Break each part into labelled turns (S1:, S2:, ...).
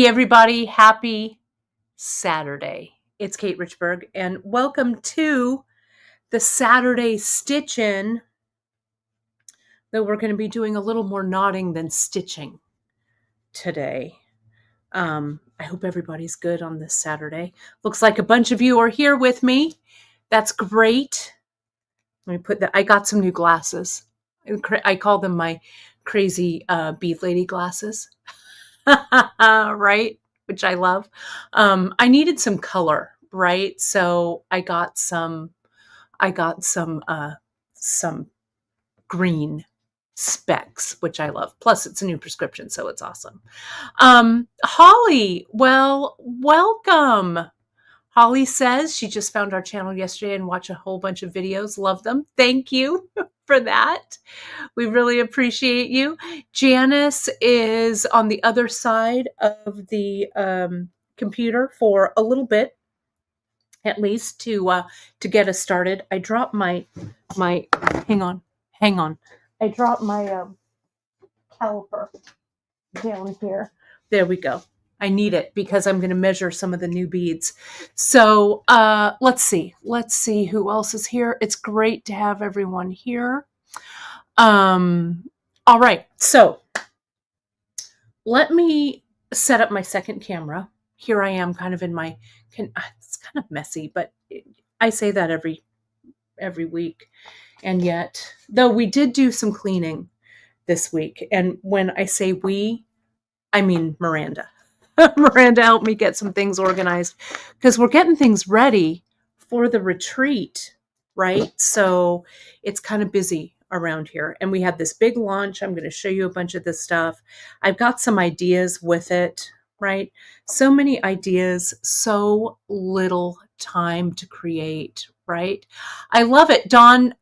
S1: Hey everybody, happy Saturday. It's Kate Richburg and welcome to the Saturday Stitch-In, though we're going to be doing a little more knotting than stitching today. I hope everybody's good on this Saturday. Looks like a bunch of you are here with me. That's great. Let me put that. I got some new glasses. I call them my crazy bead lady glasses. Right? Which I love. I needed some color, right? So I got some green specs, which I love. Plus it's a new prescription, so it's awesome. Holly, well, welcome. Holly says she just found our channel yesterday and watched a whole bunch of videos. Love them. Thank you for that. We really appreciate you. Janice is on the other side of the computer for a little bit, at least to get us started. I dropped my hang on. I dropped my caliper down here. There we go. I need it because I'm going to measure some of the new beads. So let's see who else is here. It's great to have everyone here. All right. So let me set up my second camera. Here I am kind of in my, it's kind of messy, but I say that every week. And yet, though we did do some cleaning this week. And when I say we, I mean Miranda. Miranda helped me get some things organized because we're getting things ready for the retreat, right? So it's kind of busy around here. And we had this big launch. I'm going to show you a bunch of this stuff. I've got some ideas with it, right? So many ideas, so little time to create, right? I love it. Dawn,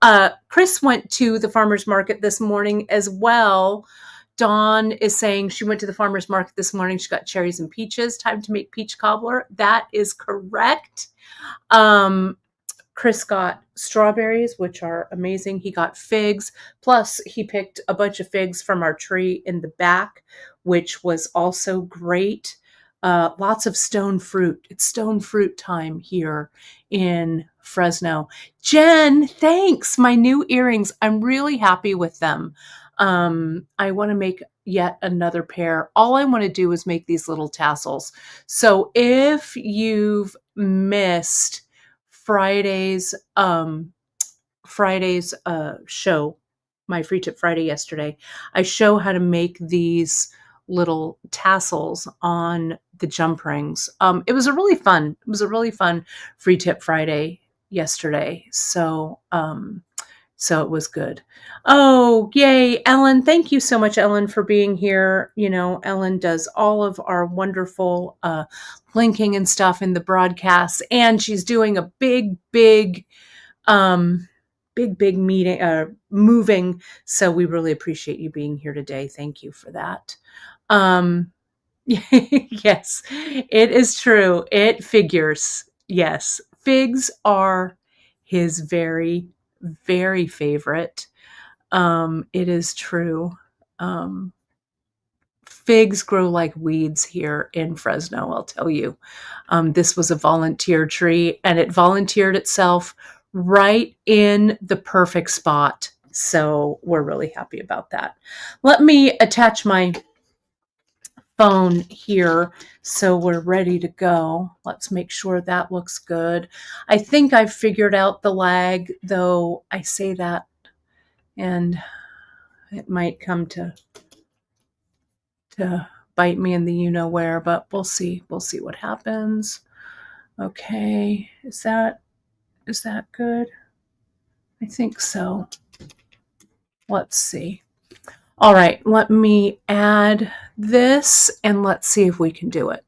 S1: Chris went to the farmer's market this morning as well. Dawn is saying she went to the farmer's market this morning. She got cherries and peaches. Time to make peach cobbler. That is correct. Chris got strawberries, which are amazing. He got figs. Plus, he picked a bunch of figs from our tree in the back, which was also great. Lots of stone fruit. It's stone fruit time here in Fresno. Jen, thanks. My new earrings. I'm really happy with them. I want to make yet another pair. All I want to do is make these little tassels. So if you've missed Friday's show, my Free Tip Friday yesterday, I show how to make these little tassels on the jump rings. It was a really fun Free Tip Friday yesterday. So it was good. Oh, yay. Ellen, thank you so much, Ellen, for being here. You know, Ellen does all of our wonderful linking and stuff in the broadcasts, and she's doing a big meeting, moving. So we really appreciate you being here today. Thank you for that. Yes, it is true. It figures. Yes, figs are his very favorite. It is true. Figs grow like weeds here in Fresno, I'll tell you. This was a volunteer tree, and it volunteered itself right in the perfect spot. So we're really happy about that. Let me attach my phone here so we're ready to go. Let's make sure that looks good. I think I've figured out the lag, though I say that and it might come to bite me in the you-know-where, but we'll see. We'll see what happens. Okay, is that good? I think so. Let's see. All right, let me add this and let's see if we can do it.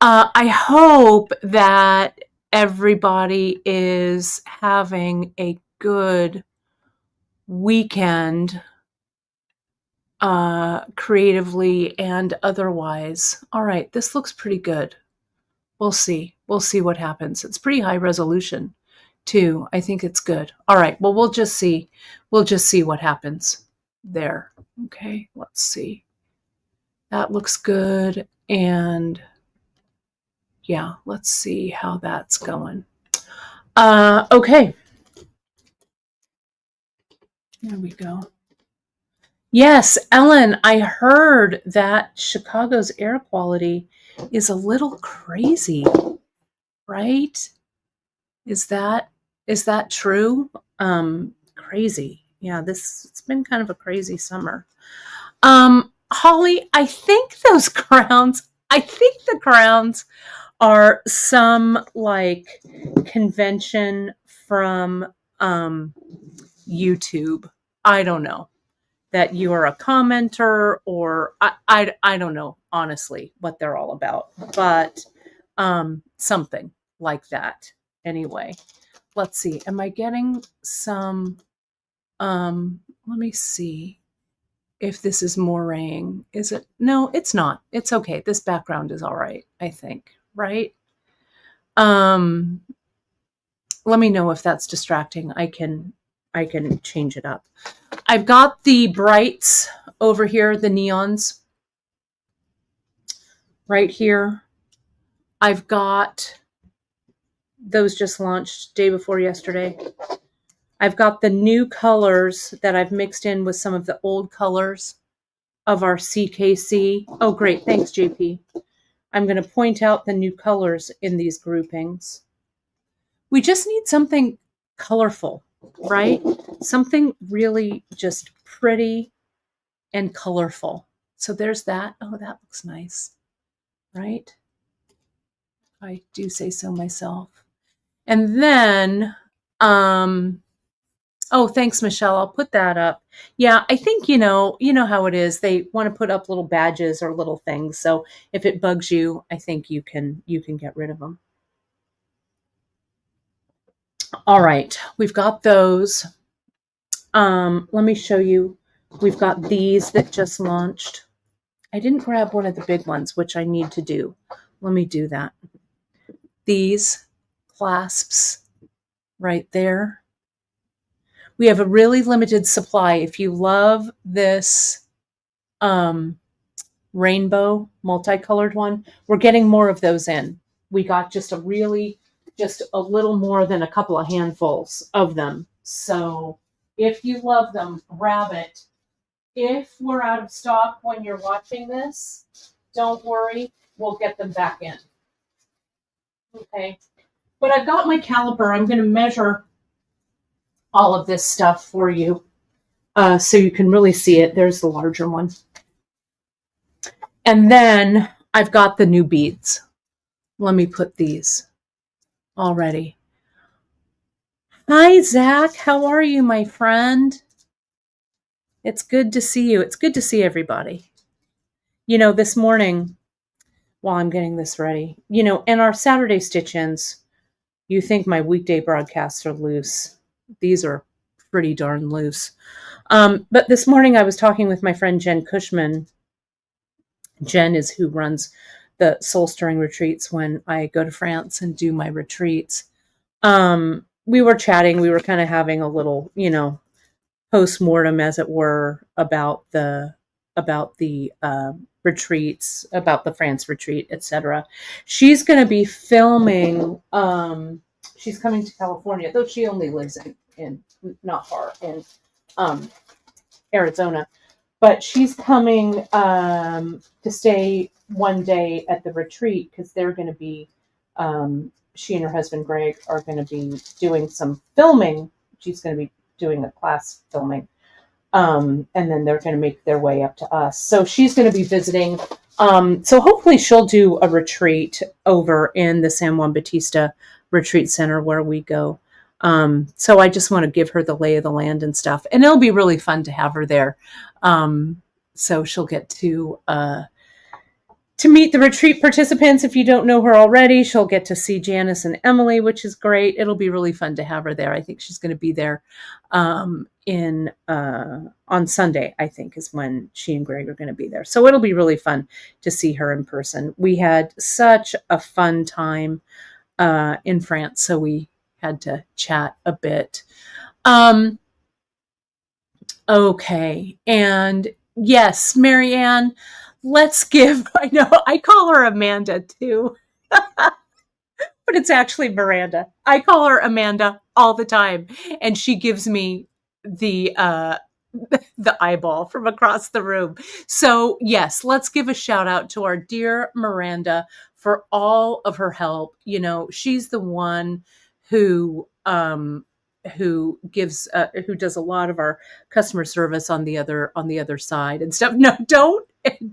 S1: I hope that everybody is having a good weekend, creatively and otherwise. All right, this looks pretty good. We'll see. We'll see what happens. It's pretty high resolution too. I think it's good. All right, well, we'll just see. We'll just see what happens there. Okay, let's see. That looks good. And yeah, let's see how that's going. Okay. There we go. Yes, Ellen, I heard that Chicago's air quality is a little crazy, right? Is that true? Crazy. Yeah, it's been kind of a crazy summer. Holly, I think the crowns are some like convention from YouTube. I don't know that you are a commenter, or I don't know honestly what they're all about, but something like that. Anyway, let's see. Am I getting some? Let me see if this is moiraying. Is it? No, it's not. It's okay. This background is all right, I think. Right? Um, Let me know if that's distracting. I can change it up. I've got the brights over here, the neons right here. I've got those just launched day before yesterday. I've got the new colors that I've mixed in with some of the old colors of our CKC. Oh, great. Thanks, JP. I'm going to point out the new colors in these groupings. We just need something colorful, right? Something really just pretty and colorful. So there's that. Oh, that looks nice, right? I do say so myself. And then, oh, thanks, Michelle. I'll put that up. Yeah, I think, you know how it is. They want to put up little badges or little things. So if it bugs you, I think you can get rid of them. All right, we've got those. Let me show you. We've got these that just launched. I didn't grab one of the big ones, which I need to do. Let me do that. These clasps right there. We have a really limited supply. If you love this rainbow multicolored one, we're getting more of those in. We got just a little more than a couple of handfuls of them. So if you love them, grab it. If we're out of stock when you're watching this, don't worry, we'll get them back in. Okay. But I've got my caliper. I'm going to measure all of this stuff for you so you can really see it. There's the larger one. And then I've got the new beads. Let me put these already. Hi, Zach. How are you, my friend? It's good to see you. It's good to see everybody. You know, this morning, while I'm getting this ready, you know, and our Saturday stitch-ins, you think my weekday broadcasts are loose. These are pretty darn loose. But this morning I was talking with my friend Jen Cushman. Jen is who runs the soul stirring retreats when I go to France and do my retreats. We were chatting. We were kind of having a little, you know, post-mortem, as it were, about the retreats, about the France retreat, etc. She's going to be filming. She's coming to California, though she only lives in not far in Arizona, but she's coming to stay one day at the retreat because they're going to be. She and her husband Greg are going to be doing some filming. She's going to be doing a class filming. And then they're going to make their way up to us. So she's going to be visiting. So hopefully she'll do a retreat over in the San Juan Bautista Retreat Center where we go. So I just want to give her the lay of the land and stuff. And it'll be really fun to have her there. So she'll get to meet the retreat participants. If you don't know her already, she'll get to see Janice and Emily, which is great. It'll be really fun to have her there. I think she's going to be there on Sunday, I think, is when she and Greg are going to be there. So it'll be really fun to see her in person. We had such a fun time in France, so we had to chat a bit. Okay. And yes, Marianne, let's give, I know, I call her Amanda too, but it's actually Miranda. I call her Amanda all the time, and she gives me the the eyeball from across the room. So, yes, let's give a shout out to our dear Miranda for all of her help. You know, she's the one who does a lot of our customer service on the other side and stuff. No,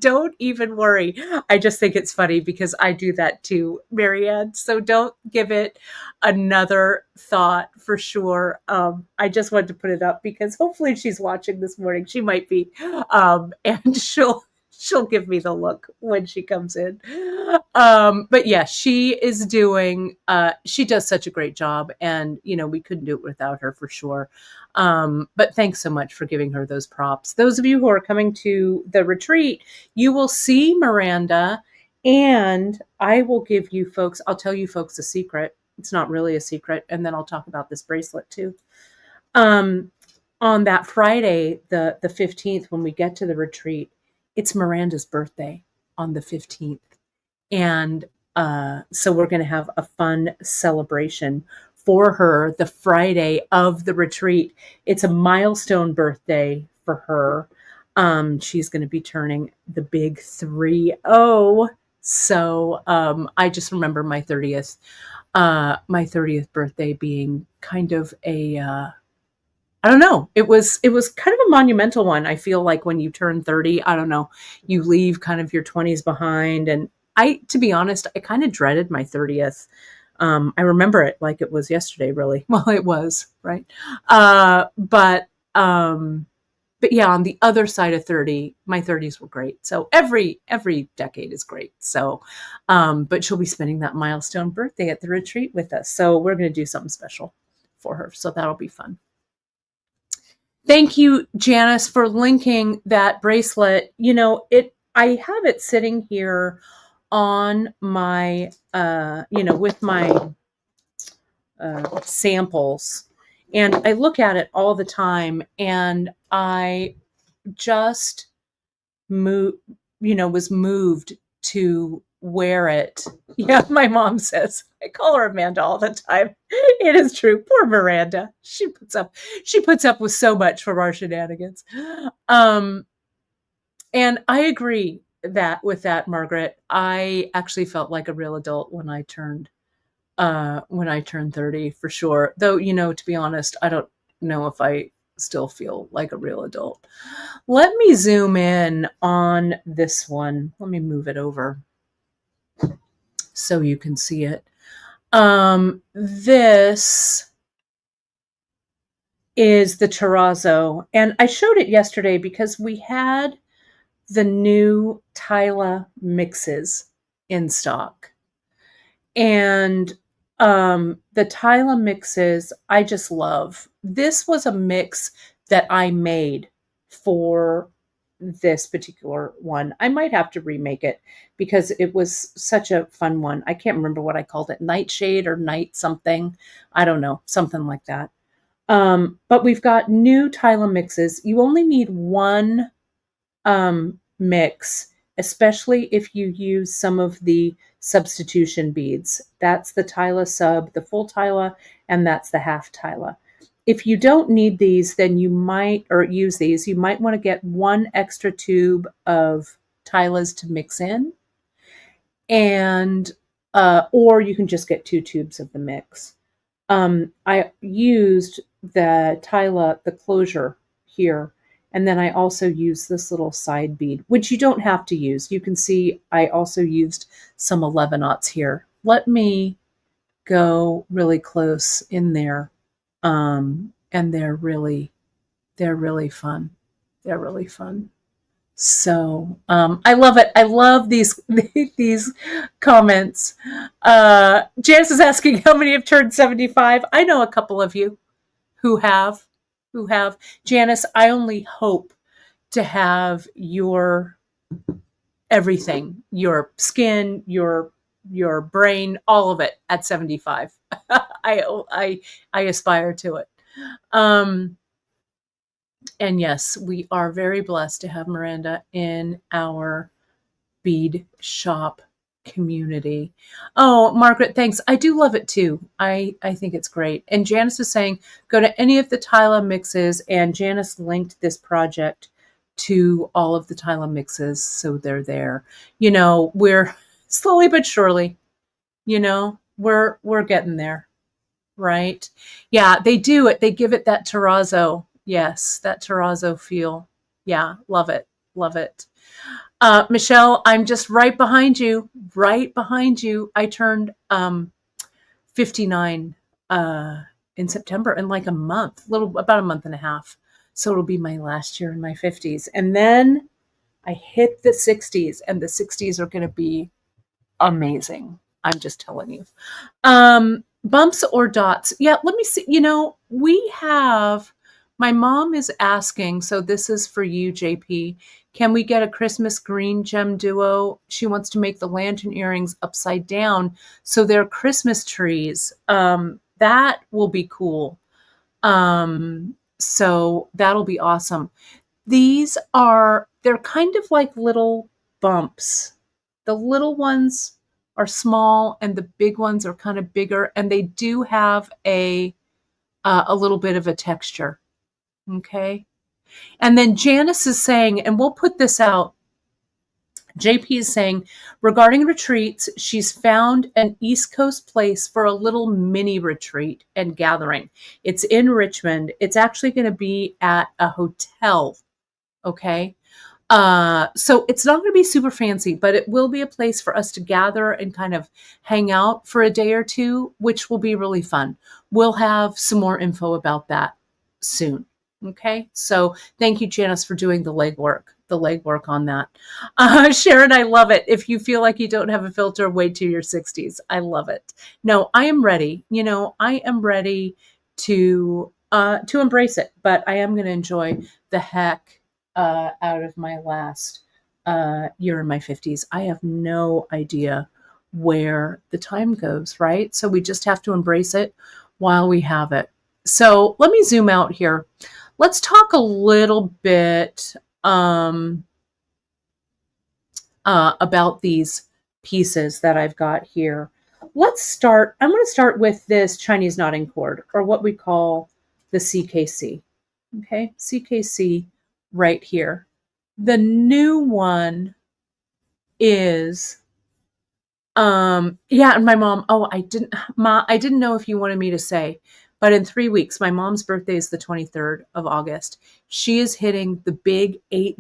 S1: don't even worry. I just think it's funny because I do that too, Marianne. So don't give it another thought for sure. I just wanted to put it up because hopefully she's watching this morning. She might be, and she'll give me the look when she comes in. But yeah, she is doing. She does such a great job, and you know we couldn't do it without her for sure. But thanks so much for giving her those props. Those of you who are coming to the retreat, you will see Miranda, and I will give you folks. I'll tell you folks a secret. It's not really a secret, and then I'll talk about this bracelet too. On that Friday, the 15th, when we get to the retreat, it's Miranda's birthday on the 15th. And so we're going to have a fun celebration for her the Friday of the retreat. It's a milestone birthday for her. She's going to be turning the big 3-0. So I just remember my 30th birthday being kind of a I don't know. It was kind of a monumental one. I feel like when you turn 30, I don't know, you leave kind of your 20s behind. And to be honest, I kind of dreaded my 30th. I remember it like it was yesterday, really. Well, it was, right? But yeah, on the other side of 30, my 30s were great. So every decade is great. So, but she'll be spending that milestone birthday at the retreat with us. So we're going to do something special for her. So that'll be fun. Thank you, Janice, for linking that bracelet. You know, I have it sitting here on my, with my samples, and I look at it all the time, and I just was moved to wear it. Yeah, my mom says, I call her Amanda all the time. It is true. Poor Miranda. She puts up with so much from our shenanigans. And I agree with that, Margaret. I actually felt like a real adult when I turned 30 for sure. Though, to be honest, I don't know if I still feel like a real adult. Let me zoom in on this one. Let me move it over so you can see it. This is the terrazzo, and I showed it yesterday because we had the new Tyla mixes in stock. And the Tyla mixes, I just love. This was a mix that I made for this particular one. I might have to remake it because it was such a fun one. I can't remember what I called it, nightshade or night something. I don't know, something like that. But we've got new Tyla mixes. You only need one mix, especially if you use some of the substitution beads. That's the Tyla sub, the full Tyla, and that's the half Tyla. If you don't need these, then you might want to get one extra tube of Tylas to mix in, and or you can just get 2 tubes of the mix. I used the Tyla, the closure here, and then I also used this little side bead, which you don't have to use. You can see I also used some 11/aughts here. Let me go really close in there. And they're really fun. They're really fun. So I love it. I love these comments. Janice is asking how many have turned 75. I know a couple of you who have. Janice, I only hope to have your everything, your skin, your brain, all of it at 75. I aspire to it. And yes, we are very blessed to have Miranda in our bead shop community. Oh, Margaret, thanks. I do love it too. I think it's great. And Janice is saying, go to any of the Tyla mixes, and Janice linked this project to all of the Tyla mixes, so they're there. You know, we're slowly but surely, you know, we're getting there, right? Yeah, they do it. They give it that terrazzo. Yes, that terrazzo feel. Yeah, love it. Love it. Michelle, I'm just right behind you. Right behind you. I turned 59 in September, in like a month, about a month and a half. So it'll be my last year in my 50s. And then I hit the 60s, and the 60s are going to be amazing. I'm just telling you. Bumps or dots? Yeah, let me see. You know, we have, my mom is asking, so this is for you, JP. Can we get a Christmas green gem duo? She wants to make the lantern earrings upside down, so they're Christmas trees. That will be cool. So that'll be awesome. They're kind of like little bumps. The little ones are small and the big ones are kind of bigger, and they do have a little bit of a texture. Okay. And then Janice is saying, and we'll put this out, JP is saying, regarding retreats, she's found an East Coast place for a little mini retreat and gathering. It's in Richmond. It's actually going to be at a hotel. Okay. So it's not going to be super fancy, but it will be a place for us to gather and kind of hang out for a day or two, which will be really fun. We'll have some more info about that soon. Okay. So thank you, Janice, for doing the legwork on that. Sharon, I love it. If you feel like you don't have a filter, wait till your 60s. I love it. No, I am ready. You know, I am ready to embrace it, but I am going to enjoy the heck out of my last year in my 50s. I have no idea where the time goes, right? So we just have to embrace it while we have it. So let me zoom out here. Let's talk a little bit about these pieces that I've got here. I'm going to start with this Chinese knotting cord, or what we call the CKC. Okay, CKC right here. The new one is, yeah, and my mom, I didn't know if you wanted me to say, but in 3 weeks, my mom's birthday is the 23rd of August. She is hitting the big 80.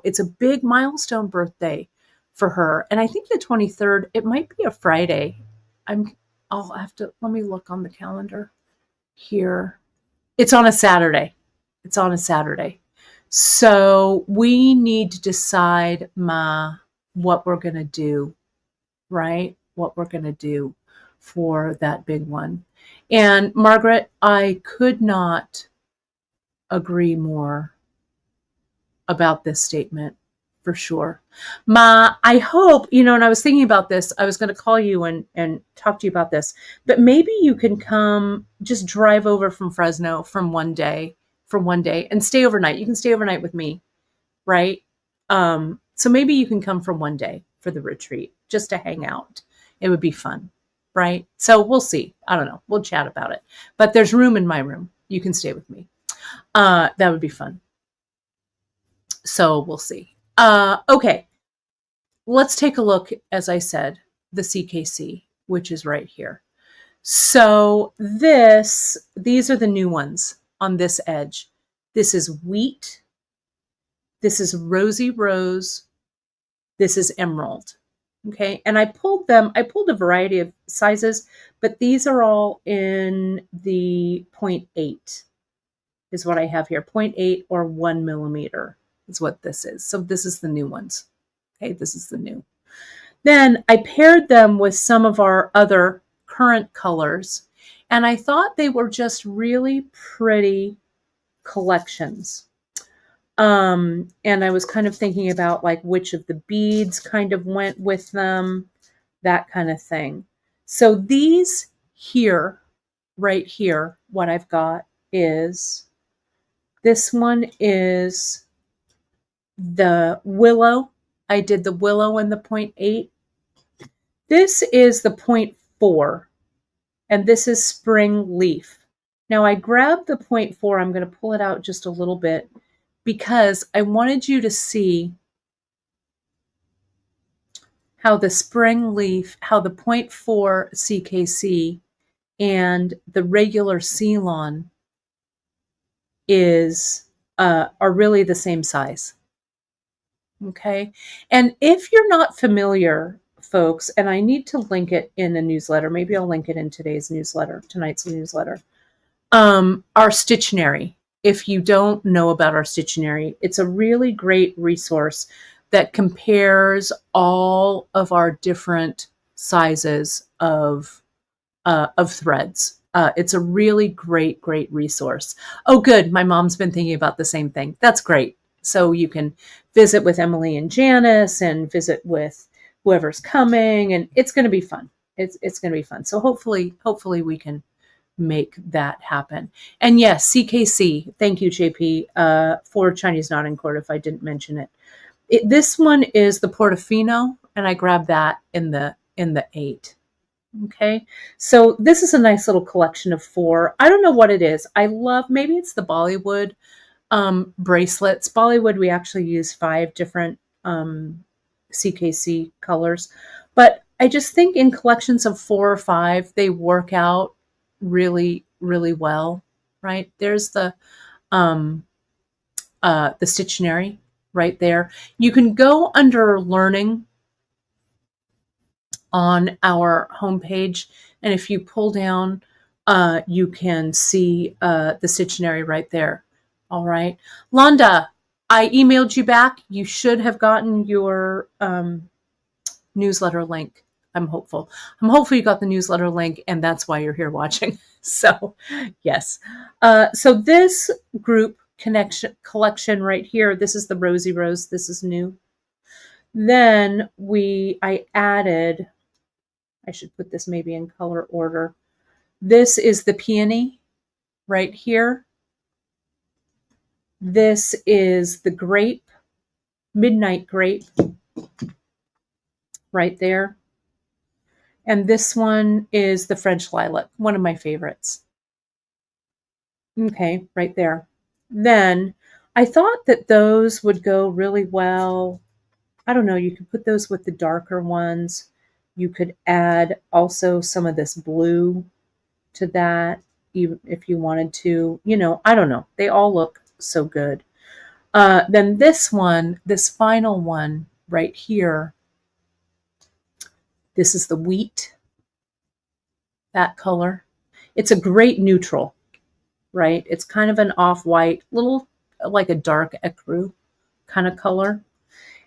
S1: It's a big milestone birthday for her. And I think the 23rd, it might be a Friday. Let me look on the calendar here. It's on a Saturday. So we need to decide, what we're going to do, right? What we're going to do for that big one. And Margaret, I could not agree more about this statement, for sure. I hope, and I was thinking about this, I was going to call you and talk to you about this, but maybe you can come, just drive over from Fresno for one day and stay overnight. You can stay overnight with me, right? So maybe you can come for one day for the retreat, just to hang out. It would be fun, right? So we'll see. I don't know. We'll chat about it. But there's room in my room. You can stay with me. That would be fun. So we'll see. Okay. Let's take a look, as I said, the CKC, which is right here. So these are the new ones on this edge. This is wheat. This is rosy rose. This is emerald. Okay. And I pulled a variety of sizes, but these are all in the 0.8 is what I have here. 0.8 or 1 millimeter is what this is. So this is the new ones. Okay. This is the new. Then I paired them with some of our other current colors, and I thought they were just really pretty collections. And I was kind of thinking about like which of the beads kind of went with them, that kind of thing. So these here, right here, what I've got is, this one is the willow. I did the willow and the 0.8. This is the 0.4, and this is spring leaf. Now I grabbed the 0.4. I'm going to pull it out just a little bit because I wanted you to see how the spring leaf, how the 0.4 CKC and the regular Ceylon are really the same size. Okay. And if you're not familiar, folks, and I need to link it in a newsletter, maybe I'll link it in tonight's newsletter, our Stitchionary. If you don't know about our Stitchionary, it's a really great resource that compares all of our different sizes of threads. It's a really great resource. Oh, good. My mom's been thinking about the same thing. That's great. So you can visit with Emily and Janice and visit with whoever's coming, and it's going to be fun. It's going to be fun. So hopefully we can make that happen. And yes, CKC. Thank you, JP, for Chinese knotting cord. If I didn't mention it, this one is the Portofino, and I grabbed that in the 8. Okay, so this is a nice little collection of 4. I don't know what it is. I love, maybe it's the Bollywood bracelets. Bollywood, we actually use 5 different CKC colors, but I just think in collections of 4 or 5, they work out really well, right? There's the Stitchionary right there. You can go under Learning on our homepage, and if you pull down, you can see the Stitchionary right there. All right, Londa, I emailed you back. You should have gotten your newsletter link. I'm hopeful you got the newsletter link, and that's why you're here watching. So yes, so this group collection right here, this is the Rosy Rose. This is new. Then I added, I should put this maybe in color order. This is the Peony right here. This is the Grape, Midnight Grape right there. And this one is the French Lilac, one of my favorites. Okay, right there. Then I thought that those would go really well. I don't know, you could put those with the darker ones. You could add also some of this blue to that, even if you wanted to. You know, I don't know. They all look so good. Then this final one right here, this is the Wheat, that color. It's a great neutral, right? It's kind of an off-white, little like a dark ecru kind of color.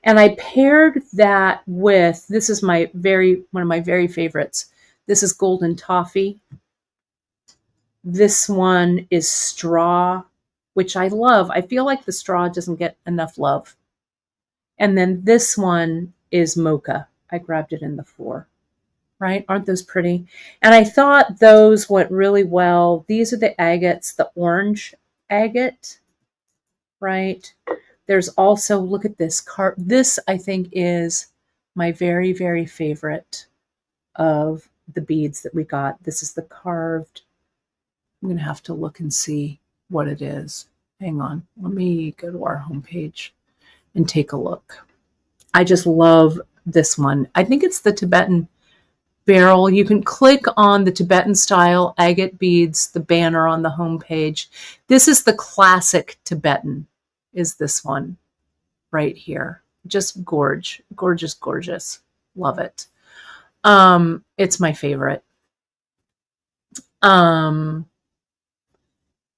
S1: And I paired that with, this is one of my very favorites. This is Golden Toffee. This one is Straw, which I love. I feel like the straw doesn't get enough love. And then this one is Mocha. I grabbed it in the 4. Right? Aren't those pretty? And I thought those went really well. These are the agates, the orange agate, right? There's also, look at this card. This, I think, is my very favorite of the beads that we got. This is the carved. I'm going to have to look and see what it is. Hang on. Let me go to our homepage and take a look. I just love this one. I think it's the Tibetan Beryl. You can click on the Tibetan-Style Agate beads, the banner on the homepage. This is the classic Tibetan, is this one right here. Just gorgeous. Love it. It's my favorite.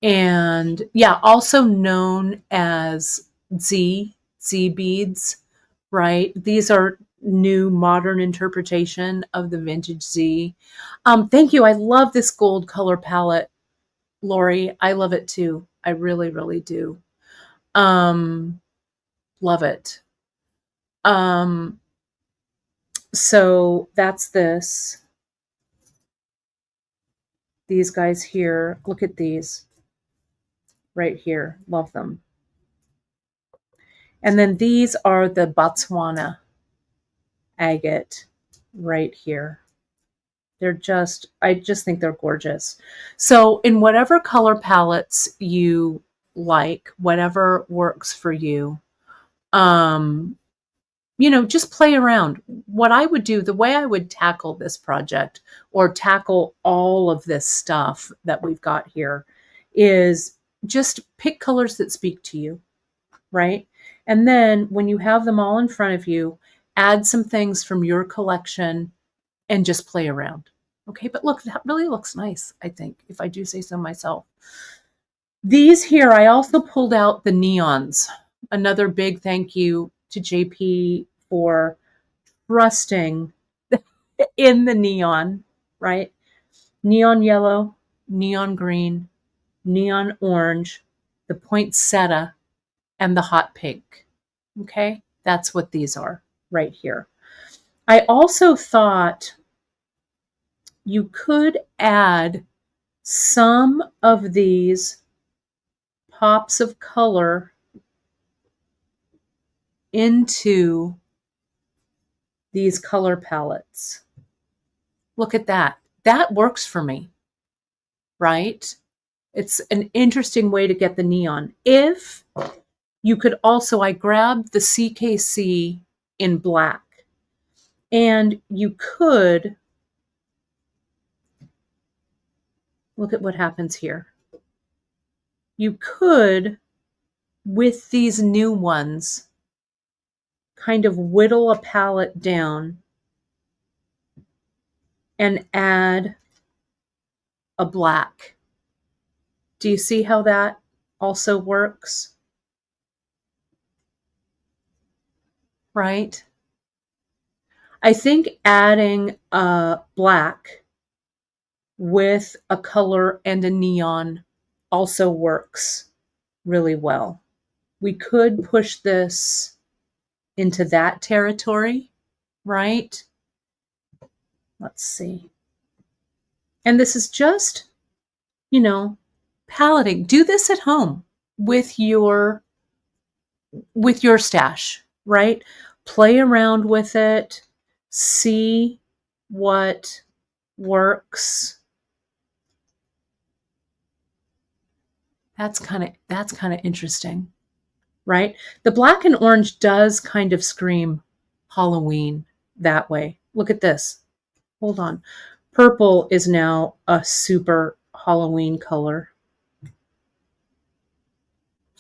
S1: And yeah, also known as Z beads, right? These are new modern interpretation of the vintage Z. Thank you. I love this gold color palette, Lori. I love it too. I really do. Love it. So that's this. These guys here, look at these right here. Love them. And then these are the Botswana agate right here. They're just, I just think they're gorgeous. So in whatever color palettes you like, whatever works for you, you know, just play around. What I would do, the way I would tackle this project or tackle all of this stuff that we've got here is just pick colors that speak to you, right? And then when you have them all in front of you, add some things from your collection and just play around. Okay, but look, that really looks nice, I think, if I do say so myself. These here, I also pulled out the neons. Another big thank you to JP for trusting in the neon, right? Neon yellow, neon green, neon orange, the poinsettia, and the hot pink. Okay, that's what these are right here. I also thought you could add some of these pops of color into these color palettes. Look at that. That works for me, right? It's an interesting way to get the neon. If you could also, I grabbed the CKC in black, and you could, look at what happens here. You could, with these new ones, kind of whittle a palette down and add a black. Do you see how that also works? Right? I think adding a black with a color and a neon also works really well. We could push this into that territory, right? Let's see. And this is just, you know, paleting. Do this at home with your stash, right? Play around with it, see what works. That's kind of interesting, right? The black and orange does kind of scream Halloween that way. Look at this. Hold on. Purple is now a super Halloween color,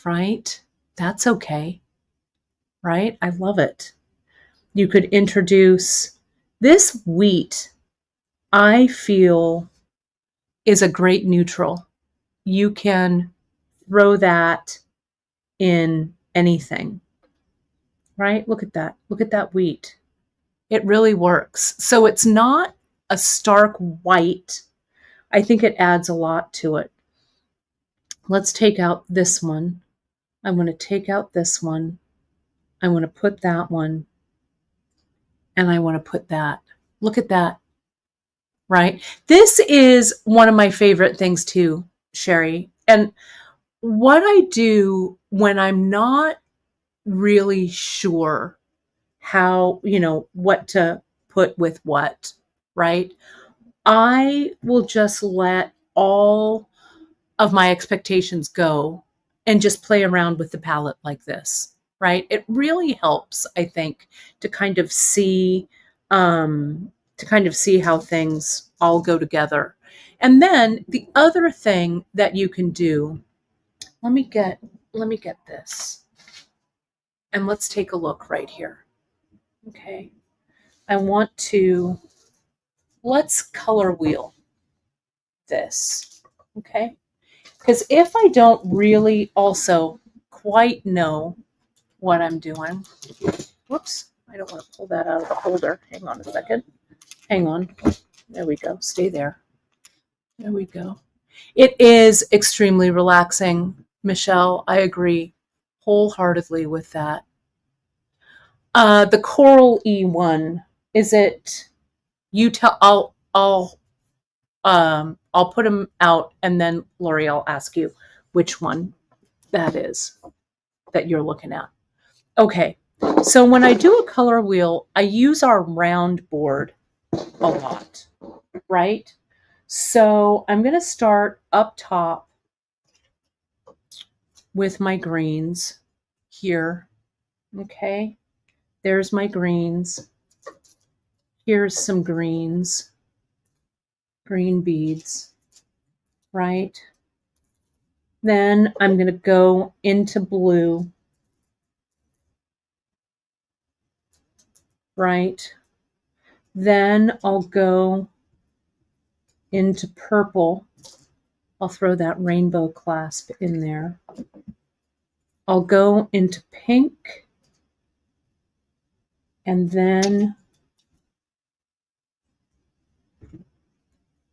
S1: right? That's okay, right? I love it. You could introduce this wheat, I feel, is a great neutral. You can throw that in anything, right? Look at that. Look at that wheat. It really works. So it's not a stark white. I think it adds a lot to it. Let's take out this one. I want to take out this one. I want to put that one. And I want to put that. Look at that. Right? This is one of my favorite things too, Sherry. And what I do when I'm not really sure how, you know, what to put with what, right? I will just let all of my expectations go and just play around with the palette like this, right? It really helps, I think, to kind of see how things all go together. And then the other thing that you can do, let me get this. And let's take a look right here. Okay. Let's color wheel this. Okay. Because if I don't really also quite know what I'm doing, whoops, I don't want to pull that out of the holder. Hang on a second. Hang on. There we go. Stay there. There we go. It is extremely relaxing, Michelle. I agree wholeheartedly with that. The Coral E one, is it? You tell. I'll put them out, and then Lori, I'll ask you which one that is that you're looking at. Okay, so when I do a color wheel, I use our round board a lot, right? So I'm going to start up top with my greens here. Okay, there's my greens. Here's some greens, green beads, right? Then I'm going to go into blue, right? Then I'll go into purple. I'll throw that rainbow clasp in there. I'll go into pink, and then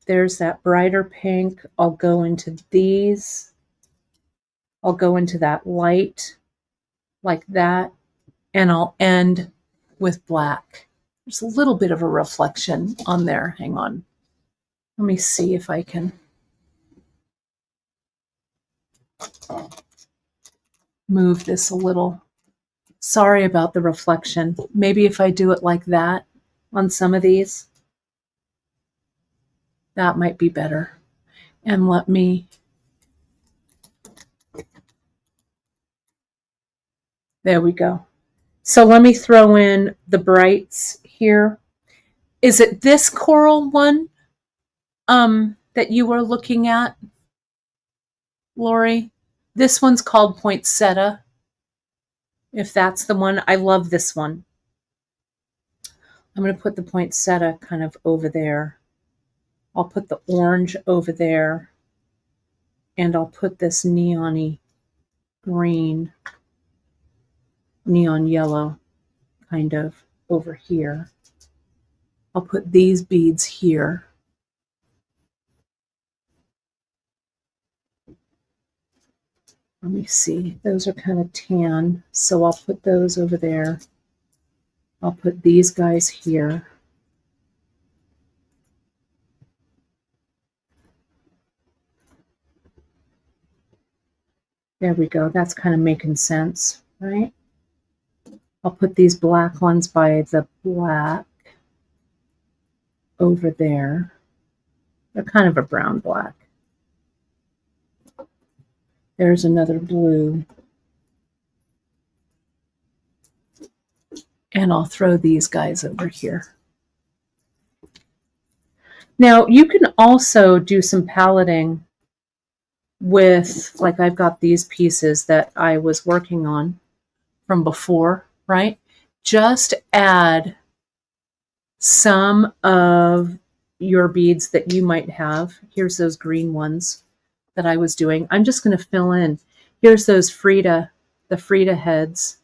S1: there's that brighter pink. I'll go into these. I'll go into that light like that, and I'll end with black. There's a little bit of a reflection on there. Hang on. Let me see if I can move this a little. Sorry about the reflection. Maybe if I do it like that on some of these, that might be better. And let me, there we go. So let me throw in the brights here. Is it this coral one that you were looking at, Lori? This one's called poinsettia, if that's the one. I love this one. I'm going to put the poinsettia kind of over there. I'll put the orange over there, and I'll put this neon-y green, neon yellow kind of over here. I'll put these beads here. Let me see, those are kind of tan, so I'll put those over there. I'll put these guys here. There we go, that's kind of making sense, right? I'll put these black ones by the black over there. They're kind of a brown black. There's another blue. And I'll throw these guys over here. Now, you can also do some paletting with, like I've got these pieces that I was working on from before, right? Just add some of your beads that you might have. Here's those green ones that I was doing. I'm just going to fill in. Here's those the Frida heads.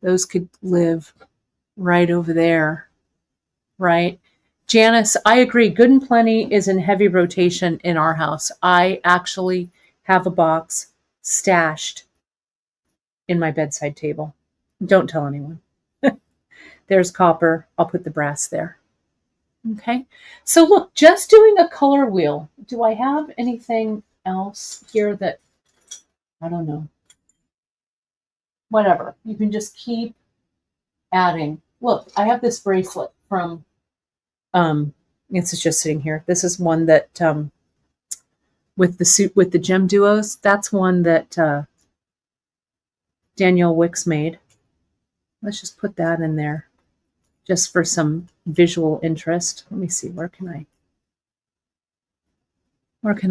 S1: Those could live right over there, right? Janice, I agree. Good and Plenty is in heavy rotation in our house. I actually have a box stashed in my bedside table. Don't tell anyone. There's copper. I'll put the brass there. Okay. So look, just doing a color wheel. Do I have anything else here that, I don't know. Whatever. You can just keep adding. Look, I have this bracelet from, it's just sitting here. This is one that, with the gem duos, that's one that Danielle Wicks made. Let's just put that in there just for some visual interest. Let me see, where can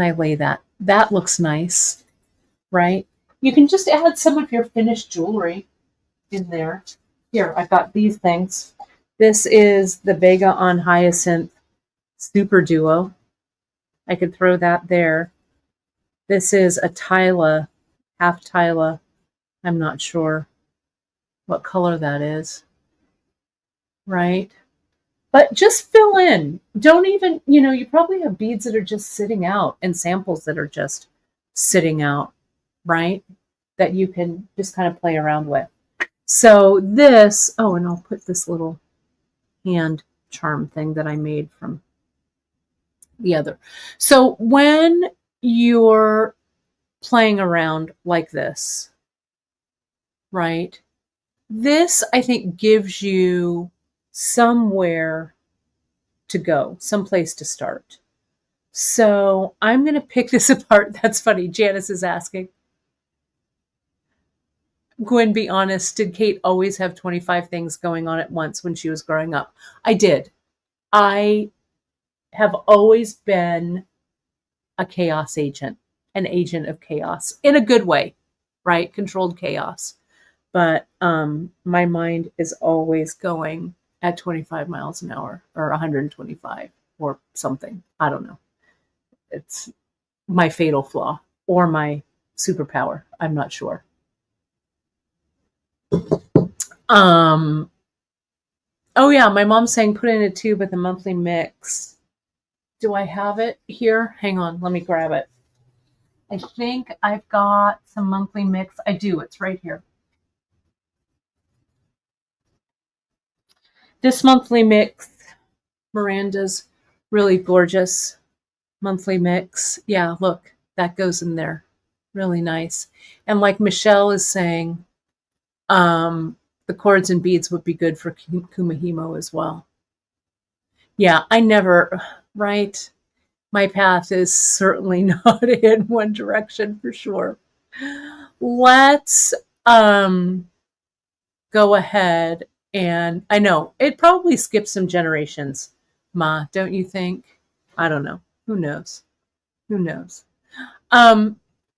S1: I lay that? That looks nice, right? You can just add some of your finished jewelry in there. Here, I've got these things. This is the Vega on Hyacinth Super Duo. I could throw that there. This is a Tyla, half Tyla. I'm not sure what color that is, right? But just fill in. Don't even, you probably have beads that are just sitting out and samples that are just sitting out, right? That you can just kind of play around with. So this, oh, and I'll put this little hand charm thing that I made from the other. So when you're playing around like this, right? This, I think, gives you somewhere to go, someplace to start. So I'm going to pick this apart. That's funny. Janice is asking. Gwen, be honest, did Kate always have 25 things going on at once when she was growing up? I did. I have always been a chaos agent, an agent of chaos in a good way, right? Controlled chaos. But my mind is always going at 25 miles an hour or 125 or something. I don't know. It's my fatal flaw or my superpower. I'm not sure. Oh yeah, my mom's saying put in a tube with a monthly mix. Do I have it here? Hang on, let me grab it. I think I've got some monthly mix. I do, it's right here. This monthly mix, Miranda's really gorgeous monthly mix. Yeah, look, that goes in there. Really nice. And like Michelle is saying, the cords and beads would be good for Kumahimo as well. Yeah, I never, right? My path is certainly not in one direction for sure. Let's go ahead and I know it probably skips some generations, Ma, don't you think? I don't know. Who knows? Who knows?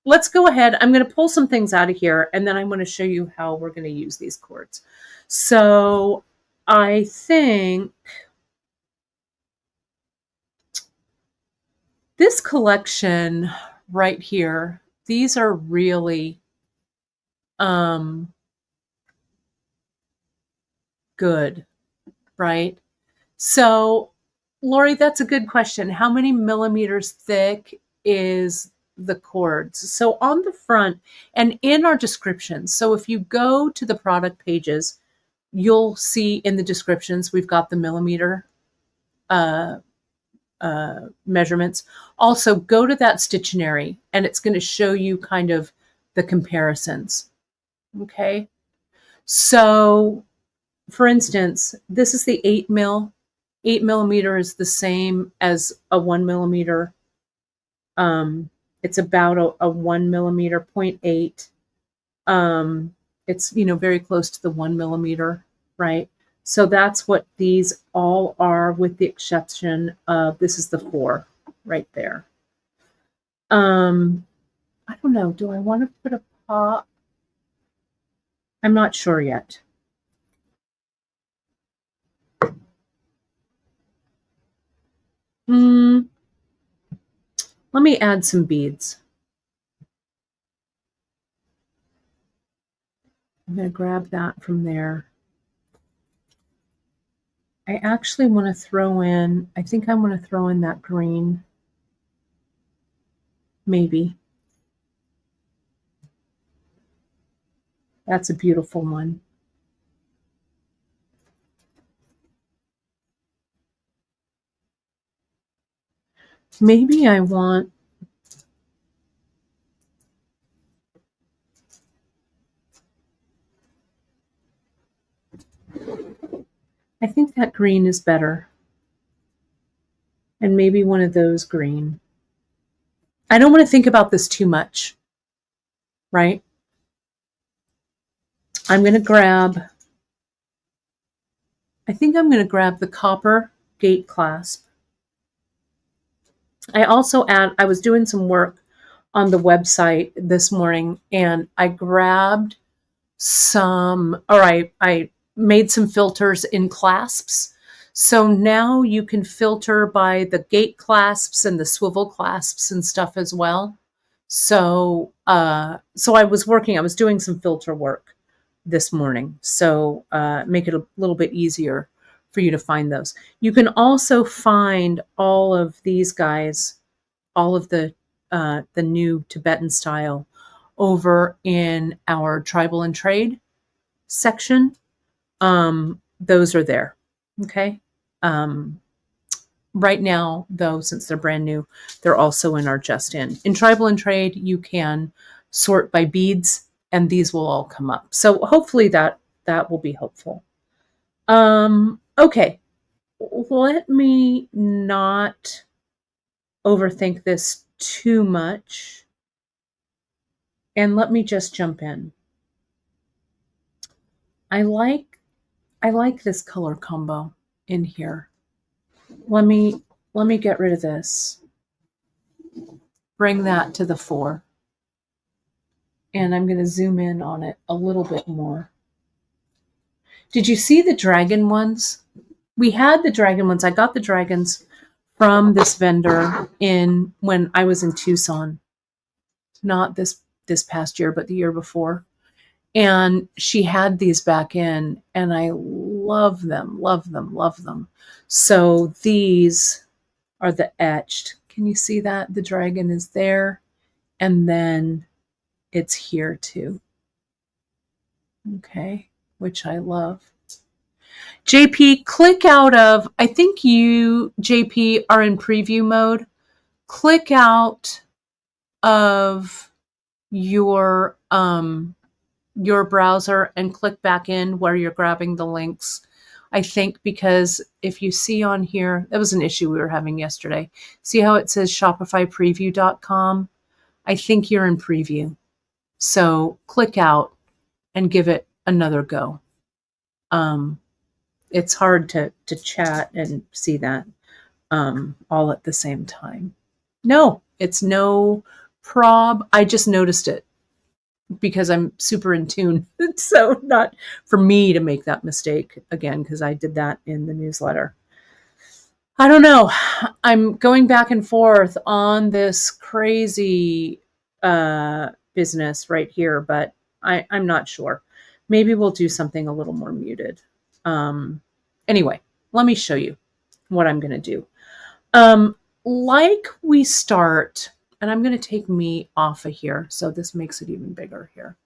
S1: Let's go ahead. I'm going to pull some things out of here and then I'm going to show you how we're going to use these cords. So I think this collection right here, these are really good, right? So, Lori, that's a good question. How many millimeters thick is the cords? So on the front and in our descriptions, so if you go to the product pages, you'll see in the descriptions, we've got the millimeter measurements. Also, go to that Stittionary and it's going to show you kind of the comparisons. Okay. So for instance, this is the 8 mil. 8 millimeter is the same as a 1 millimeter. It's about a 1 millimeter, 0.8. It's, very close to the 1 millimeter, right? So that's what these all are, with the exception of this is the 4 right there. I don't know. Do I want to put a pop? I'm not sure yet. Let me add some beads. I'm going to grab that from there. I actually want to throw in, I think I want to throw in that green. Maybe. That's a beautiful one. Maybe I want, I think that green is better. And maybe one of those green. I don't want to think about this too much, right? I'm going to grab, I think I'm going to grab the copper gate clasp. I also I was doing some work on the website this morning and I grabbed I made some filters in clasps. So now you can filter by the gate clasps and the swivel clasps and stuff as well. So, I was doing some filter work this morning. So, make it a little bit easier for you to find those. You can also find all of these guys, all of the new Tibetan style over in our Tribal and Trade section. Those are there. Okay. Right now, though, since they're brand new, they're also in our Just In. In Tribal and Trade, you can sort by beads and these will all come up. So hopefully that will be helpful. Okay, let me not overthink this too much, and let me just jump in. I like this color combo in here. Let me get rid of this. Bring that to the fore. And I'm going to zoom in on it a little bit more. Did you see the dragon ones? We had the dragon ones. I got the dragons from this vendor when I was in Tucson. Not this past year, but the year before. And she had these back in, and I love them, love them, love them. So these are the etched. Can you see that? The dragon is there, and then it's here too. Okay, which I love. JP, click out of, I think you, JP, are in preview mode. Click out of your browser and click back in where you're grabbing the links. I think because if you see on here, that was an issue we were having yesterday. See how it says shopifypreview.com? I think you're in preview. So click out and give it another go. It's hard to chat and see that all at the same time. No, it's no prob. I just noticed it because I'm super in tune. So not for me to make that mistake again, because I did that in the newsletter. I don't know. I'm going back and forth on this crazy business right here, but I'm not sure. Maybe we'll do something a little more muted. Anyway, let me show you what I'm going to do. Like we start, and I'm going to take me off of here, so this makes it even bigger here.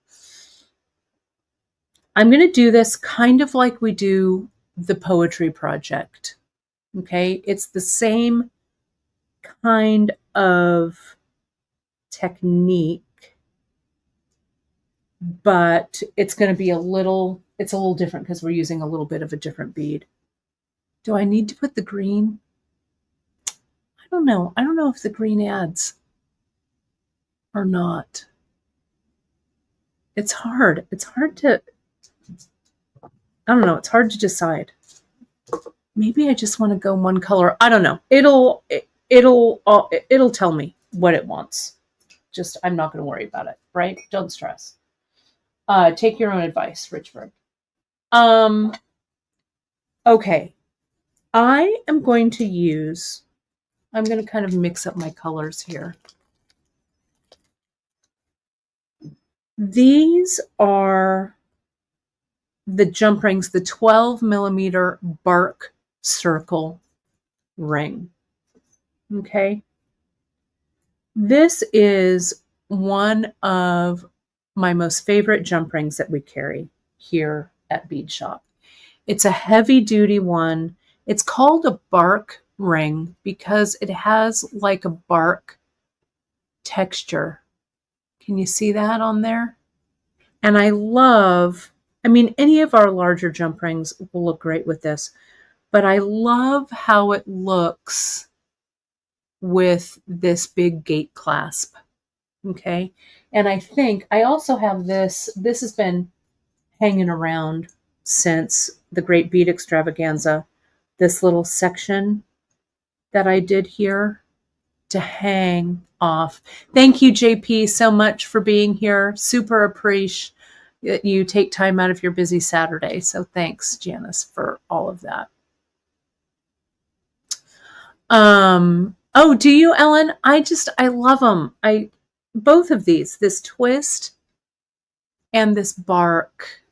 S1: I'm going to do this kind of like we do the poetry project. Okay, it's the same kind of technique, but it's going to be a little different because we're using a little bit of a different bead. Do I need to put the green? I don't know. I don't know if the green adds or not. It's hard. It's hard to, I don't know. It's hard to decide. Maybe I just want to go one color. I don't know. It'll tell me what it wants. Just, I'm not going to worry about it, right? Don't stress. Take your own advice, Richburg. Okay. I'm going to kind of mix up my colors here. These are the jump rings, the 12 millimeter bark circle ring. Okay. This is one of my most favorite jump rings that we carry here at Bead Shop. It's a heavy duty one. It's called a bark ring because it has like a bark texture. Can you see that on there? And I mean, any of our larger jump rings will look great with this, but I love how it looks with this big gate clasp. Okay. And I think I also have this has been hanging around since the Great Bead Extravaganza, this little section that I did here to hang off. Thank you, JP, so much for being here. Super appreciate that you take time out of your busy Saturday. So thanks, Janice, for all of that. Oh, do you, Ellen? I love them. Both of these, this twist and this bark.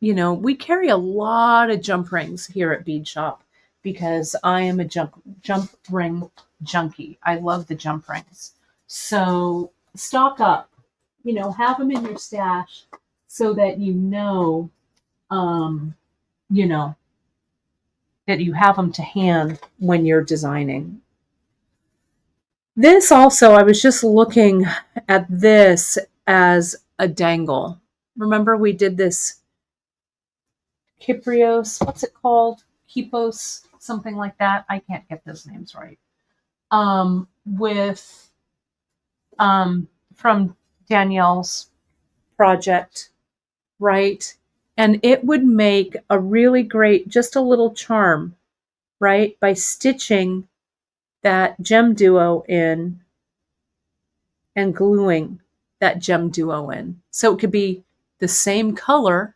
S1: You know, we carry a lot of jump rings here at Bead Shop because I am a jump ring junkie. I love the jump rings. So stock up, you know, have them in your stash so that you know, that you have them to hand when you're designing. This also, I was just looking at this as a dangle. Remember we did this Kyprios, what's it called? Kipos, something like that. I can't get those names right. With from Danielle's project, right? And it would make a really great, just a little charm, right? By stitching that gem duo in and gluing that gem duo in. So it could be the same color,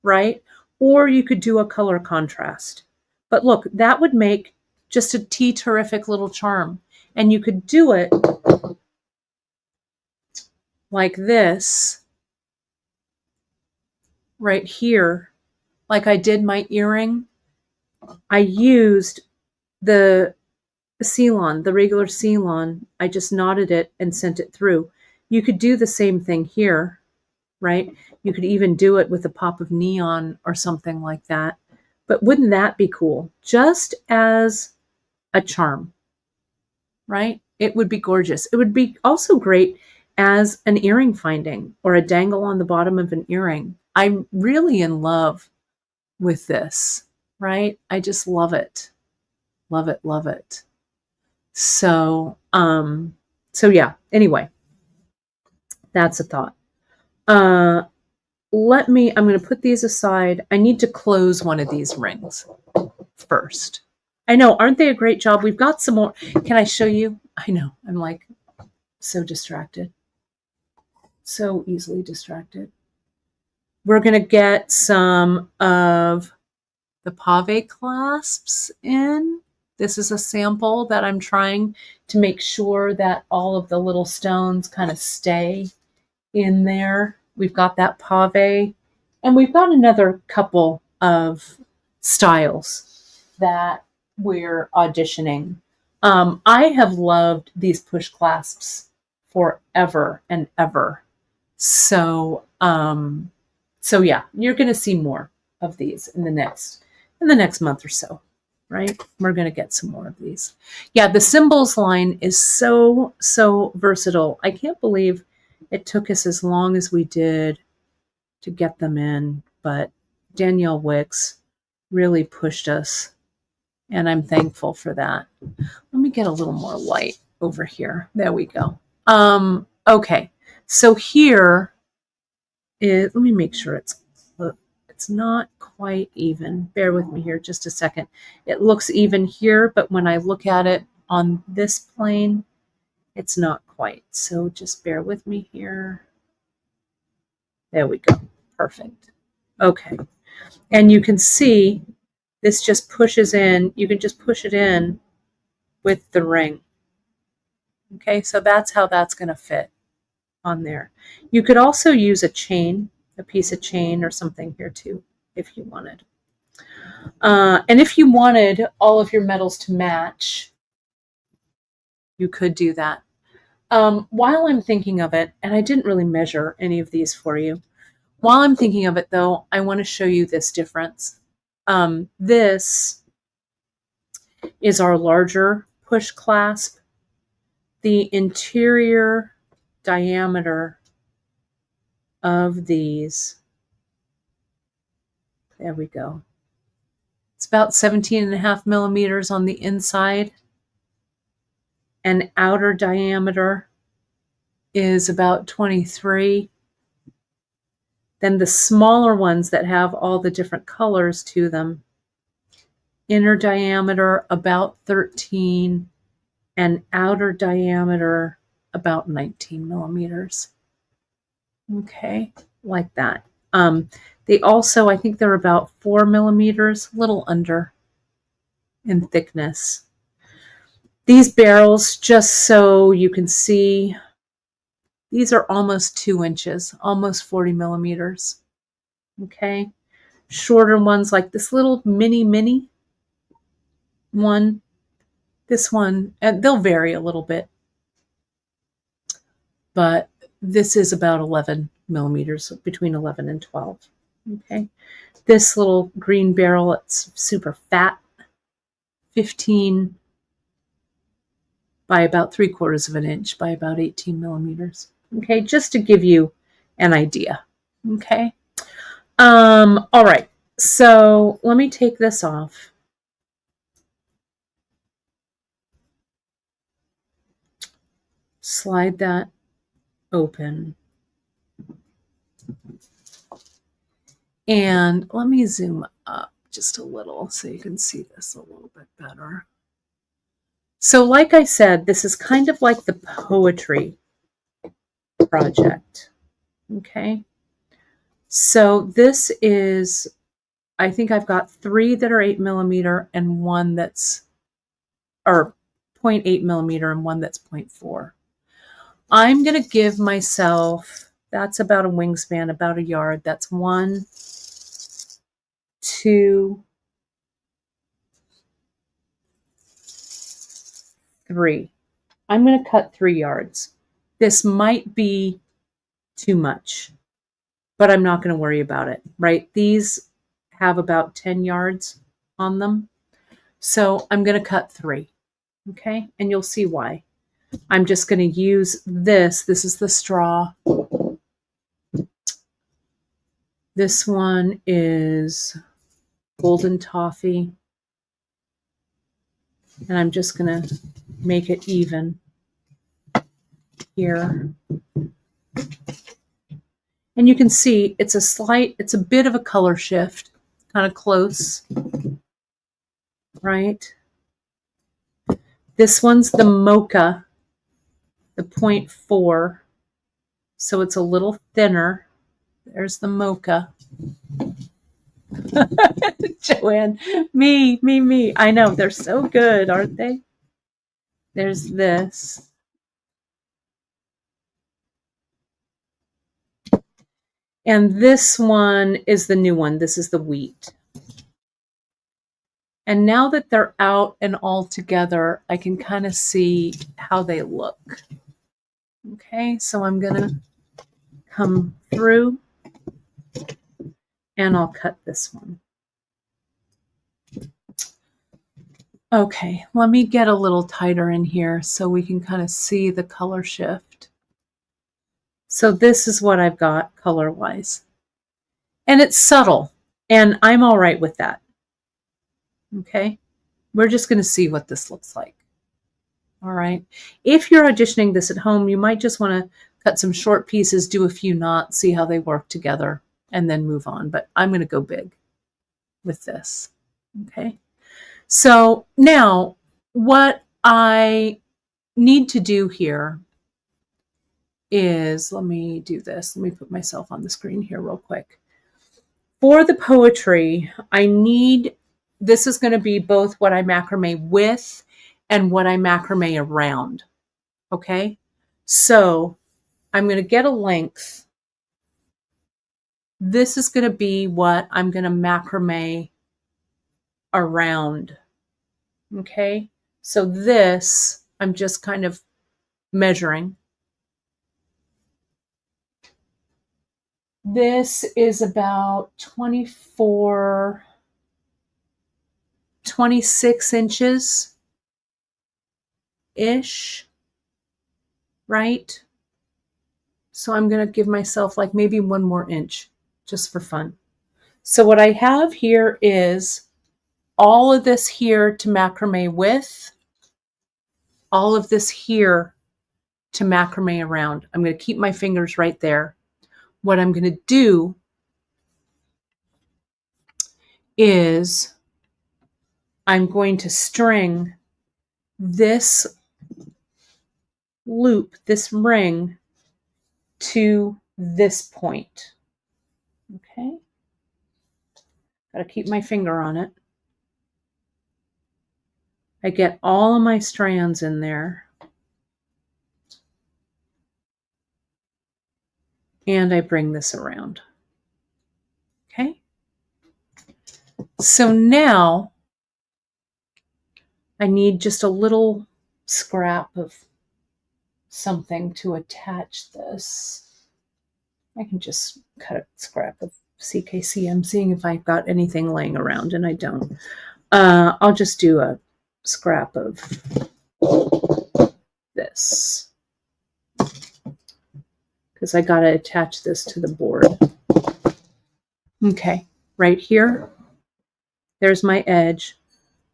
S1: right? Or you could do a color contrast. But look, that would make just a terrific little charm. And you could do it like this, right here, like I did my earring. I used the Ceylon, the regular Ceylon. I just knotted it and sent it through. You could do the same thing here, right? You could even do it with a pop of neon or something like that. But wouldn't that be cool? Just as a charm, right? It would be gorgeous. It would be also great as an earring finding or a dangle on the bottom of an earring. I'm really in love with this, right? I just love it. Love it, love it. So yeah, anyway, that's a thought. I'm going to put these aside. I need to close one of these rings first. I know, aren't they a great job? We've got some more. Can I show you? I know, I'm like so distracted. So easily distracted. We're going to get some of the pave clasps in. This is a sample that I'm trying to make sure that all of the little stones kind of stay in there. We've got that pave, and we've got another couple of styles that we're auditioning. I have loved these push clasps forever and ever. So yeah, you're going to see more of these in the next month or so, right? We're going to get some more of these. Yeah, the symbols line is so versatile. I can't believe it took us as long as we did to get them in, but Danielle Wicks really pushed us, and I'm thankful for that. Let me get a little more light over here. There we go. Okay, so here is, let me make sure it's not quite even. Bear with me here just a second. It looks even here, but when I look at it on this plane, it's not quite. So just bear with me here. There we go. Perfect. Okay. And you can see this just pushes in. You can just push it in with the ring. Okay, so that's how that's going to fit on there. You could also use a chain, a piece of chain or something here too, if you wanted. And if you wanted all of your metals to match, you could do that. While I'm thinking of it, and I didn't really measure any of these for you, while I'm thinking of it though, I want to show you this difference. This is our larger push clasp. The interior diameter of these, there we go. It's about 17.5 millimeters on the inside, and outer diameter is about 23. Then the smaller ones that have all the different colors to them, inner diameter about 13 and outer diameter about 19 millimeters. Okay, like that. They also, I think they're about 4 millimeters, a little under in thickness. These barrels, just so you can see, these are almost 2 inches, almost 40 millimeters. Okay, shorter ones like this little mini one, this one, and they'll vary a little bit, but this is about 11 millimeters, between 11 and 12. Okay, this little green barrel, it's super fat, 15 by about 3/4 of an inch by about 18 millimeters. Okay, just to give you an idea. Okay. All right. So let me take this off. Slide that open. And let me zoom up just a little so you can see this a little bit better. So like I said, this is kind of like the poetry project. Okay. So this is, I think I've got 3 that are 8mm and 1 that's, or 0.8 millimeter and 1 that's 0.4. I'm going to give myself, that's about a wingspan, about a yard. That's 1, 2, 3. I'm going to cut 3 yards. This might be too much, but I'm not going to worry about it, right? These have about 10 yards on them. So I'm going to cut 3, okay? And you'll see why. I'm just going to use this. This is the straw. This one is golden toffee. And I'm just going to make it even here. And you can see it's a bit of a color shift, kind of close, right? This one's the mocha, the 0.4. So it's a little thinner. There's the mocha. Joanne, me. I know, they're so good, aren't they? There's this. And this one is the new one. This is the wheat. And now that they're out and all together, I can kind of see how they look. Okay, so I'm going to come through and I'll cut this one. Okay, let me get a little tighter in here so we can kind of see the color shift. So this is what I've got color-wise. And it's subtle, and I'm all right with that. Okay, we're just going to see what this looks like. All right, if you're auditioning this at home, you might just want to cut some short pieces, do a few knots, see how they work together, and then move on. But I'm going to go big with this. Okay, so now what I need to do here is, let me do this. Let me put myself on the screen here real quick. For the poetry, I need, this is going to be both what I macrame with and what I macrame around. Okay, so I'm going to get a length. This is going to be what I'm going to macrame around. Okay, so this, I'm just kind of measuring. This is about 26 inches-ish, right? So I'm going to give myself like maybe 1 more inch just for fun. So what I have here is all of this here to macrame with, all of this here to macrame around. I'm going to keep my fingers right there. What I'm going to do is I'm going to string this loop, this ring, to this point. Okay, gotta keep my finger on it. I get all of my strands in there. And I bring this around. Okay, so now I need just a little scrap of something to attach this. I can just cut a scrap of CKC. I'm seeing if I've got anything laying around, and I don't. I'll just do a scrap of this because I got to attach this to the board. Okay, right here, there's my edge.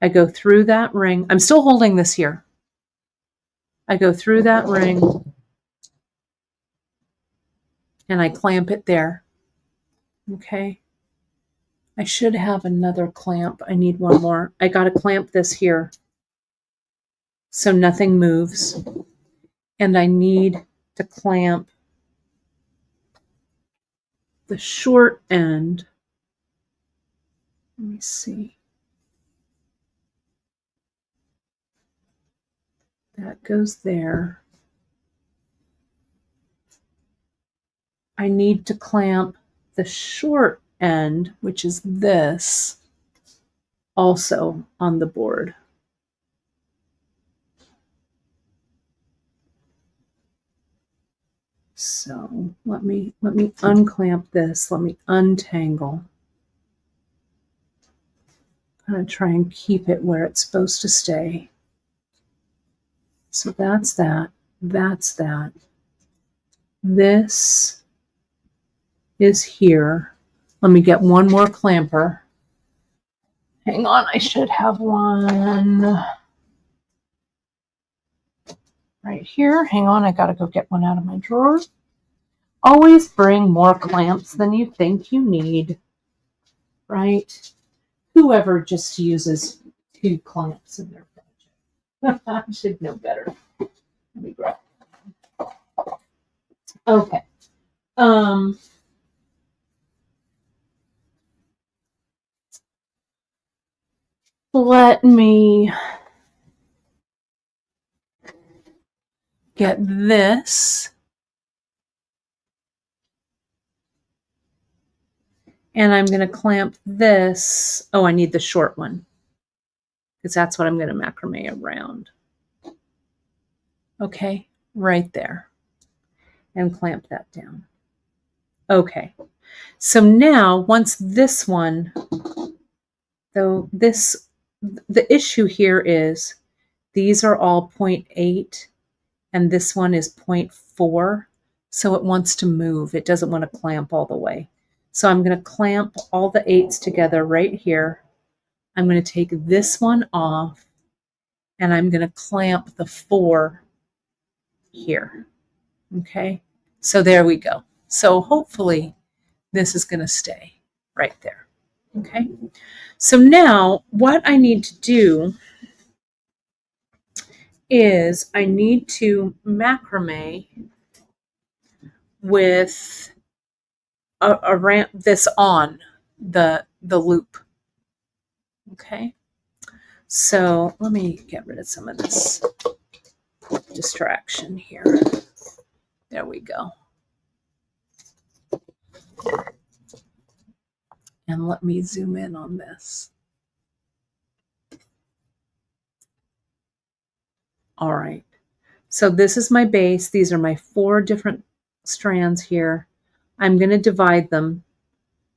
S1: I go through that ring. I'm still holding this here. I go through that ring and I clamp it there. Okay. I should have another clamp. I need one more. I got to clamp this here so nothing moves. And I need to clamp the short end. Let me see. That goes there. I need to clamp the short end, which is this, also on the board. So let me unclamp this. Let me untangle. I'm going to try and keep it where it's supposed to stay. So that's that. That's that. This is here. Let me get one more clamper. Hang on, I should have one right here. Hang on, I gotta go get one out of my drawer. Always bring more clamps than you think you need, right? Whoever just uses 2 clamps in their project. I should know better. Let me grab. Okay. Let me get this. And I'm going to clamp this. Oh, I need the short one because that's what I'm going to macrame around. Okay, right there. And clamp that down. Okay, so now once this one, though the issue here is these are all 0.8 and this one is 0.4. So it wants to move. It doesn't want to clamp all the way. So I'm going to clamp all the 8s together right here. I'm going to take this one off and I'm going to clamp the 4 here. Okay, so there we go. So hopefully this is going to stay right there. Okay, so now what I need to do is I need to macrame with around this on the loop. Okay, so let me get rid of some of this distraction here. There we go. And let me zoom in on this. All right, so this is my base. These are my 4 different strands here. I'm going to divide them.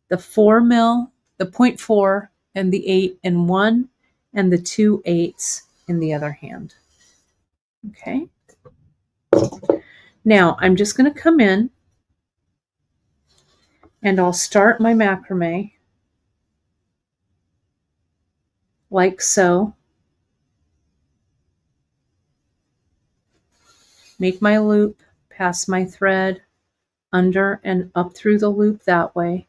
S1: The 4 mil, the 0.4, and the 8 in one, and the 2 8s in the other hand. Okay. Now I'm just going to come in and I'll start my macrame like so. Make my loop, pass my thread under and up through the loop that way.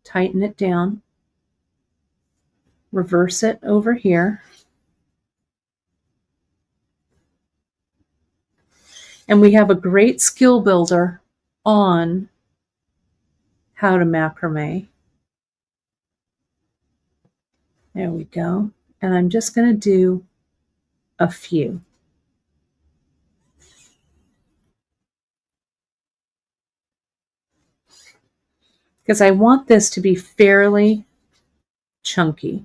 S1: Tighten it down. Reverse it over here. And we have a great skill builder on how to macrame. There we go. And I'm just going to do a few. Because I want this to be fairly chunky.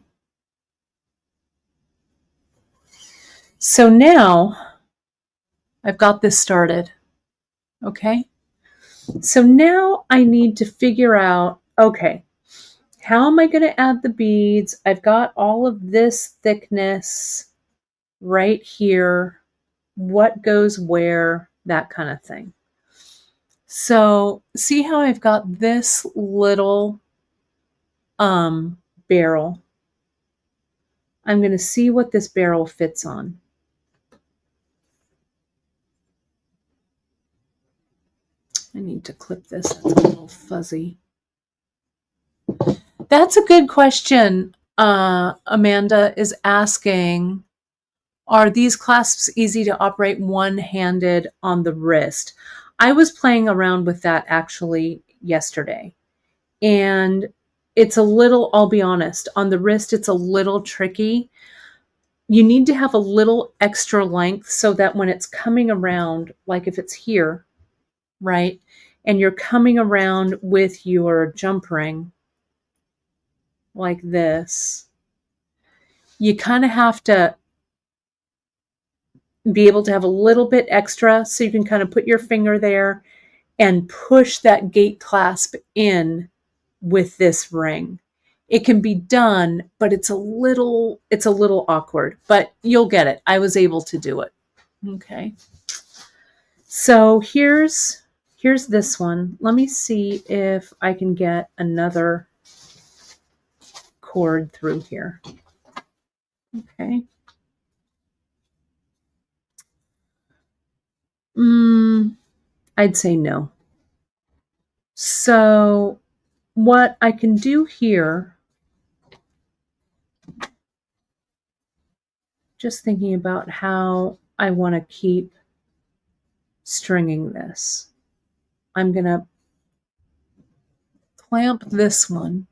S1: So now I've got this started. Okay. So now I need to figure out, okay, how am I going to add the beads? I've got all of this thickness right here. What goes where? That kind of thing. So see how I've got this little barrel. I'm going to see what this barrel fits on. I need to clip this. That's a little fuzzy. That's a good question. Amanda is asking, are these clasps easy to operate one-handed on the wrist? I was playing around with that actually yesterday. And it's a little, I'll be honest, on the wrist, it's a little tricky. You need to have a little extra length so that when it's coming around, like if it's here, right, and you're coming around with your jump ring like this, you kind of have to be able to have a little bit extra so you can kind of put your finger there and push that gate clasp in with this ring. It can be done, but it's a little awkward, but you'll get it. I was able to do it. Okay. So here's this one. Let me see if I can get another cord through here. Okay. I'd say no. So what I can do here, just thinking about how I want to keep stringing this, I'm going to clamp this one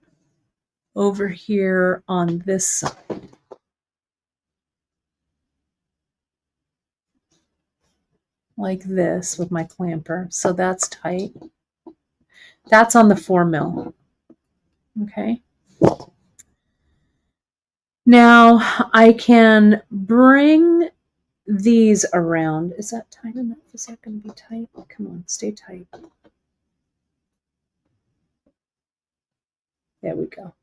S1: over here on this side. Like this with my clamper. So that's tight. That's on the 4 mil. Okay. Now I can bring these around. Is that tight enough? Is that going to be tight? Come on, stay tight. There we go.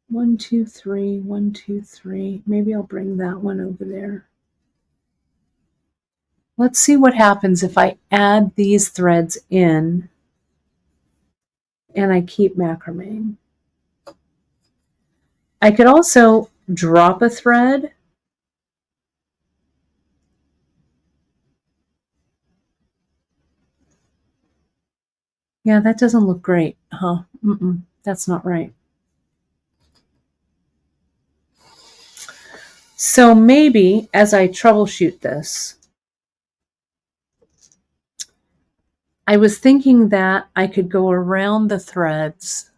S1: 1, 2, 3, 1, 2, 3. Maybe I'll bring that one over there. Let's see what happens if I add these threads in and I keep macrameing. I could also drop a thread. Yeah, that doesn't look great, huh? That's not right. So maybe as I troubleshoot this, I was thinking that I could go around the threads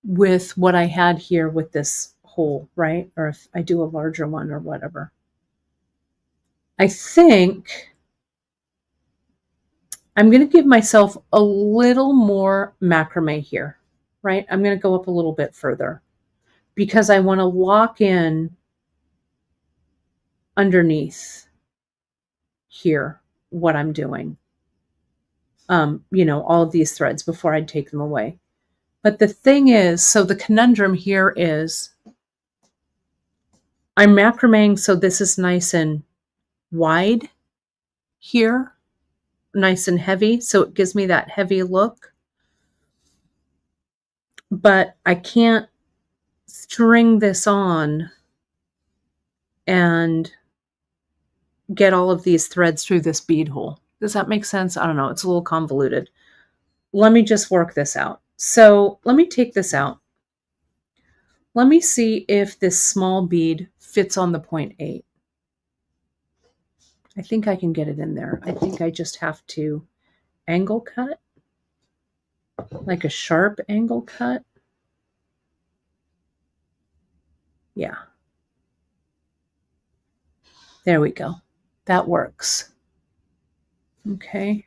S1: with what I had here with this hole, right? Or if I do a larger one or whatever. I think I'm going to give myself a little more macrame here, right? I'm going to go up a little bit further because I want to lock in underneath here what I'm doing. You know, all of these threads before I take them away. But the thing is, so the conundrum here is I'm macrameing so this is nice and wide here, nice and heavy, so it gives me that heavy look. But I can't string this on and get all of these threads through this bead hole. Does that make sense? I don't know. It's a little convoluted. Let me just work this out. So let me take this out. Let me see if this small bead fits on the 0.8. I think I can get it in there. I think I just have to angle cut, like a sharp angle cut. Yeah. There we go. That works. Okay.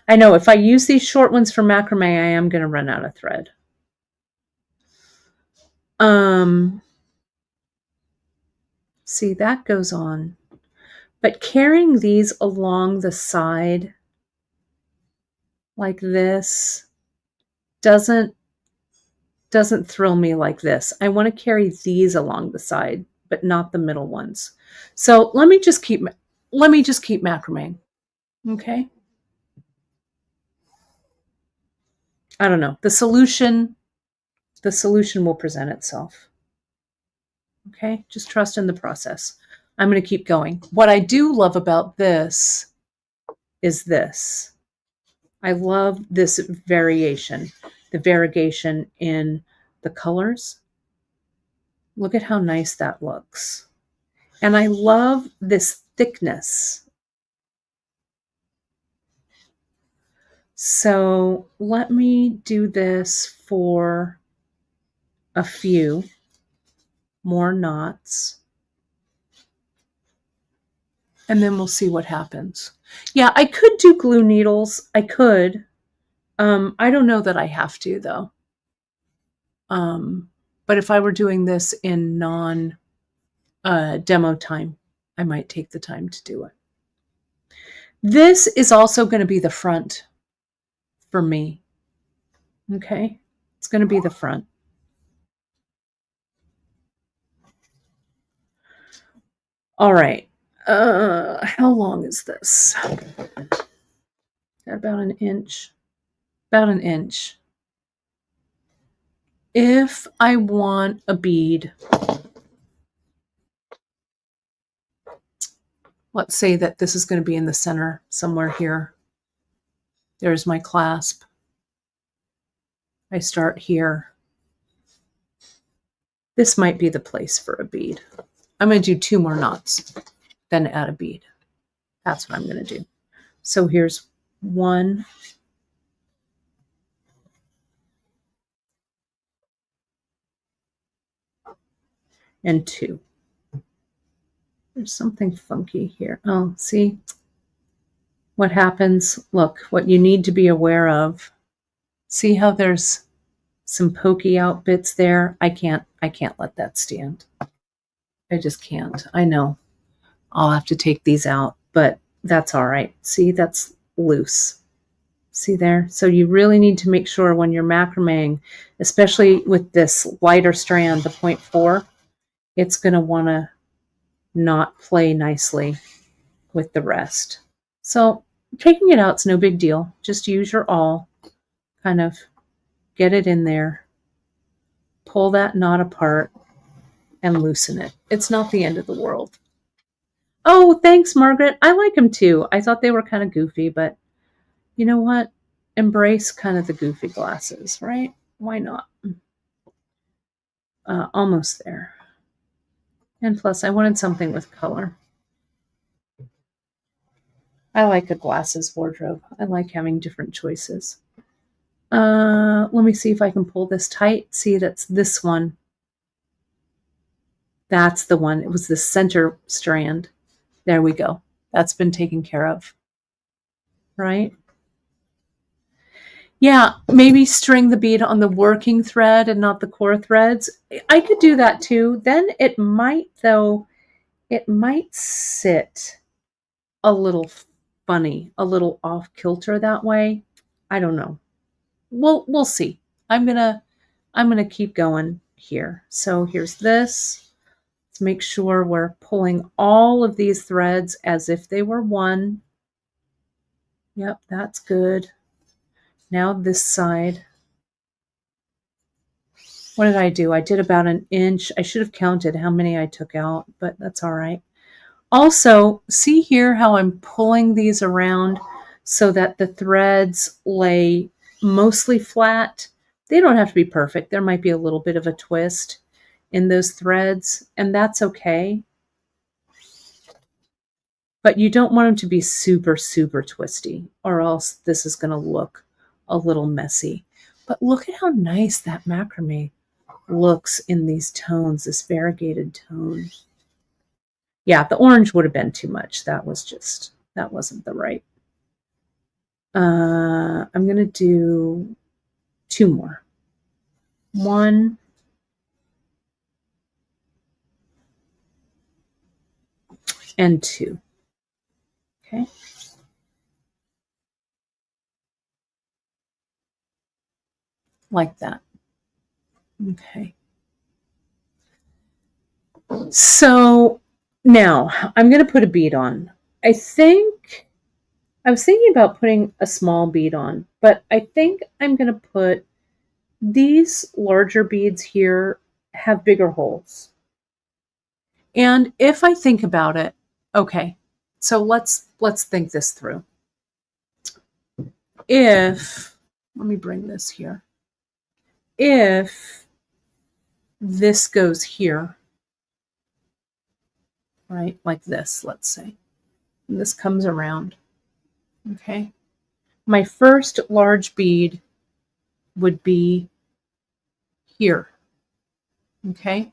S1: I know if I use these short ones for macrame, I am going to run out of thread. See, that goes on. But carrying these along the side like this doesn't thrill me like this. I want to carry these along the side, but not the middle ones. So let me just keep macrameing. Okay. I don't know. The solution will present itself. Okay. Just trust in the process. I'm going to keep going. What I do love about this is this. I love this variation, the variegation in the colors. Look at how nice that looks. And I love this thickness. So let me do this for a few more knots. And then we'll see what happens. Yeah, I could do glue needles. I could. I don't know that I have to, though. But if I were doing this in non-demo time, I might take the time to do it. This is also going to be the front for me. Okay? It's going to be the front. All right. How long is this? About an inch. About an inch. If I want a bead, let's say that this is going to be in the center somewhere here. There's my clasp. I start here. This might be the place for a bead. I'm going to do 2 more knots, then add a bead. That's what I'm going to do. So here's 1. And 2. There's something funky here. Oh, see what happens? Look, what you need to be aware of. See how there's some pokey out bits there? I can't let that stand. I just can't. I know. I'll have to take these out, but that's all right. See, that's loose. See there? So you really need to make sure when you're macrameing, especially with this lighter strand, the 0.4, it's going to want to not play nicely with the rest. So taking it out's no big deal. Just use your awl, kind of get it in there, pull that knot apart, and loosen it. It's not the end of the world. Oh, thanks, Margaret. I like them too. I thought they were kind of goofy, but you know what? Embrace kind of the goofy glasses, right? Why not? Almost there. And plus, I wanted something with color. I like a glasses wardrobe. I like having different choices. Let me see if I can pull this tight. See, that's this one. That's the one. It was the center strand. There we go. That's been taken care of. Right? Yeah, maybe string the bead on the working thread and not the core threads. I could do that too. Then it might, though, it might sit a little funny, a little off kilter that way. I don't know. We'll see. I'm gonna keep going here. So here's this. Let's make sure we're pulling all of these threads as if they were one. Yep, that's good. Now this side. What did I do? I did about an inch. I should have counted how many I took out, but that's all right. Also, see here how I'm pulling these around so that the threads lay mostly flat. They don't have to be perfect. There might be a little bit of a twist in those threads, and that's okay. But you don't want them to be super, super twisty, or else this is going to look a little messy. But look at how nice that macrame looks in these tones, this variegated tone. Yeah, the orange would have been too much. That wasn't the right. I'm going to do 2 more. 1. And 2. Okay. Like that. Okay. So now I'm going to put a bead on. I think I was thinking about putting a small bead on, but I think I'm going to put these larger beads here have bigger holes. And if I think about it, okay, so let's think this through. If, let me bring this here. If this goes here, right, like this, let's say, and this comes around, okay, my first large bead would be here, okay.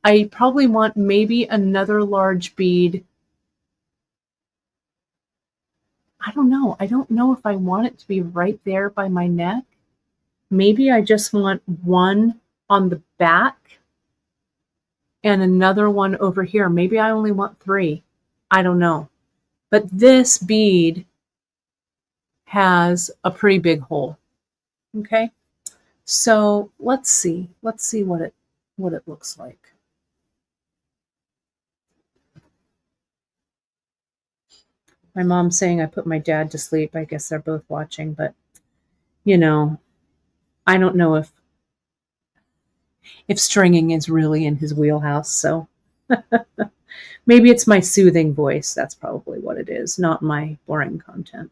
S1: I probably want maybe another large bead. I don't know. I don't know if I want it to be right there by my neck. Maybe I just want one on the back and another one over here. Maybe I only want 3. I don't know. But this bead has a pretty big hole. Okay. So let's see. Let's see what it looks like. My mom's saying I put my dad to sleep. I guess they're both watching, but you know, I don't know if stringing is really in his wheelhouse, so maybe it's my soothing voice. That's probably what it is, not my boring content.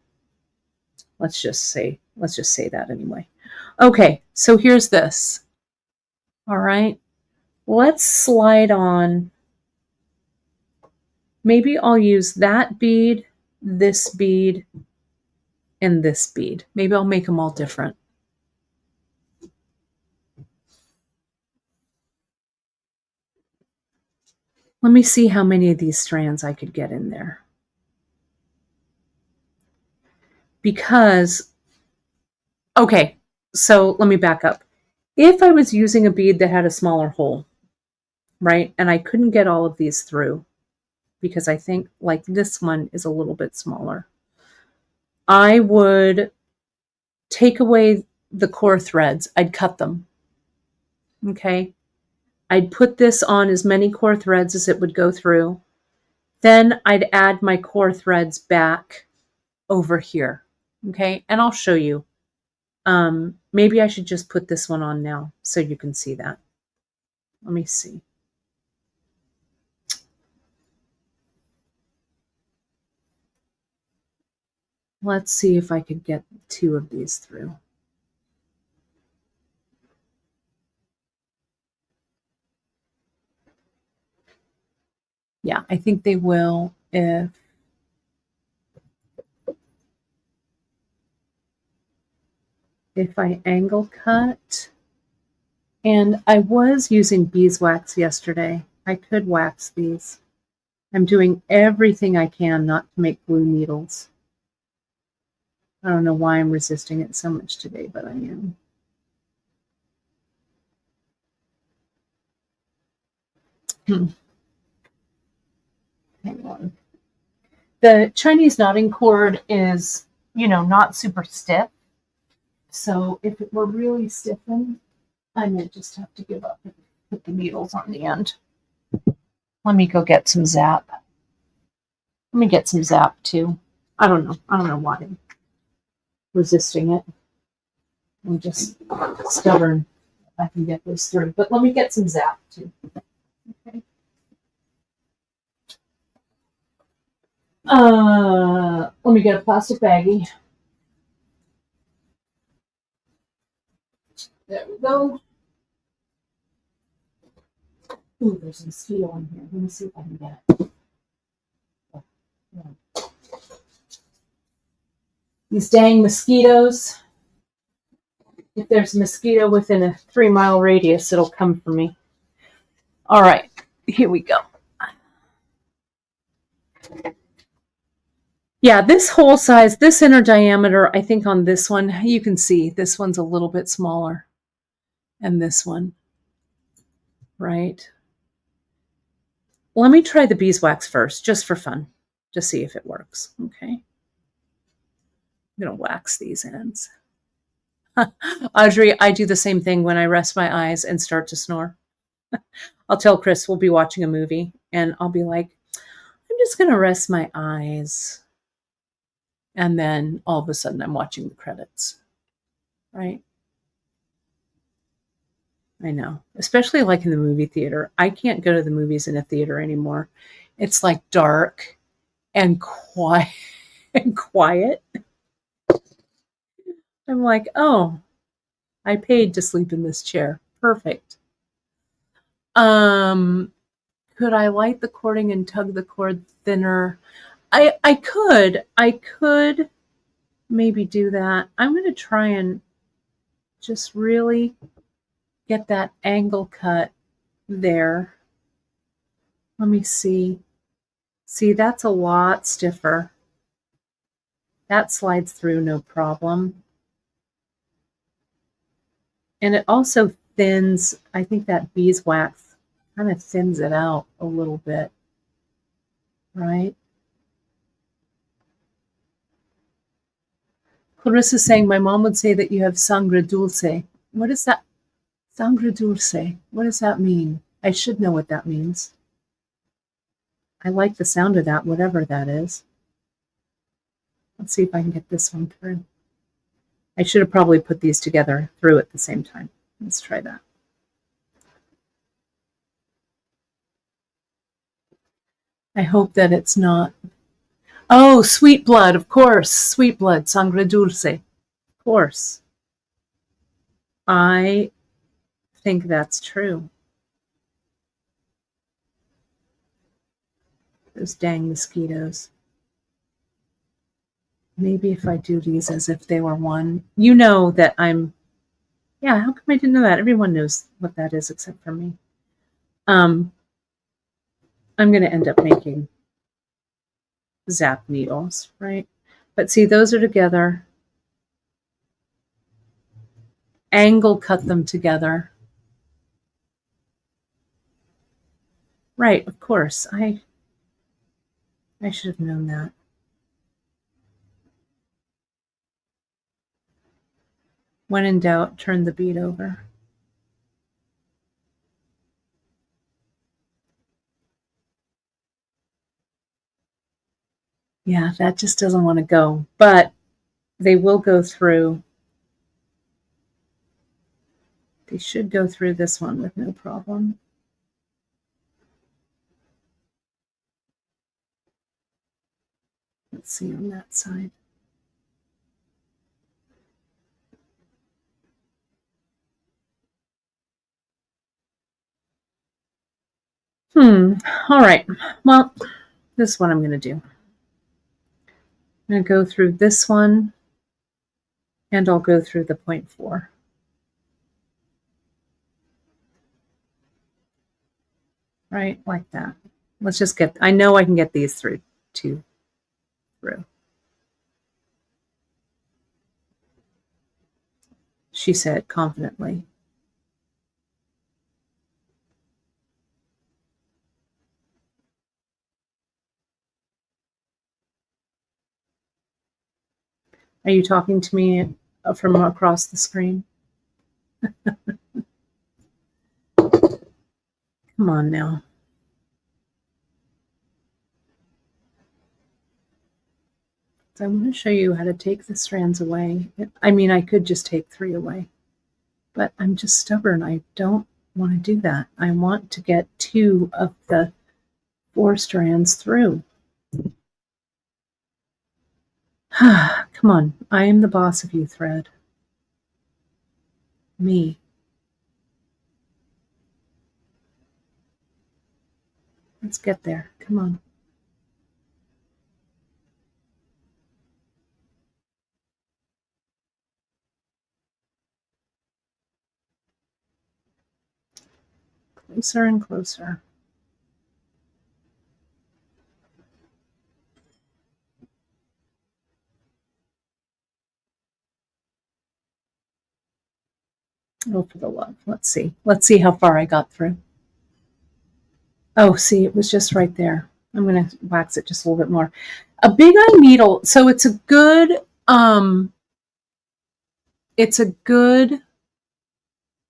S1: Let's just say that anyway. Okay, so here's this. All right. Let's slide on. Maybe I'll use that bead, this bead, and this bead. Maybe I'll make them all different. Let me see how many of these strands I could get in there. Because, okay, so let me back up. If I was using a bead that had a smaller hole, right, and I couldn't get all of these through, because I think like this one is a little bit smaller, I would take away the core threads. I'd cut them. Okay. I'd put this on as many core threads as it would go through. Then I'd add my core threads back over here. Okay. And I'll show you. Maybe I should just put this one on now so you can see that. Let me see. Let's see if I could get 2 of these through. Yeah, I think they will if I angle cut. And I was using beeswax yesterday. I could wax these. I'm doing everything I can not to make glue needles. I don't know why I'm resisting it so much today, but I am. Hang on. The Chinese knotting cord is, not super stiff. So if it were really stiffened, I might just have to give up and put the needles on the end. Let me go get some Zap. Let me get some Zap too. I don't know why I'm resisting it. I'm just stubborn. I can get this through. But let me get some Zap too. Okay. Let me get a plastic baggie. There we go. Ooh, there's a mosquito in here. Let me see if I can get it. Oh, yeah. These dang mosquitoes. If there's a mosquito within a 3-mile radius, it'll come for me. All right, here we go. Yeah, this hole size, this inner diameter, I think on this one, you can see this one's a little bit smaller. And this one, right? Let me try the beeswax first, just for fun, to see if it works, okay? I'm gonna wax these ends. Audrey, I do the same thing when I rest my eyes and start to snore. I'll tell Chris we'll be watching a movie, and I'll be like, I'm just gonna rest my eyes. And then all of a sudden I'm watching the credits, right? I know, especially like in the movie theater. I can't go to the movies in a theater anymore. It's like dark and quiet and quiet. I'm like, oh, I paid to sleep in this chair. Perfect. Could I light the cording and tug the cord thinner? I could maybe do that. I'm going to try and just really get that angle cut there. Let me see. See, that's a lot stiffer. That slides through no problem. And it also thins, I think that beeswax kind of thins it out a little bit, right? Clarissa's saying, my mom would say that you have sangre dulce. What is that? Sangre dulce. What does that mean? I should know what that means. I like the sound of that, whatever that is. Let's see if I can get this one through. I should have probably put these together through at the same time. Let's try that. I hope that it's not. Oh, sweet blood, of course. Sweet blood, sangre dulce. Of course. I think that's true. Those dang mosquitoes. Maybe if I do these as if they were one. You know that I'm... Yeah, how come I didn't know that? Everyone knows what that is except for me. I'm going to end up making zap needles, right? But see, those are together. Angle cut them together. Right, of course. I should have known that. When in doubt, turn the bead over. Yeah, that just doesn't want to go. But they will go through. They should go through this one with no problem. Let's see on that side. All right. Well, this is what I'm going to do. I'm going to go through this one, and I'll go through the 0.4. Right, like that. Let's just get, I know I can get these through. She said confidently. Are you talking to me from across the screen? Come on now. So I'm going to show you how to take the strands away. I mean, I could just take 3 away, but I'm just stubborn. I don't want to do that. I want to get 2 of the 4 strands through. Come on. I am the boss of you, thread. Me. Let's get there. Come on. Closer and closer. Oh, for the love. Let's see. Let's see how far I got through. Oh, see, it was just right there. I'm going to wax it just a little bit more. A big eye needle. So it's a good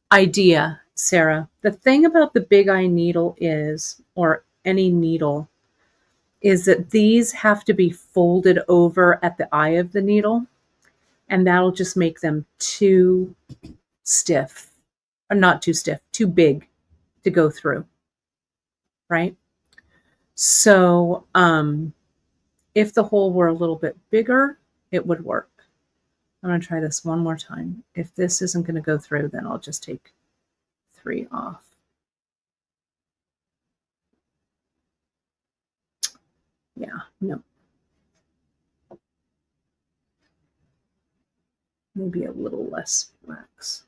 S1: idea, Sarah. The thing about the big eye needle is, or any needle, is that these have to be folded over at the eye of the needle, and that'll just make them too stiff, or not too stiff, too big to go through, right? So if the hole were a little bit bigger, it would work. I'm going to try this one more time. If this isn't going to go through, then I'll just take 3 off. Yeah, no. Maybe a little less wax.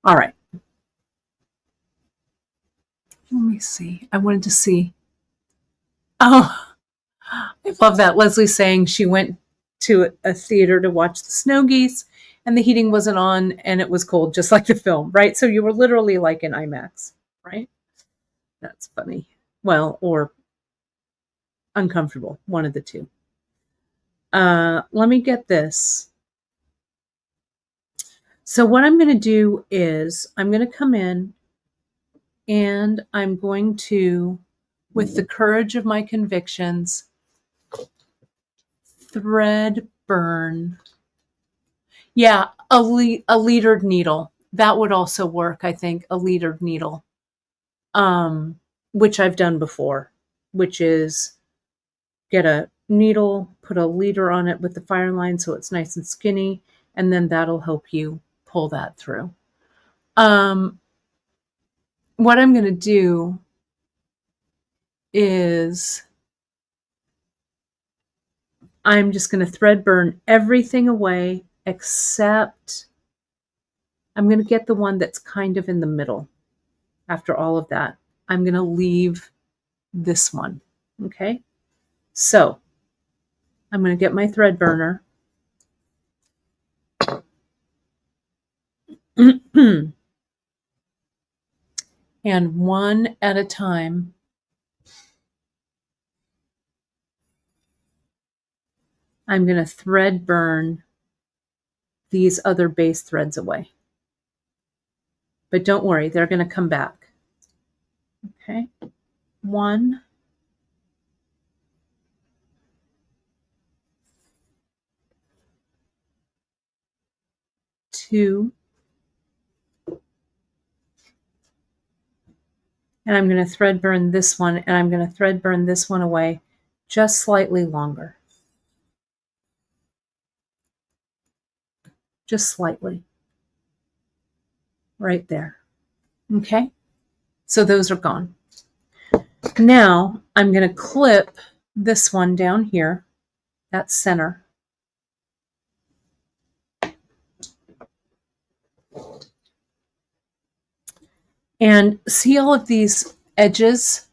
S1: All right. Let me see. I wanted to see. Oh, I love that. Leslie saying she went to a theater to watch the snow geese and the heating wasn't on and it was cold, just like the film, right? So you were literally like in IMAX, right? That's funny. Well, or uncomfortable, one of the two. Let me get this. So what I'm going to do is I'm going to come in and I'm going to, with the courage of my convictions, thread burn. Yeah, a leadered needle. That would also work, I think, a leadered needle, which I've done before, which is get a needle, put a leader on it with the fire line so it's nice and skinny, and then that'll help you pull that through. What I'm going to do is I'm just going to thread burn everything away except I'm going to get the one that's kind of in the middle. After all of that, I'm going to leave this one. Okay, so I'm going to get my thread burner. And one at a time, I'm going to thread burn these other base threads away. But don't worry, they're going to come back. Okay, 1, 2, and I'm going to thread burn this one, and I'm going to thread burn this one away just slightly longer. Just slightly. Right there. Okay, so those are gone. Now I'm going to clip this one down here, that center. And see all of these edges?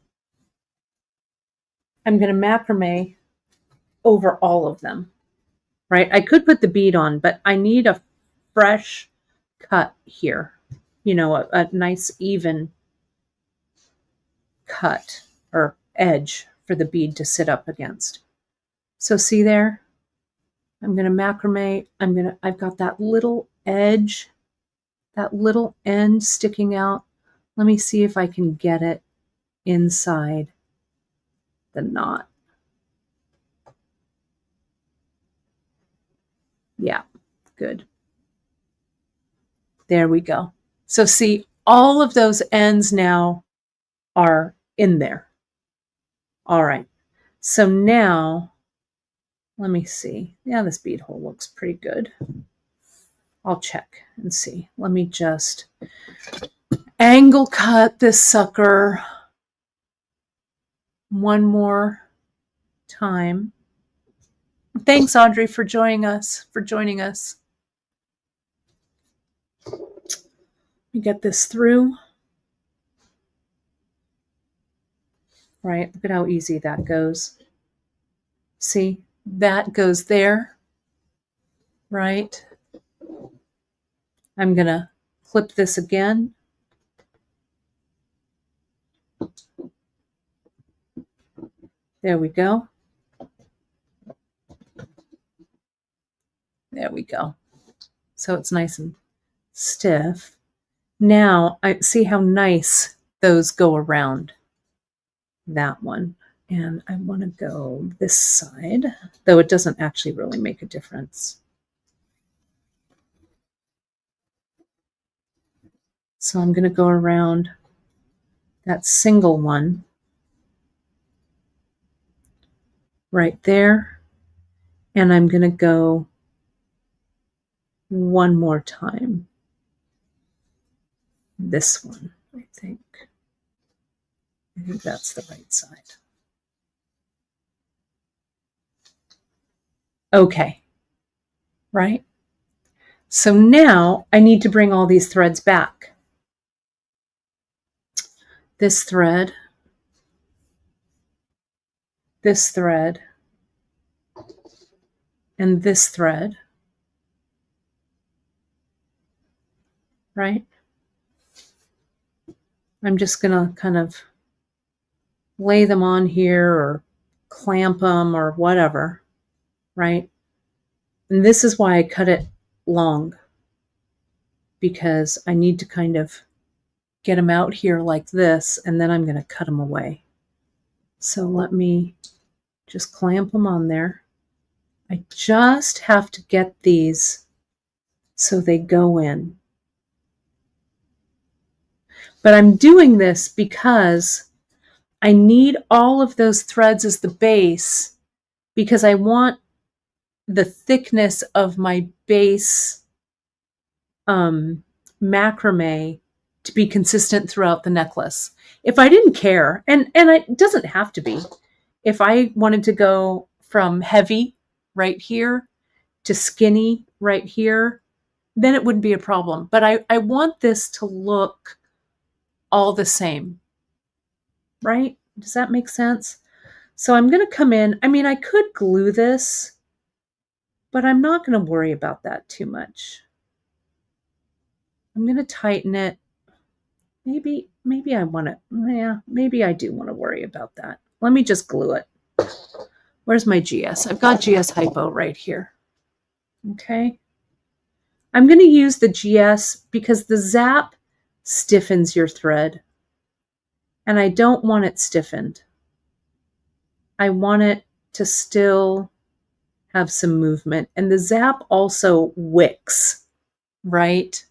S1: I'm going to macrame over all of them, right? I could put the bead on, but I need a fresh cut here. You know, a nice even cut or edge for the bead to sit up against. So see there? I'm going to macrame. I've got that little edge, that little end sticking out. Let me see if I can get it inside the knot. Yeah, good. There we go. So see, all of those ends now are in there. All right. So now, let me see. Yeah, this bead hole looks pretty good. I'll check and see. Let me just angle cut this sucker one more time. Thanks, Audrey, for joining us. Let me get this through. Right, look at how easy that goes. See, that goes there, right? I'm going to clip this again. There we go. There we go. So it's nice and stiff. Now I see how nice those go around that one. And I want to go this side, though it doesn't actually really make a difference. So I'm going to go around that single one right there. And I'm going to go one more time. This one, I think. I think that's the right side. Okay. Right? So now I need to bring all these threads back. This thread, this thread, and this thread, right? I'm just going to kind of lay them on here or clamp them or whatever, right? And this is why I cut it long, because I need to kind of get them out here like this, and then I'm going to cut them away. So let me just clamp them on there. I just have to get these so they go in. But I'm doing this because I need all of those threads as the base, because I want the thickness of my base macrame to be consistent throughout the necklace. If I didn't care, and it doesn't have to be, if I wanted to go from heavy right here to skinny right here, then it wouldn't be a problem. But I want this to look all the same, right? Does that make sense? So I'm going to come in. I mean, I could glue this, but I'm not going to worry about that too much. I'm going to tighten it. Maybe I want to, yeah, maybe I do want to worry about that. Let me just glue it. Where's my GS? I've got GS Hypo right here. Okay. I'm going to use the GS because the zap stiffens your thread, and I don't want it stiffened. I want it to still have some movement, and the zap also wicks, right?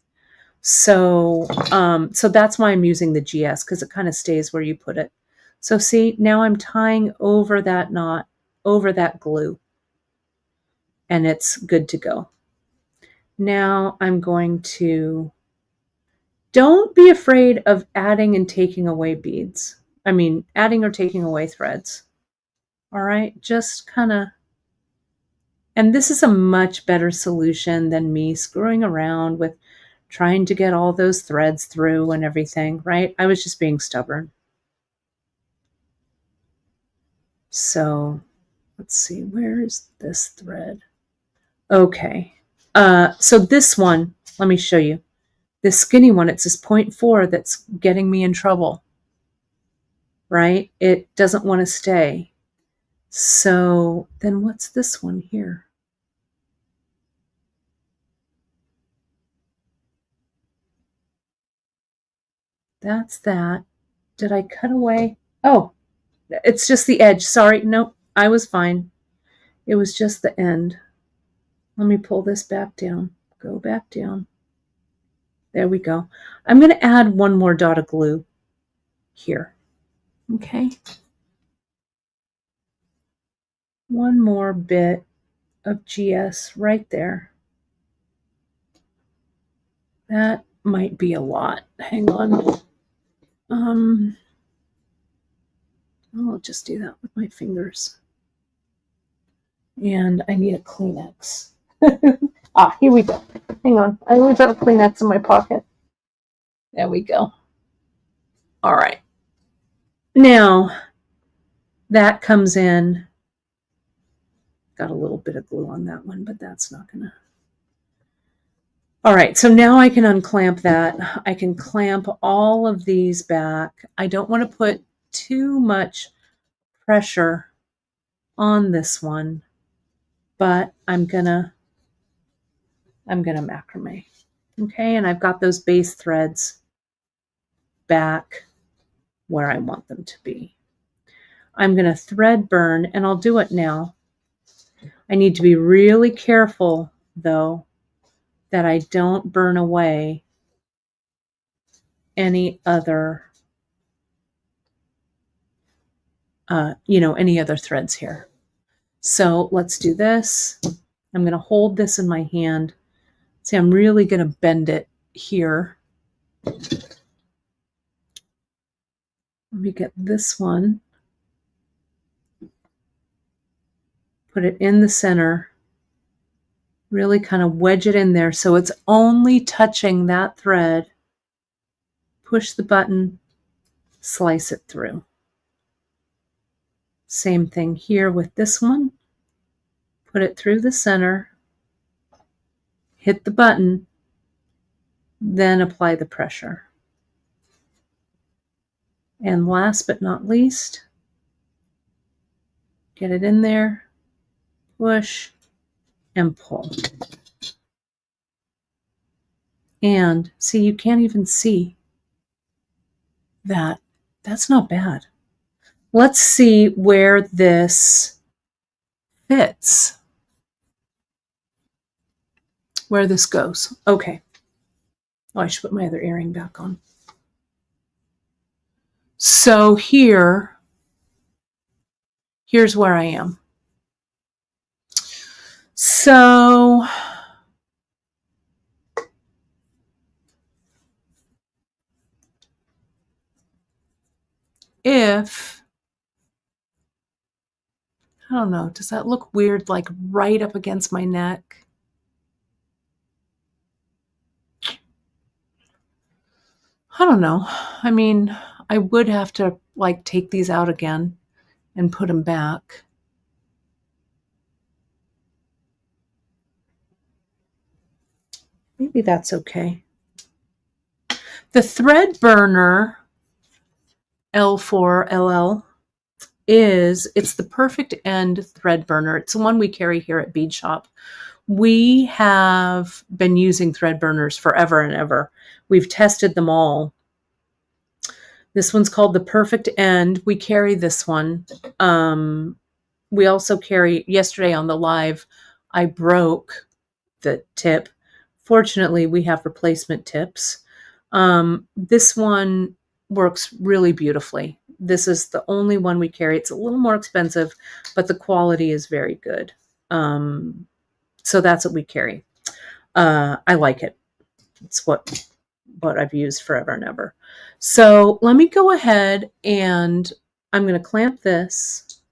S1: So that's why I'm using the GS, because it kind of stays where you put it. So see, now I'm tying over that knot, over that glue, and it's good to go. Now I'm going to, don't be afraid of adding and taking away beads. I mean, adding or taking away threads. All right, just kind of, and this is a much better solution than me screwing around with trying to get all those threads through and everything, right? I was just being stubborn. So let's see, where is this thread? Okay. So this one, let me show you. This skinny one, it's this 0.4 that's getting me in trouble, right? It doesn't want to stay. So then what's this one here? That's that. Did I cut away? Oh, it's just the edge. Sorry. Nope, I was fine. It was just the end. Let me pull this back down. Go back down. There we go. I'm going to add one more dot of glue here. Okay. One more bit of GS right there. That might be a lot. Hang on. I'll just do that with my fingers. And I need a Kleenex. Here we go. Hang on. I always have a Kleenex in my pocket. There we go. All right. Now, that comes in. Got a little bit of glue on that one, but that's not going to. All right, so now I can unclamp that. I can clamp all of these back. I don't want to put too much pressure on this one, but I'm gonna macrame. Okay, and I've got those base threads back where I want them to be. I'm going to thread burn, and I'll do it now. I need to be really careful, though, that I don't burn away any other, any other threads here. So let's do this. I'm going to hold this in my hand. See, I'm really going to bend it here. Let me get this one. Put it in the center. Really kind of wedge it in there so it's only touching that thread. Push the button, slice it through. Same thing here with this one. Put it through the center, hit the button, then apply the pressure. And last but not least, get it in there, push, and pull. And see, you can't even see that. That's not bad. Let's see where this fits, where this goes. Okay. Oh, I should put my other earring back on. So here's where I am. So if, I don't know, does that look weird, like right up against my neck? I don't know. I mean, I would have to like take these out again and put them back. Maybe that's okay. The thread burner L4LL it's the perfect end thread burner. It's the one we carry here at Bead Shop. We have been using thread burners forever and ever. We've tested them all. This one's called the Perfect End. We carry this one. We also carry, yesterday on the live, I broke the tip. Fortunately, we have replacement tips. This one works really beautifully. This is the only one we carry. It's a little more expensive, but the quality is very good. So that's what we carry. I like it. It's what I've used forever and ever. So let me go ahead and I'm going to clamp this.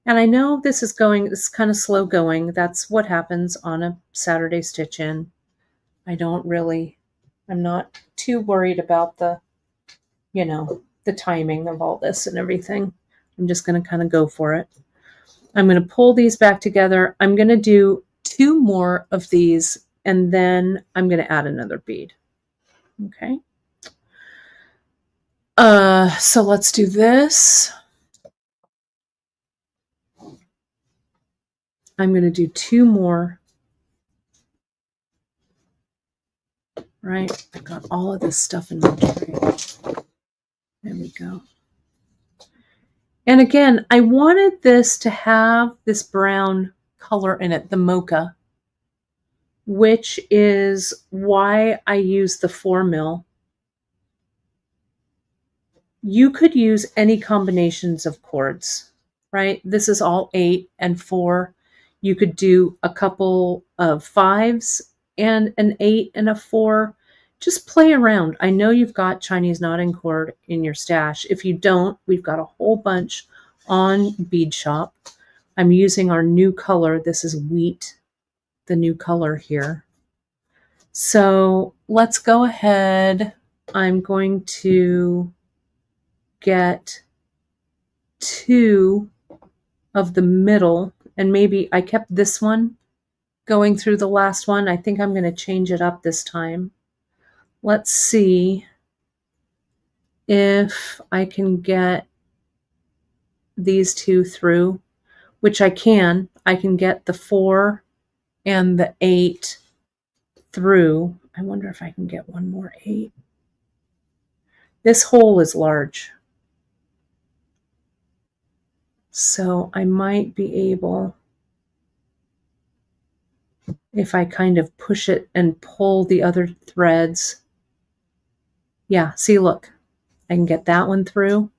S1: And I know this is kind of slow going. That's what happens on a Saturday stitch in. I'm not too worried about the timing of all this and everything. I'm just going to kind of go for it. I'm going to pull these back together. I'm going to do 2 more of these, and then I'm going to add another bead. Okay. So let's do this. I'm going to do 2 more. Right? I got all of this stuff in my tray. There we go. And again, I wanted this to have this brown color in it, the mocha, which is why I use the 4 mil. You could use any combinations of cords, right? This is all 8 and 4. You could do a couple of 5s and an 8 and a 4. Just play around. I know you've got Chinese knotting cord in your stash. If you don't, we've got a whole bunch on Bead Shop. I'm using our new color. This is wheat, the new color here. So let's go ahead. I'm going to get 2 of the middle, and maybe I kept this one going through the last one. I think I'm going to change it up this time. Let's see if I can get these 2 through, which I can. I can get the 4 and the 8 through. I wonder if I can get one more 8. This hole is large, so I might be able, if I kind of push it and pull the other threads. Yeah, see, look, I can get that one through.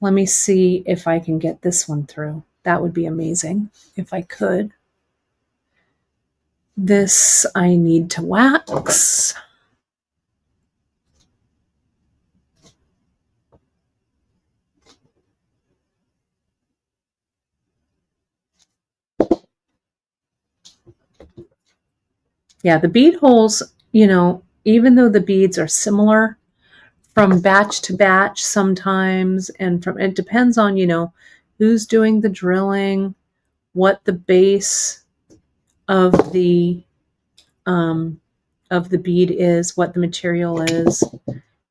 S1: Let me see if I can get this one through. That would be amazing if I could. This I need to wax. Yeah, the bead holes, you know, even though the beads are similar from batch to batch sometimes, and from, it depends on, you know, who's doing the drilling, what the base of the bead is, what the material is,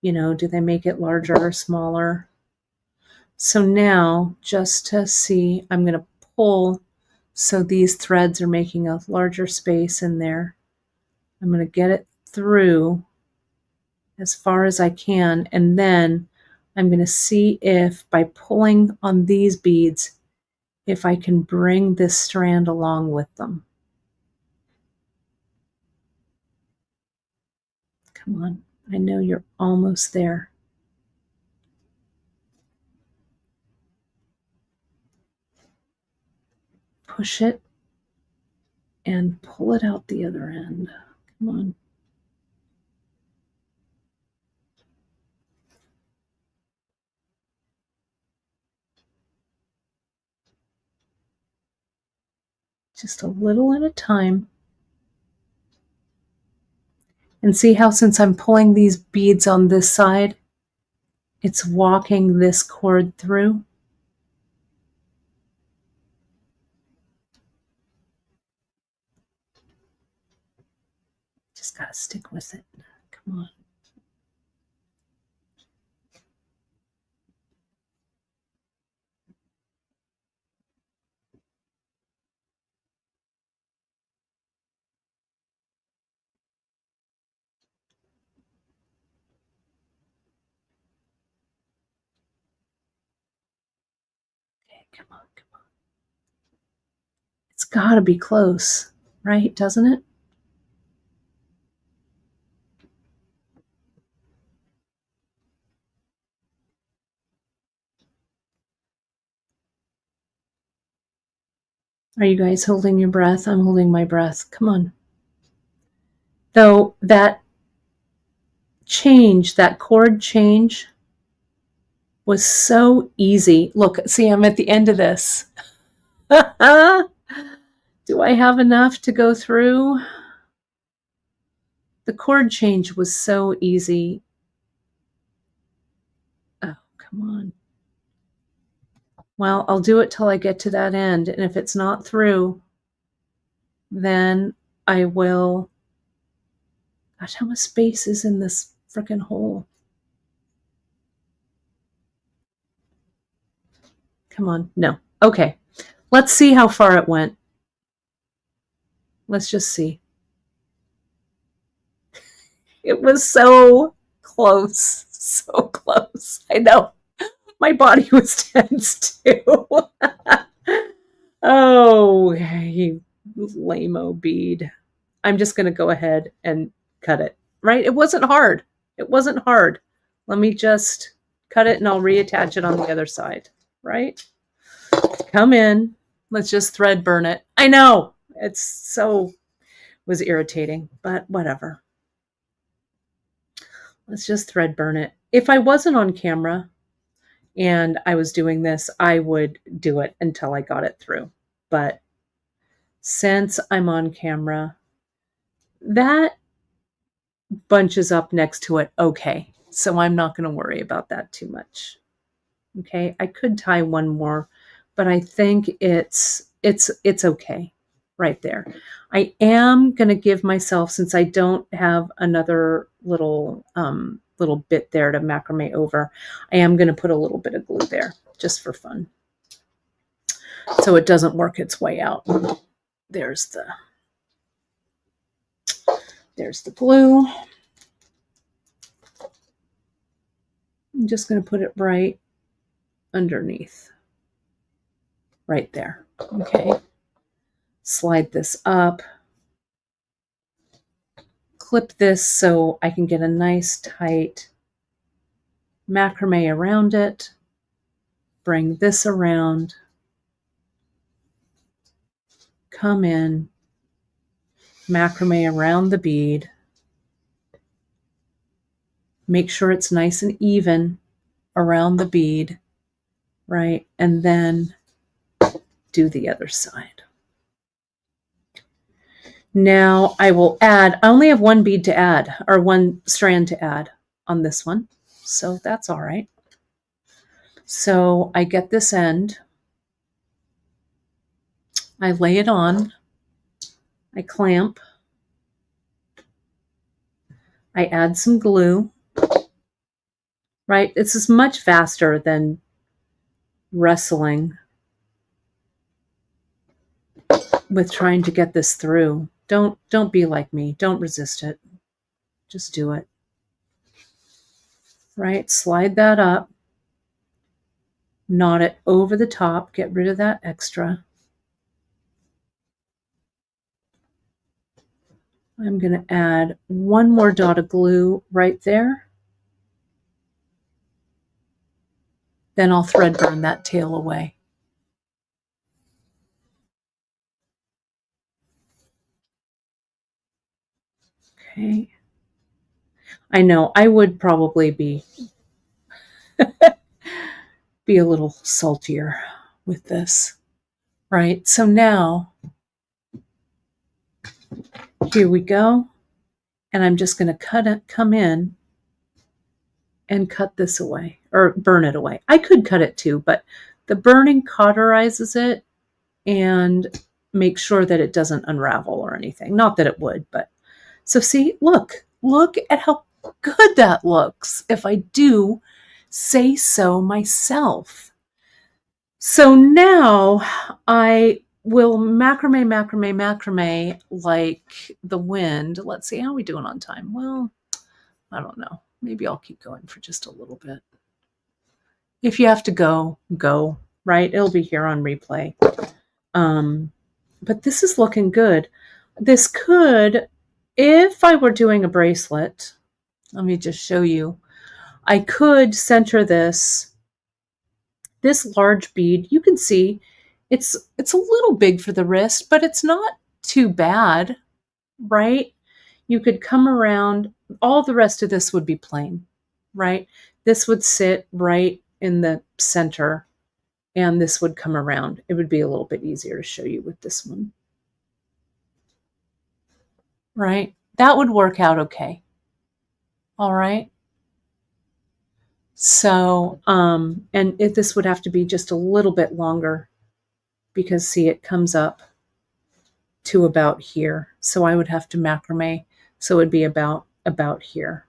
S1: you know, do they make it larger or smaller? So now, just to see, I'm going to pull so these threads are making a larger space in there. I'm going to get it through as far as I can, and then I'm going to see if by pulling on these beads, if I can bring this strand along with them. Come on, I know you're almost there. Push it and pull it out the other end. Come on. Just a little at a time. And see how, since I'm pulling these beads on this side, it's walking this cord through. Just gotta stick with it. Come on. Okay, come on, come on. It's gotta be close, right? Doesn't it? Are you guys holding your breath? I'm holding my breath. Come on. Though that change, that chord change, was so easy. Look, see, I'm at the end of this. Do I have enough to go through? The chord change was so easy. Oh, come on. Well, I'll do it till I get to that end. And if it's not through, then I will. Gosh, how much space is in this frickin' hole? Come on. No. Okay. Let's see how far it went. Let's just see. It was so close. So close. I know. My body was tense too. Oh, you lame-o bead. I'm just going to go ahead and cut it, right? It wasn't hard. It wasn't hard. Let me just cut it and I'll reattach it on the other side, right? Come in. Let's just thread burn it. I know. It's so, was irritating, but whatever. Let's just thread burn it. If I wasn't on camera and I was doing this, I would do it until I got it through. But since I'm on camera, that bunches up next to it okay. So I'm not going to worry about that too much. Okay, I could tie one more, but I think it's okay right there. I am going to give myself, since I don't have another little bit there to macrame over, I am going to put a little bit of glue there just for fun, so it doesn't work its way out. There's the There's the glue. I'm just going to put it right underneath. Right there. Okay. Slide this up. Clip this so I can get a nice tight macrame around it. Bring this around. Come in. Macrame around the bead. Make sure it's nice and even around the bead, right? And then do the other side. Now I will add, I only have one bead to add, or one strand to add on this one. So that's all right. So I get this end. I lay it on. I clamp. I add some glue. Right? This is much faster than wrestling with trying to get this through. Don't be like me. Don't resist it. Just do it. Right? Slide that up. Knot it over the top. Get rid of that extra. I'm going to add one more dot of glue right there. Then I'll thread burn that tail away. Okay. I know I would probably be a little saltier with this, right? So now, here we go. And I'm just going to come in and cut this away, or burn it away. I could cut it too, but the burning cauterizes it and makes sure that it doesn't unravel or anything. Not that it would, but so see, look at how good that looks, if I do say so myself. So now I will macrame like the wind. Let's see, how are we doing on time? Well, I don't know. Maybe I'll keep going for just a little bit. If you have to go, right? It'll be here on replay. But this is looking good. This could, if I were doing a bracelet, let me just show you. I could center this large bead. You can see it's a little big for the wrist, but it's not too bad, right? You could come around. All the rest of this would be plain, right? This would sit right in the center, and this would come around. It would be a little bit easier to show you with this one, right? That would work out okay. All right. So, and this would have to be just a little bit longer because see, it comes up to about here. So I would have to macrame. So it would be about here.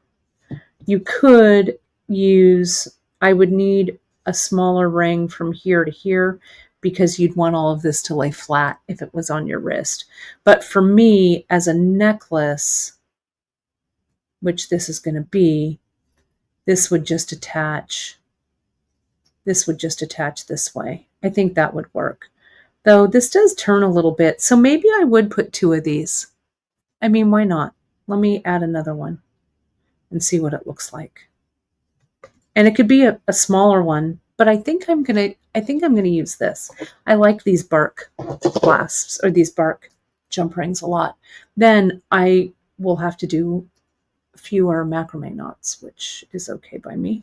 S1: You could use, I would need a smaller ring from here to here because you'd want all of this to lay flat if it was on your wrist. But for me, as a necklace, which this is going to be, this would just attach. This would just attach this way. I think that would work. Though this does turn a little bit, so maybe I would put two of these. I mean, why not? Let me add another one and see what it looks like. And it could be a smaller one, but I think I'm gonna use this. I like these bark clasps or these bark jump rings a lot. Then I will have to do fewer macrame knots, which is okay by me.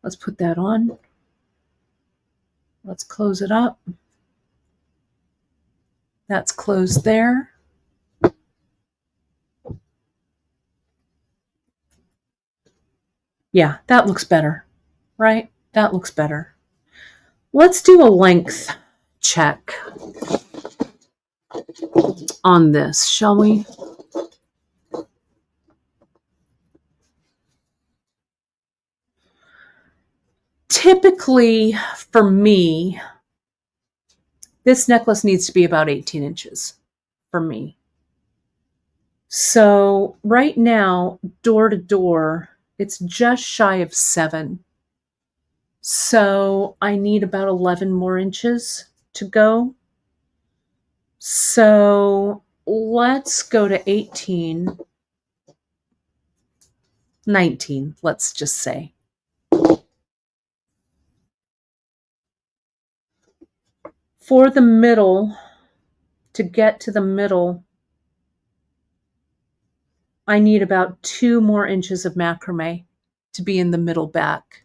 S1: Let's put that on. Let's close it up. That's closed there. Yeah, that looks better, right? That looks better. Let's do a length check on this, shall we? Typically, for me, this necklace needs to be about 18 inches for me. So right now, door to door, it's just shy of 7. So I need about 11 more inches to go. So let's go to 18, 19, let's just say. For the middle, to get to the middle, I need about 2 more inches of macrame to be in the middle back.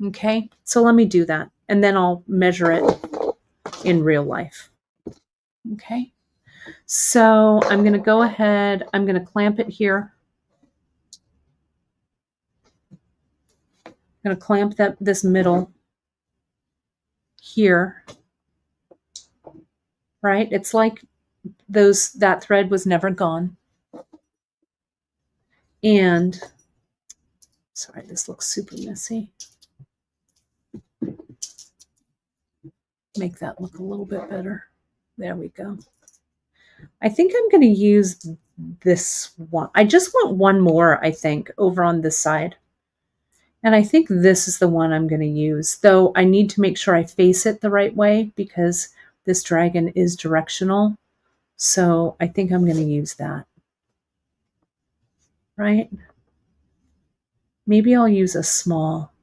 S1: Okay, so let me do that, and then I'll measure it in real life. Okay, so I'm going to go ahead, I'm going to clamp it here. I'm going to clamp this middle here, right? It's like that thread was never gone. And sorry, this looks super messy. Make that look a little bit better. There we go. I think I'm going to use this one. I just want one more, I think, over on this side. And I think this is the one I'm going to use, though I need to make sure I face it the right way because this dragon is directional. So I think I'm going to use that. Right? Maybe I'll use a small.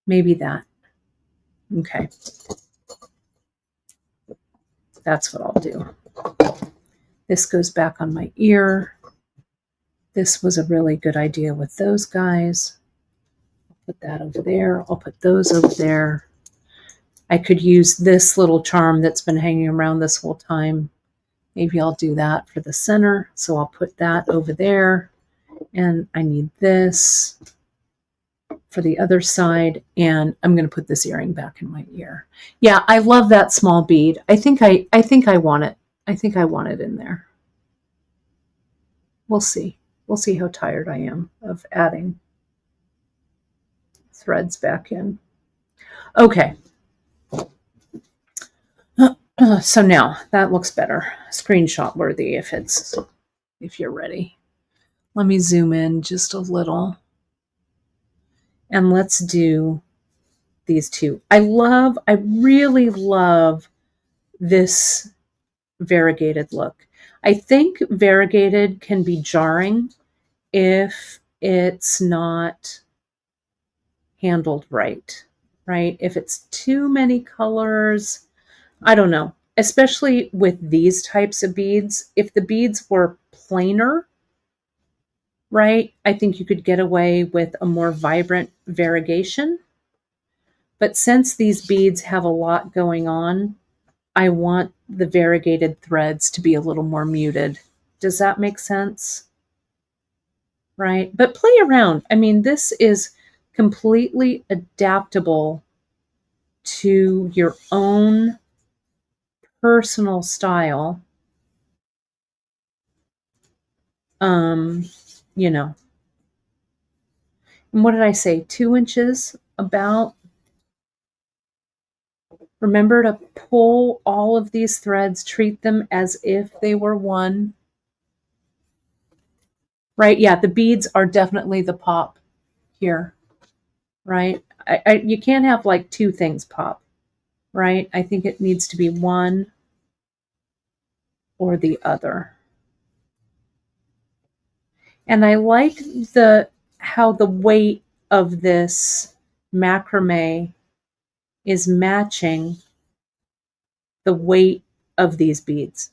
S1: Maybe that. Okay. That's what I'll do. This goes back on my ear. This was a really good idea with those guys. I'll put that over there. I'll put those over there. I could use this little charm that's been hanging around this whole time. Maybe I'll do that for the center. So I'll put that over there. And I need this for the other side. And I'm going to put this earring back in my ear. Yeah, I love that small bead. I think I want it. I think I want it in there. We'll see. We'll see how tired I am of adding threads back in. Okay. So now that looks better. Screenshot worthy if you're ready. Let me zoom in just a little. And let's do these two. I really love this variegated look. I think variegated can be jarring if it's not handled right? If it's too many colors, I don't know, especially with these types of beads. If the beads were plainer, right, I think you could get away with a more vibrant variegation. But since these beads have a lot going on, I want the variegated threads to be a little more muted. Does that make sense? Right? But play around. I mean, this is completely adaptable to your own personal style. You know. And what did I say? 2 inches about. Remember to pull all of these threads, treat them as if they were one. Right? Yeah, the beads are definitely the pop here. Right? You can't have like 2 things pop. Right? I think it needs to be one or the other. And I like how the weight of this macrame is matching the weight of these beads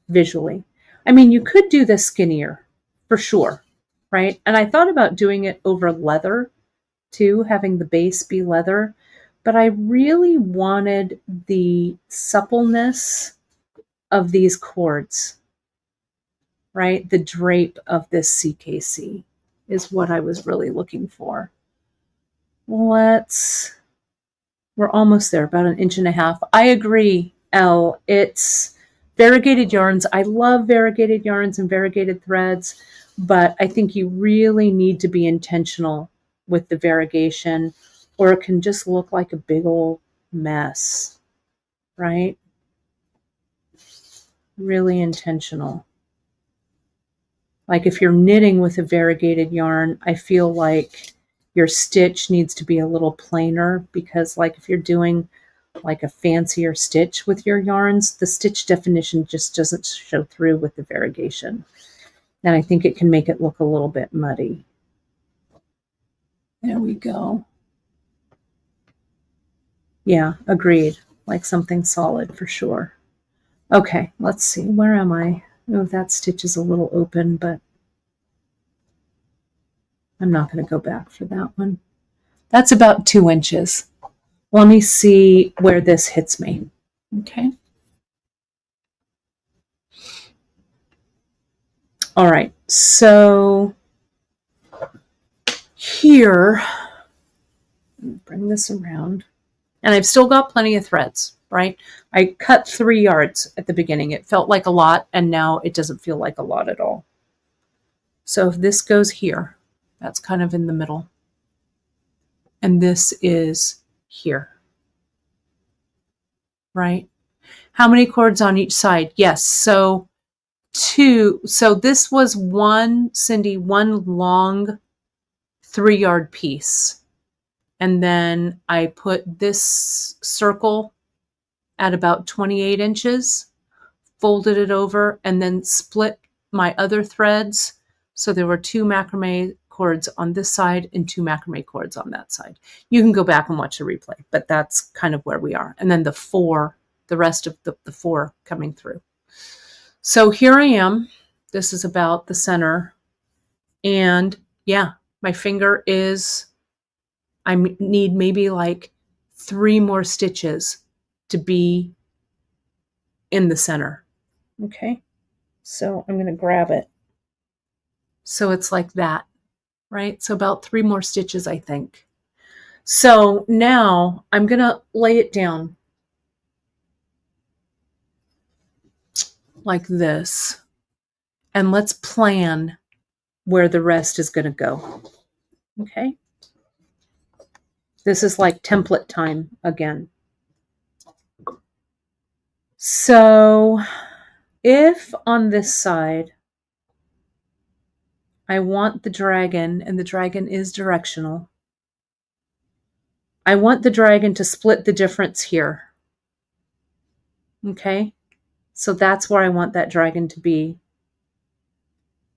S1: visually. I mean, you could do this skinnier for sure, right? And I thought about doing it over leather too, having the base be leather, but I really wanted the suppleness of these cords, right? The drape of this CKC is what I was really looking for. We're almost there, about 1.5 inches. I agree, Elle. It's variegated yarns. I love variegated yarns and variegated threads, but I think you really need to be intentional with the variegation, or it can just look like a big old mess, right? Really intentional. Like if you're knitting with a variegated yarn, I feel like your stitch needs to be a little plainer, because like if you're doing like a fancier stitch with your yarns, the stitch definition just doesn't show through with the variegation. And I think it can make it look a little bit muddy. There we go. Yeah, agreed. Like something solid for sure. Okay, let's see. Where am I? Oh, that stitch is a little open, but I'm not going to go back for that one. That's about 2 inches. Let me see where this hits me. Okay. All right. So here, bring this around. And I've still got plenty of threads, right? I cut 3 yards at the beginning. It felt like a lot, and now it doesn't feel like a lot at all. So if this goes here, that's kind of in the middle. And this is here, right? How many cords on each side? Yes, so 2. So this was one, Cindy, one long 3-yard piece. And then I put this circle at about 28 inches, folded it over, and then split my other threads. So there were 2 macrame cords on this side and 2 macrame cords on that side. You can go back and watch the replay, but that's kind of where we are. And then the rest of the 4 coming through. So here I am. This is about the center. And yeah, my finger is, I need maybe like 3 more stitches to be in the center. Okay. So I'm going to grab it. So it's like that, right? So about 3 more stitches, I think. So now I'm going to lay it down like this. And let's plan where the rest is going to go. Okay. This is like template time again. So if on this side, I want the dragon, and the dragon is directional, I want the dragon to split the difference here. Okay. So that's where I want that dragon to be.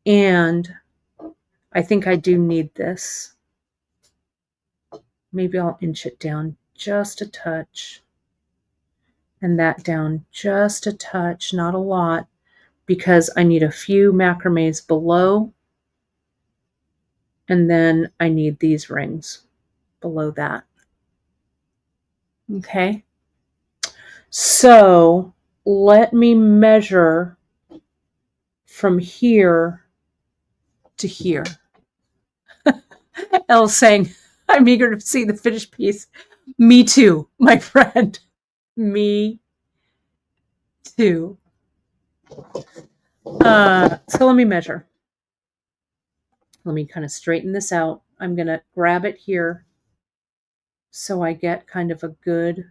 S1: And I think I do need this. Maybe I'll inch it down just a touch. And that down just a touch, not a lot, because I need a few macrames below. And then I need these rings below that. Okay. So let me measure from here to here. Elle's saying, I'm eager to see the finished piece. Me too, my friend. Me too. So let me measure. Let me kind of straighten this out. I'm going to grab it here so I get kind of a good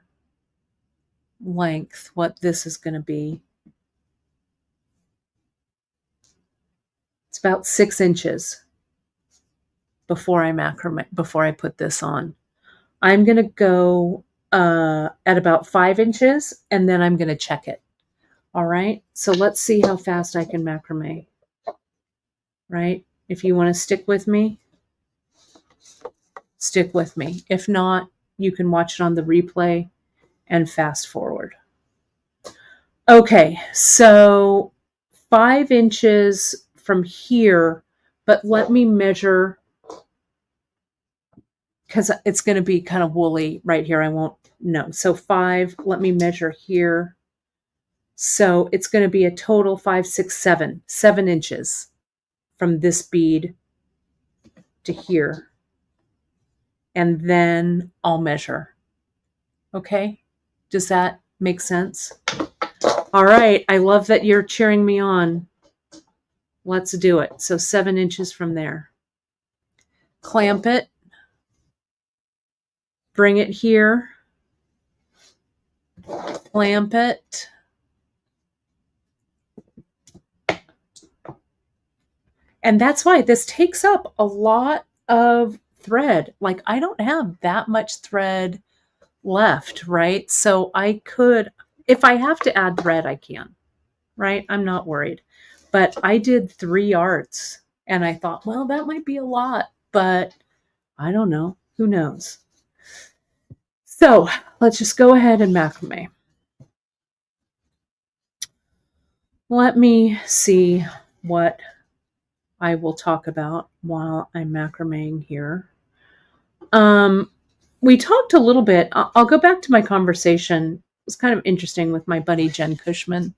S1: length, what this is going to be. It's about 6 inches before I put this on. I'm going to go at about 5 inches, and then I'm going to check it. All right. So let's see how fast I can macrame. Right. If you want to stick with me, stick with me. If not, you can watch it on the replay and fast forward. Okay. So 5 inches from here, but let me measure, because it's going to be kind of woolly right here. I won't know. So 5, let me measure here. So it's going to be a total 5, 6, 7 inches from this bead to here. And then I'll measure. Okay? Does that make sense? All right. I love that you're cheering me on. Let's do it. So 7 inches from there. Clamp it. bring it here, clamp it, and that's why this takes up a lot of thread. Like I don't have that much thread left, right? So I could, if I have to add thread, I can, right? I'm not worried. But I did 3 yards and I thought, well, that might be a lot, but I don't know. Who knows? So let's just go ahead and macrame. Let me see what I will talk about while I'm macrameing here. We talked a little bit. I'll go back to my conversation. It was kind of interesting with my buddy Jen Cushman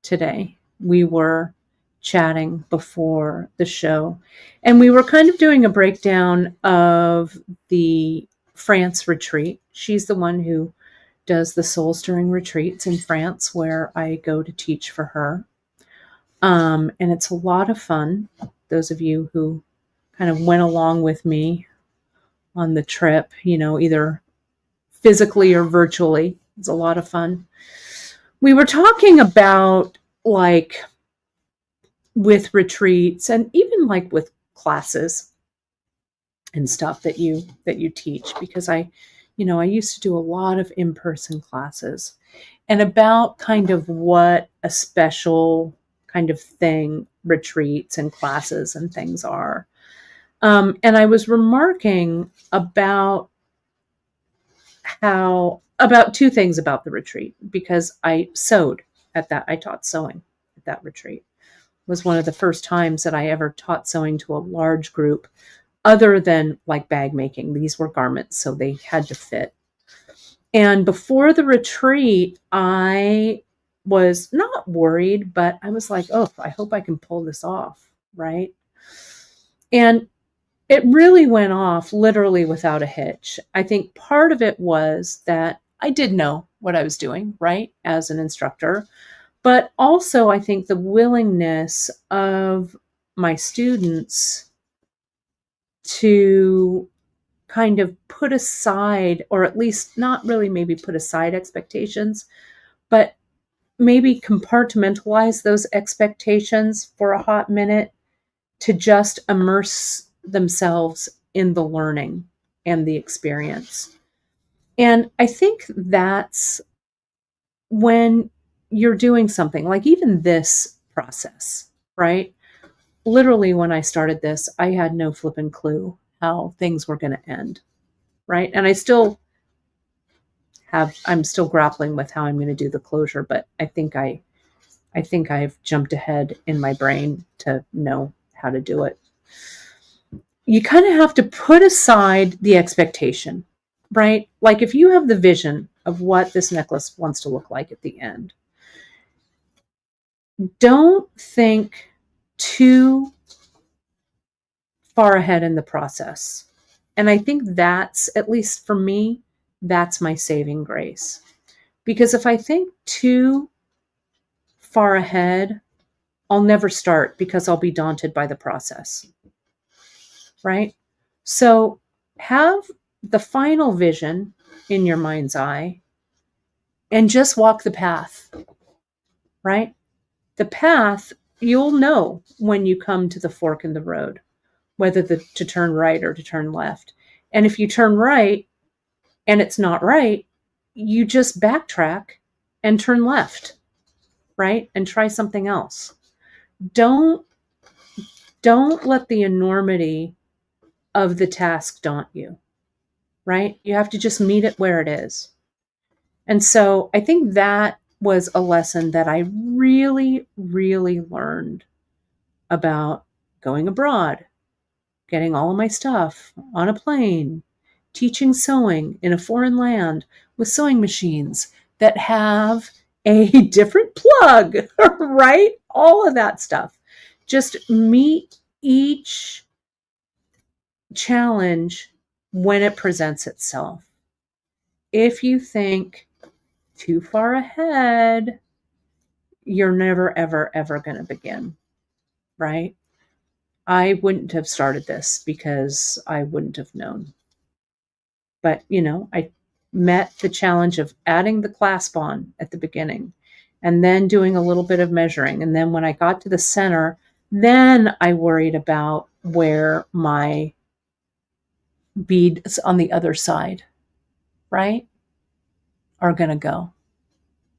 S1: today. We were chatting before the show, and we were kind of doing a breakdown of the France retreat. She's the one who does the soul stirring retreats in France where I go to teach for her. And it's a lot of fun. Those of you who kind of went along with me on the trip, you know, either physically or virtually, it's a lot of fun. We were talking about like with retreats and even like with classes and stuff that you teach, because I used to do a lot of in-person classes, and about kind of what a special kind of thing retreats and classes and things are. And I was remarking about about 2 things about the retreat, because I sewed at that. I taught sewing at that retreat. It was one of the first times that I ever taught sewing to a large group, other than like bag making. These were garments, so they had to fit. And before the retreat, I was not worried, but I was like, oh, I hope I can pull this off, right? And it really went off literally without a hitch. I think part of it was that I did know what I was doing, right, as an instructor. But also, I think the willingness of my students to kind of put aside, or at least not really maybe put aside expectations, but maybe compartmentalize those expectations for a hot minute to just immerse themselves in the learning and the experience. And I think that's when you're doing something like even this process, right? Literally, when I started this, I had no flipping clue how things were going to end, right? And I'm still grappling with how I'm going to do the closure, but I think I've jumped ahead in my brain to know how to do it. You kind of have to put aside the expectation, right? Like if you have the vision of what this necklace wants to look like at the end, don't think too far ahead in the process. And I think that's, at least for me, that's my saving grace. Because if I think too far ahead, I'll never start because I'll be daunted by the process, right? So have the final vision in your mind's eye and just walk the path, right? The path, you'll know when you come to the fork in the road, whether to turn right or to turn left. And if you turn right and it's not right, you just backtrack and turn left, right? And try something else. Don't let the enormity of the task daunt you, right? You have to just meet it where it is. And so I think that was a lesson that I really, really learned about going abroad, getting all of my stuff on a plane, teaching sewing in a foreign land with sewing machines that have a different plug, right? All of that stuff. Just meet each challenge when it presents itself. If you think too far ahead, you're never, ever, ever going to begin, right? I wouldn't have started this because I wouldn't have known. But, I met the challenge of adding the clasp on at the beginning and then doing a little bit of measuring. And then when I got to the center, then I worried about where my beads on the other side, right, are going to go,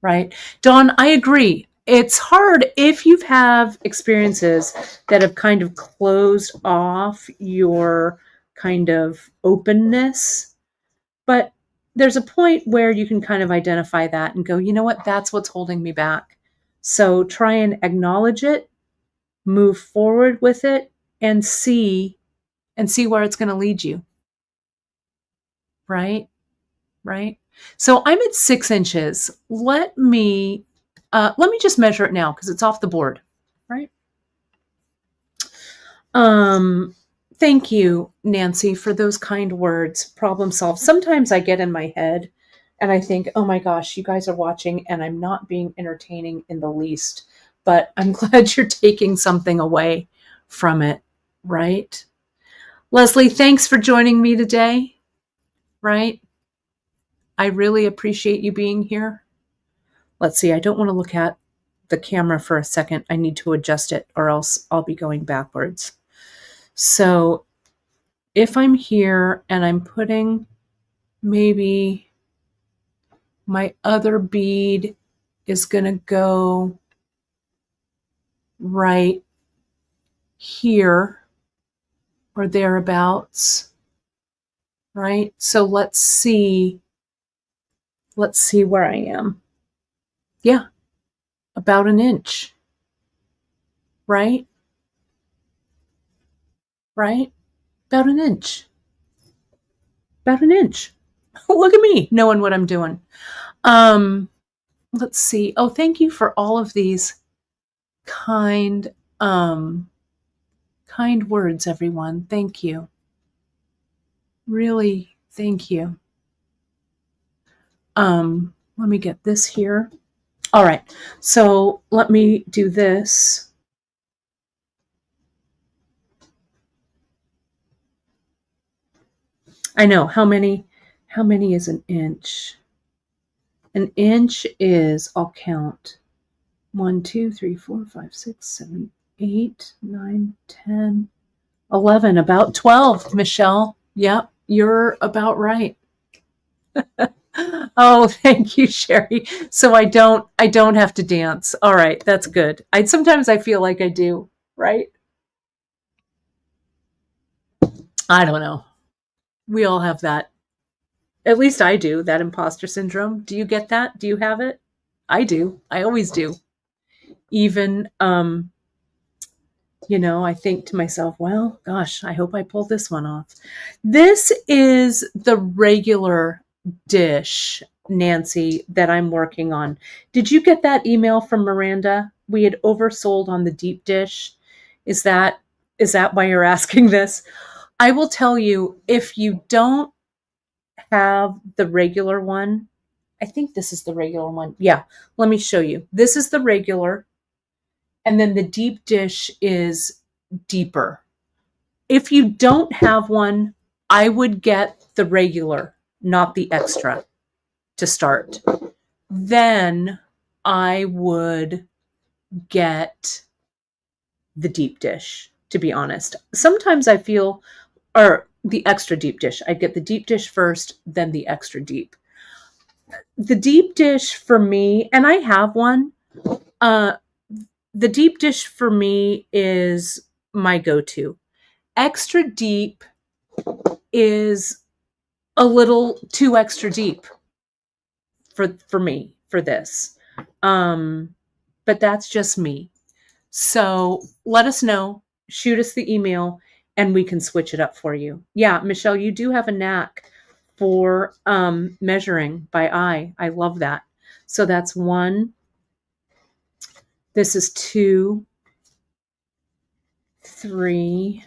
S1: right? Dawn, I agree. It's hard if you have experiences that have kind of closed off your kind of openness, but there's a point where you can kind of identify that and go, you know what, that's what's holding me back. So try and acknowledge it, move forward with it, and see where it's going to lead you. Right? Right? So I'm at 6 inches. Let me just measure it now because it's off the board. Right? Thank you, Nancy, for those kind words. Problem solved. Sometimes I get in my head and I think, oh my gosh, you guys are watching and I'm not being entertaining in the least. But I'm glad you're taking something away from it, right? Leslie, thanks for joining me today, right? I really appreciate you being here. Let's see, I don't want to look at the camera for a second. I need to adjust it or else I'll be going backwards. So if I'm here and I'm putting maybe my other bead is going to go right here or thereabouts, right? So let's see where I am. Yeah, about an inch, right? Right? About an inch. About an inch. Look at me knowing what I'm doing. Let's see. Oh, thank you for all of these kind words, everyone. Thank you. Really, thank you. Let me get this here. All right. So let me do this. I know how many is an inch? An inch is, I'll count, 1, 2, 3, 4, 5, 6, 7, 8, 9, 10, 11, about 12, Michelle. Yep, you're about right. Oh, thank you, Sherry. So I don't have to dance. All right, that's good. Sometimes I feel like I do, right? I don't know. We all have that. At least I do, that imposter syndrome. Do you get that? Do you have it? I do. I always do. Even I think to myself, well, gosh, I hope I pull this one off. This is the regular dish, Nancy, that I'm working on. Did you get that email from Miranda? We had oversold on the deep dish. Is that why you're asking this? I will tell you, if you don't have the regular one, I think this is the regular one. Yeah, let me show you. This is the regular. And then the deep dish is deeper. If you don't have one, I would get the regular, not the extra, to start. Then I would get the deep dish, to be honest. Sometimes I feel, or the extra deep dish. I'd get the deep dish first, then the extra deep. The deep dish for me, and I have one, the deep dish for me is my go-to. Extra deep is a little too extra deep for me for this. But that's just me. So let us know, shoot us the email, and we can switch it up for you. Yeah, Michelle, you do have a knack for measuring by eye. I love that. So that's 1. This is 2, 3,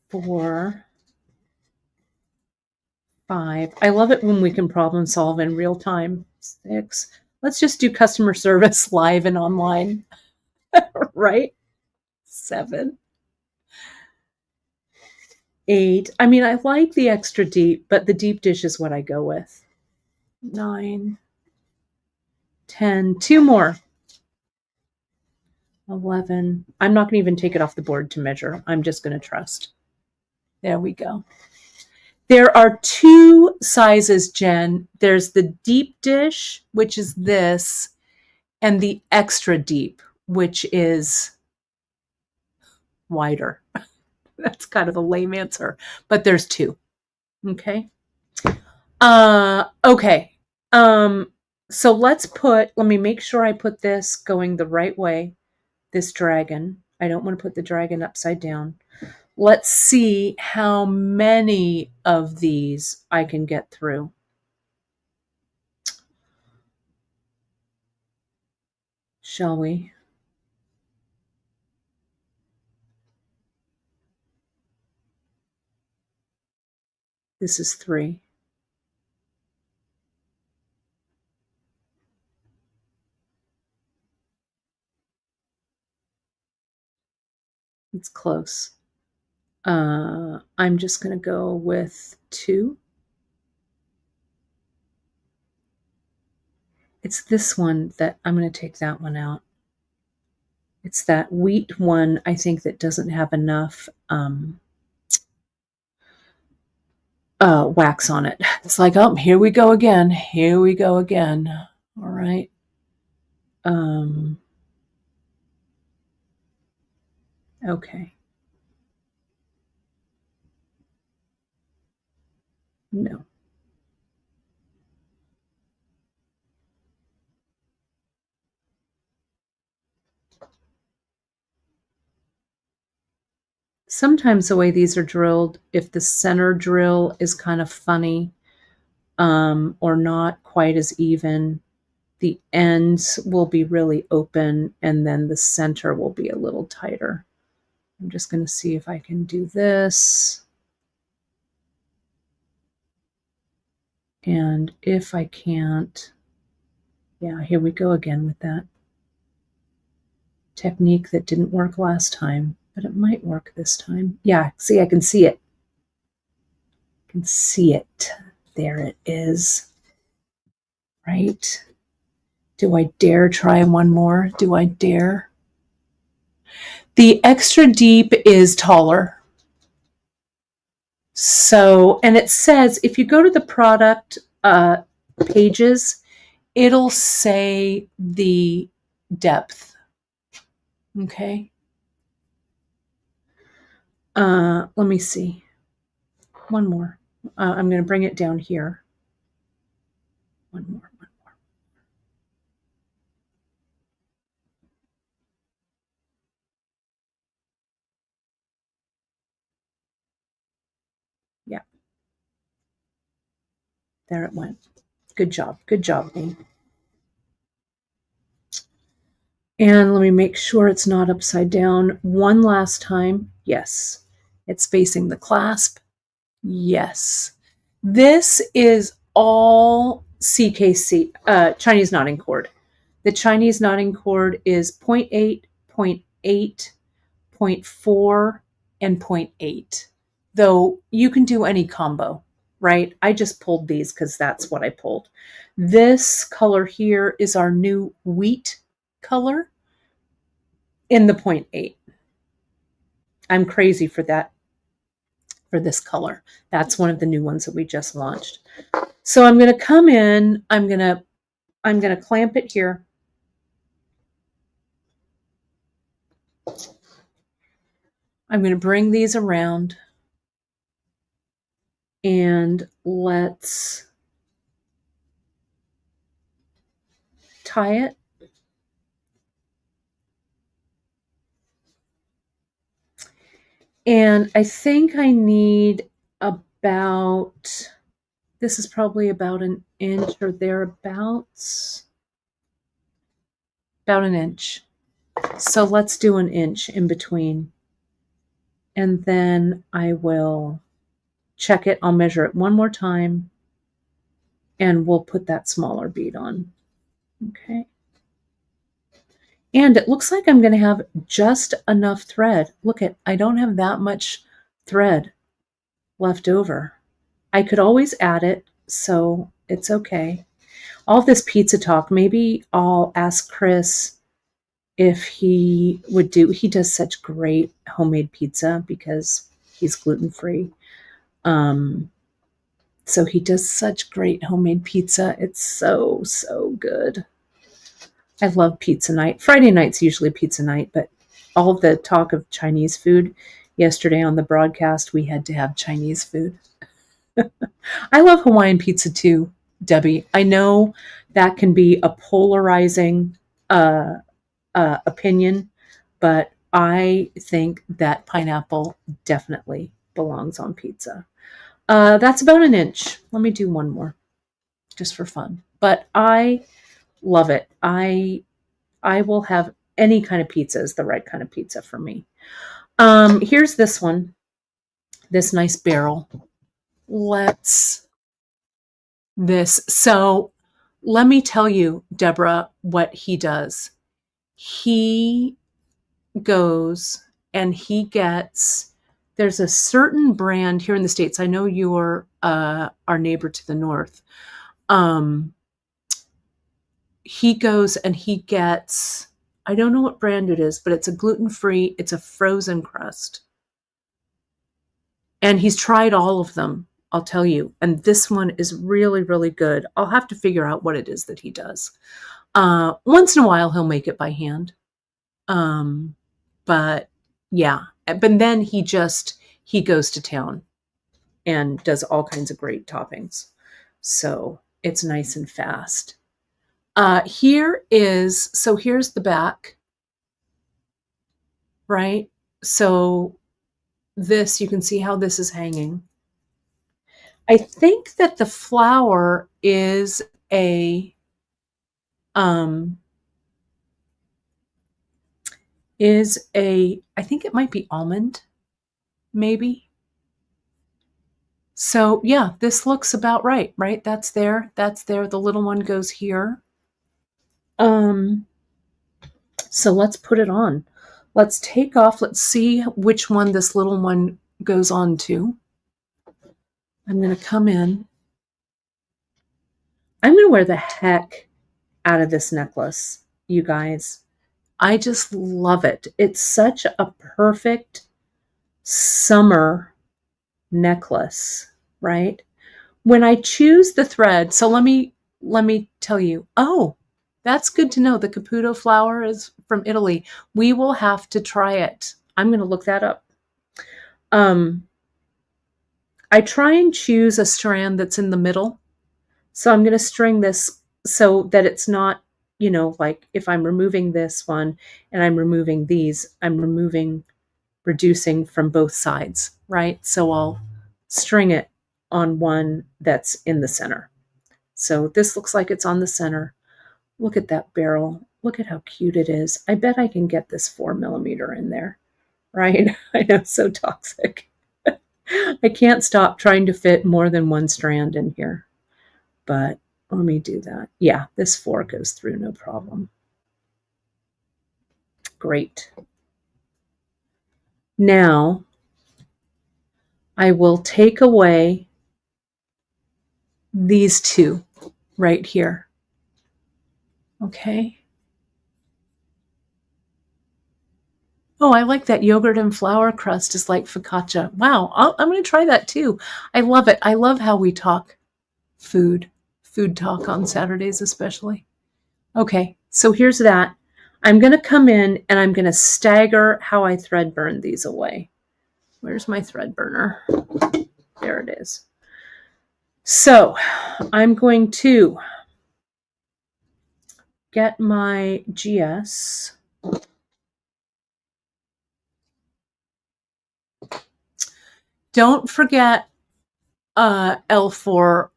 S1: 4, 5. I love it when we can problem solve in real time. 6. Let's just do customer service live and online. Right? 7, 8. I mean, I like the extra deep, but the deep dish is what I go with. 9, 10, 2 more. 11. I'm not going to even take it off the board to measure. I'm just going to trust. There we go. There are 2 sizes, Jen. There's the deep dish, which is this, and the extra deep, which is wider. That's kind of a lame answer, but there's 2. Okay. Okay. So let me make sure I put this going the right way. This dragon. I don't want to put the dragon upside down. Let's see how many of these I can get through. Shall we? This is 3. It's close. I'm just going to go with 2. It's this one that I'm going to take that one out. It's that wheat one, I think, that doesn't have enough wax on it. It's like, oh, here we go again. Here we go again. All right. Okay. No. Sometimes the way these are drilled, if the center drill is kind of funny or not quite as even, the ends will be really open and then the center will be a little tighter. I'm just going to see if I can do this. And if I can't, yeah, here we go again with that technique that didn't work last time, but it might work this time. Yeah, see, I can see it. I can see it. There it is. Right? Do I dare try one more? Do I dare? The extra deep is taller. So, and it says, if you go to the product pages, it'll say the depth. Okay. Let me see. One more. I'm going to bring it down here. One more. Yeah. There it went. Good job. Good job, Lee. And let me make sure it's not upside down. One last time. Yes. It's facing the clasp. Yes. This is all CKC, Chinese knotting cord. The Chinese knotting cord is 0.8, 0.8, 0.4, and 0.8. Though you can do any combo, right? I just pulled these because that's what I pulled. This color here is our new wheat color in the 0.8. I'm crazy for that, for this color. That's one of the new ones that we just launched. So I'm going to come in, I'm going to clamp it here. I'm going to bring these around and let's tie it. And I think I need about, this is probably about an inch or thereabouts. About an inch. So let's do an inch in between. And then I will check it. I'll measure it one more time. And we'll put that smaller bead on. Okay. And it looks like I'm going to have just enough thread. Look at, I don't have that much thread. left over. I could always add it, so it's okay. All this pizza talk, maybe I'll ask Chris if he would do, he does such great homemade pizza because he's gluten-free. So he does such great homemade pizza. It's so, so good. I love pizza night. Friday night's usually pizza night, but all the talk of Chinese food yesterday on the broadcast, we had to have Chinese food. I love Hawaiian pizza too, Debbie. I know that can be a polarizing opinion, but I think that pineapple definitely belongs on pizza. That's about an inch. Let me do one more just for fun. But I love it. I will have any kind of pizza is the right kind of pizza for me. Here's this one, this nice barrel. So let me tell you, Deborah, what he does. He goes and he gets, there's a certain brand here in the States. I know you're our neighbor to the north. He goes and he gets, I don't know what brand it is, but it's a gluten-free, it's a frozen crust. And he's tried all of them, I'll tell you. And this one is really, really good. I'll have to figure out what it is that he does. Once in a while, he'll make it by hand. But yeah, but then he goes to town and does all kinds of great toppings. So it's nice and fast. Here's the back, right? So this, you can see how this is hanging. I think that the flower is I think it might be almond, maybe. So yeah, this looks about right? That's there. The little one goes here. So let's put it on. Let's take off. Let's see which one this little one goes on to. I'm going to come in. I'm going to wear the heck out of this necklace, you guys. I just love it. It's such a perfect summer necklace, right? When I choose the thread, so let me tell you. Oh, that's good to know. The Caputo flower is from Italy. We will have to try it. I'm going to look that up. I try and choose a strand that's in the middle. So I'm going to string this so that it's not, like if I'm removing this one and I'm removing these, I'm reducing from both sides, right? So I'll string it on one that's in the center. So this looks like it's on the center. Look at that barrel. Look at how cute it is. I bet I can get this 4mm in there, right? I know, so toxic. I can't stop trying to fit more than one strand in here, but let me do that. Yeah, this 4 goes through, no problem. Great. Now, I will take away these 2 right here. Okay. Oh, I like that yogurt and flour crust is like focaccia. Wow, I'm going to try that too. I love it. I love how we talk food talk on Saturdays especially. Okay, so here's that. I'm going to come in and I'm going to stagger how I thread burn these away. Where's my thread burner? There it is. So I'm going to get my GS. Don't forget L4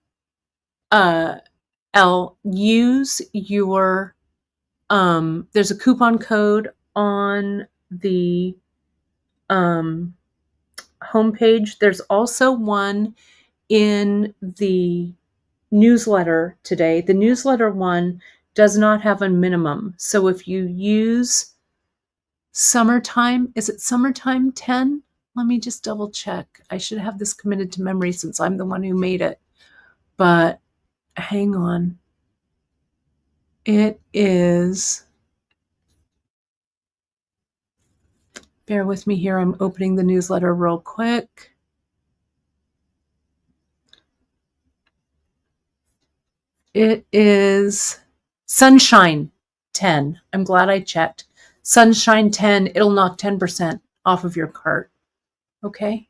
S1: L. Use your there's a coupon code on the homepage. There's also one in the newsletter today. The newsletter one does not have a minimum. So if you use summertime, is it summertime 10? Let me just double check. I should have this committed to memory since I'm the one who made it. But hang on. It is, bear with me here. I'm opening the newsletter real quick. It is Sunshine 10. I'm glad I checked. Sunshine 10. It'll knock 10% off of your cart. Okay.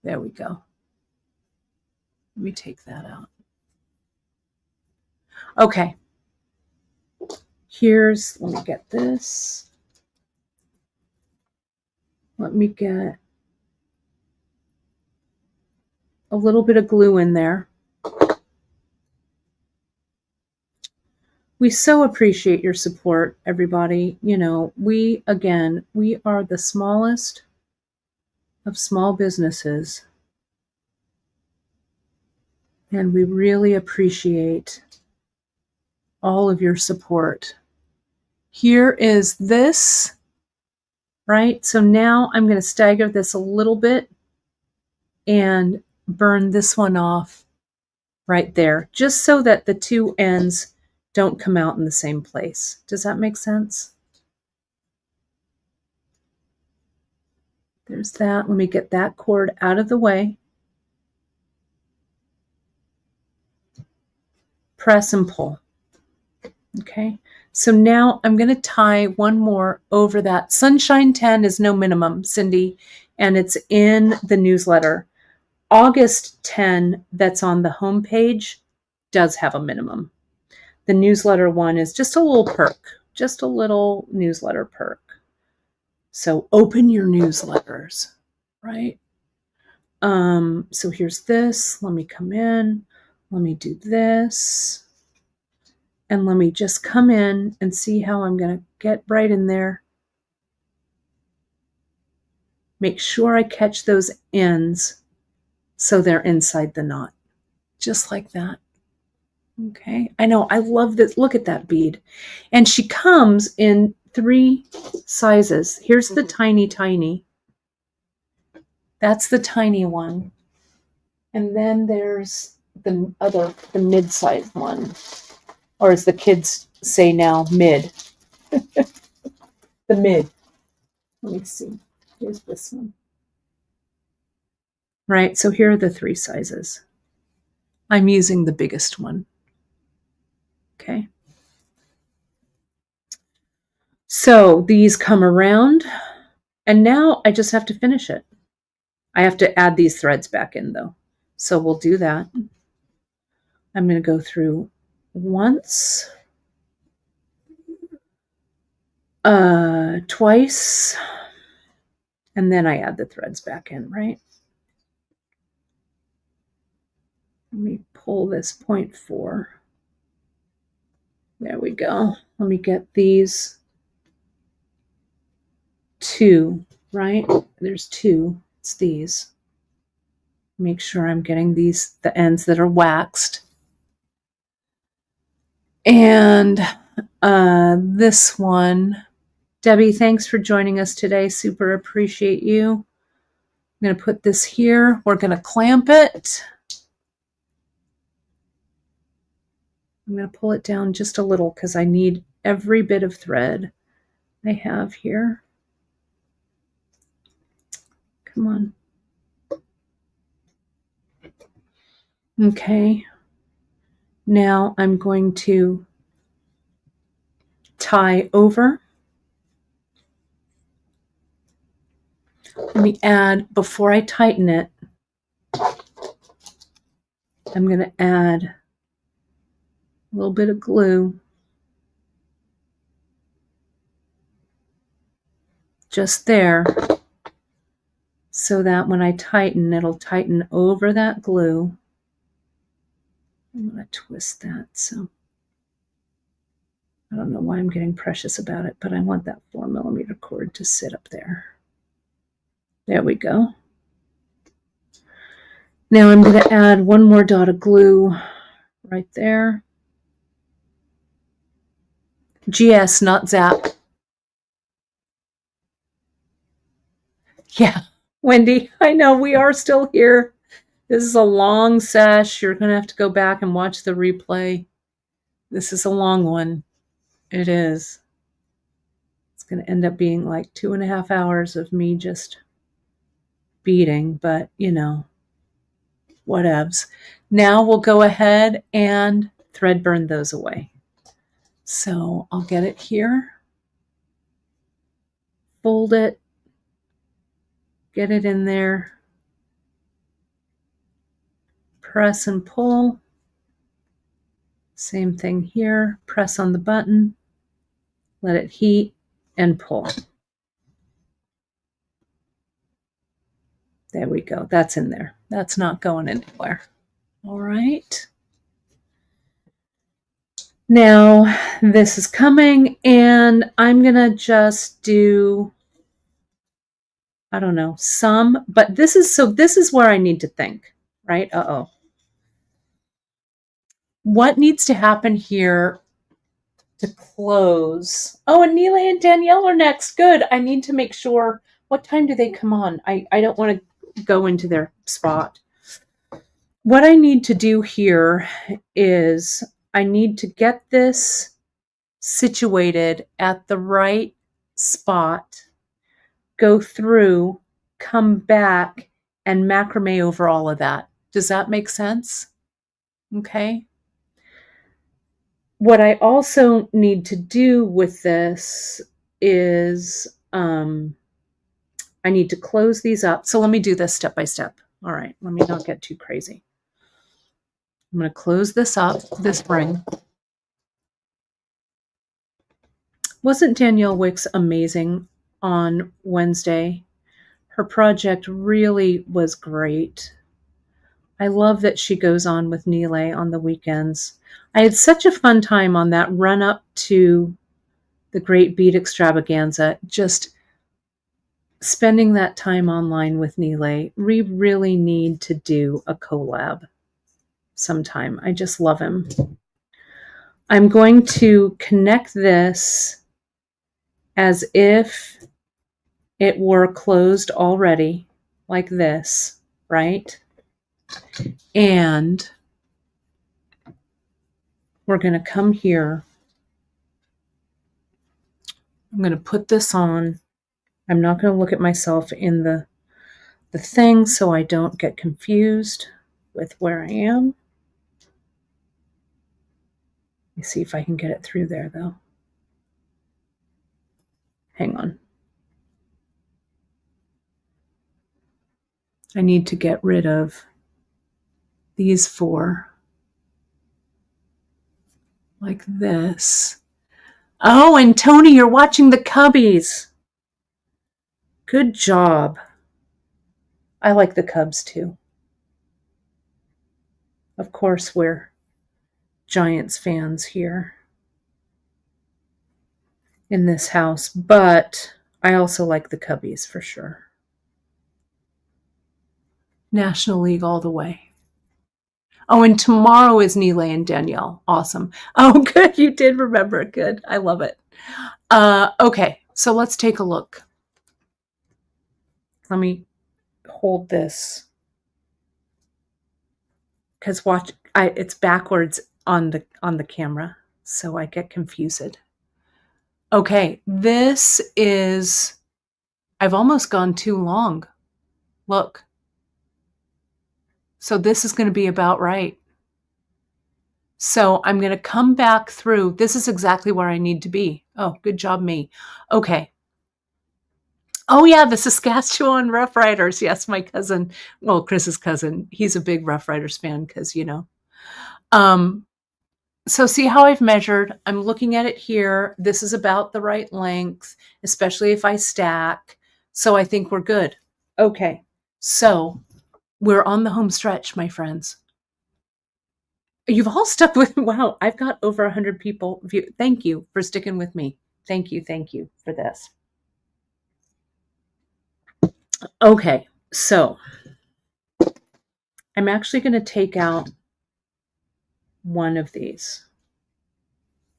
S1: There we go. Let me take that out. Okay. Let me get this. Let me get a little bit of glue in there. We so appreciate your support, everybody. You know, we are the smallest of small businesses. And we really appreciate all of your support. Here is this, right? So now I'm going to stagger this a little bit and burn this one off right there, just so that the two ends don't come out in the same place. Does that make sense? There's that. Let me get that cord out of the way. Press and pull. Okay, so now I'm going to tie one more over that. Sunshine 10 is no minimum, Cindy, and it's in the newsletter. August 10, that's on the home page, does have a minimum. The newsletter one is just a little perk, just a little newsletter perk. So open your newsletters, right? So here's this. Let me come in. Let me do this. And let me just come in and see how I'm going to get right in there. Make sure I catch those ends so they're inside the knot. Just like that. Okay. I know. I love this. Look at that bead. And she comes in 3 sizes. Here's the tiny. That's the tiny one. And then there's the mid-sized one. Or as the kids say now, mid. The mid. Let me see. Here's this one. Right, so here are the 3 sizes. I'm using the biggest one. Okay. So these come around, and now I just have to finish it. I have to add these threads back in, though. So we'll do that. I'm going to go through once, twice, and then I add the threads back in, right? Let me pull this 0.4. There we go. Let me get these 2, right? There's 2. It's these. Make sure I'm getting the ends that are waxed. And this one, Debbie, thanks for joining us today. Super appreciate you. I'm going to put this here. We're going to clamp it. I'm going to pull it down just a little because I need every bit of thread I have here. Come on. Okay. Now I'm going to tie over. Let me add, before I tighten it, I'm going to add a little bit of glue. Just there, so that when I tighten, it'll tighten over that glue. I'm going to twist that, so I don't know why I'm getting precious about it, but I want that 4mm cord to sit up there. There we go. Now I'm going to add one more dot of glue right there. GS, not Zap. Yeah, Wendy, I know we are still here. This is a long sesh. You're going to have to go back and watch the replay. This is a long one. It is. It's going to end up being like 2.5 hours of me just beading, but you know, whatevs. Now we'll go ahead and thread burn those away. So I'll get it here, fold it, get it in there, press and pull. Same thing here, press on the button, let it heat, and pull. There we go. That's in there. That's not going anywhere. All right. Now this is coming, and I'm going to just do, I don't know, some, but this is where I need to think, right? Uh-oh. What needs to happen here to close? Oh, and Neela and Danielle are next. Good. I need to make sure, what time do they come on? I don't want to go into their spot. What I need to do here is I need to get this situated at the right spot, go through, come back, and macrame over all of that. Does that make sense? Okay. What I also need to do with this is I need to close these up. So let me do this step by step. All right, let me not get too crazy. I'm going to close this up, this ring. Wasn't Danielle Wicks amazing on Wednesday? Her project really was great. I love that she goes on with Nile on the weekends. I had such a fun time on that run up to the Great Bead Extravaganza, just spending that time online with Nile. We really need to do a collab sometime. I just love him. I'm going to connect this as if it were closed already, like this, right? And we're going to come here. I'm going to put this on. I'm not going to look at myself in the thing so I don't get confused with where I am. Let me see if I can get it through there, though. Hang on. I need to get rid of these four. Like this. Oh, and Tony, you're watching the Cubbies. Good job. I like the Cubs too. Of course, we're Giants fans here in this house, but I also like the Cubbies for sure. National League all the way. Oh, and tomorrow is Nile and Danielle. Awesome. Oh, good. You did remember it. Good. I love it. Okay, so let's take a look. Let me hold this because watch, it's backwards on the camera, so I get confused. Okay, this is, I've almost gone too long. Look. So this is going to be about right. So I'm going to come back through. This is exactly where I need to be. Oh, good job, me. Okay. Oh, yeah, the Saskatchewan Rough Riders. Yes, my cousin, well, Chris's cousin, he's a big Rough Riders fan because, you know. So see how I've measured? I'm looking at it here. This is about the right length, especially if I stack. So I think we're good. Okay, so we're on the home stretch, my friends. You've all stuck with, wow, I've got over 100 people. Thank you for sticking with me. Thank you for this. Okay, so I'm actually going to take out one of these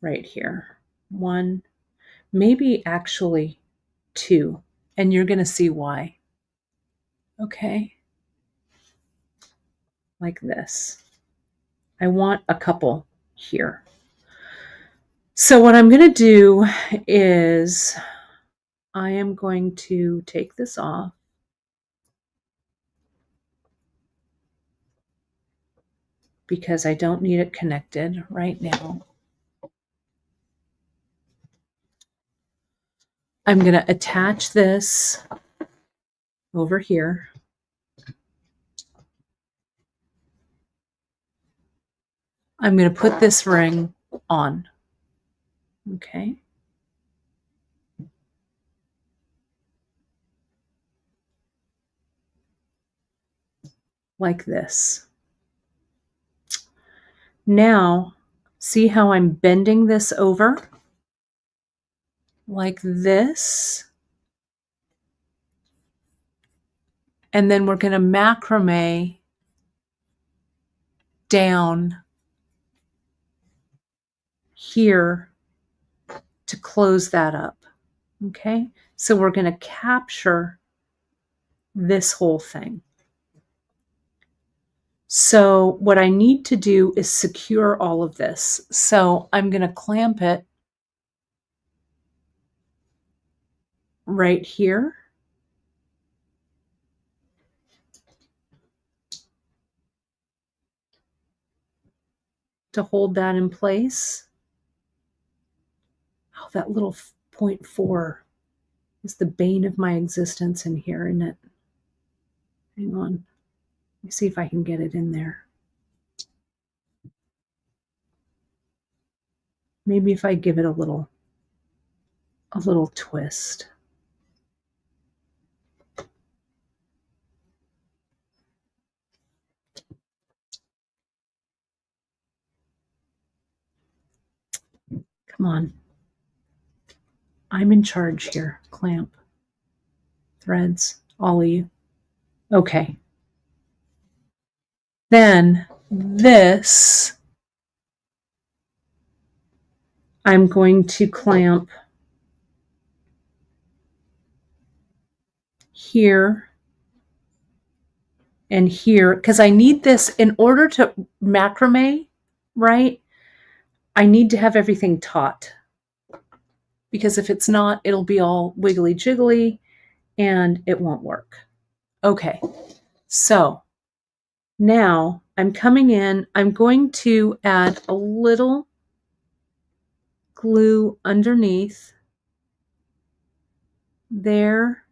S1: right here. One, maybe actually two, and you're going to see why. Okay. Like this. I want a couple here. So what I'm going to do is I am going to take this off. Because I don't need it connected right now. I'm going to attach this over here. I'm going to put this ring on. Okay. Like this. Now, see how I'm bending this over? Like this. And then we're going to macrame down here to close that up. Okay. So we're going to capture this whole thing. So what I need to do is secure all of this. So I'm going to clamp it right here. To hold that in place. Oh, that little 0.4 is the bane of my existence in here, isn't it? Hang on. Let me see if I can get it in there. Maybe if I give it a little twist. Come on. I'm in charge here. Clamp. Threads. All of you. Okay. Then this, I'm going to clamp here and here because I need this in order to macrame, right? I need to have everything taut because if it's not, it'll be all wiggly jiggly and it won't work. Okay, so now I'm coming in. I'm going to add a little glue underneath there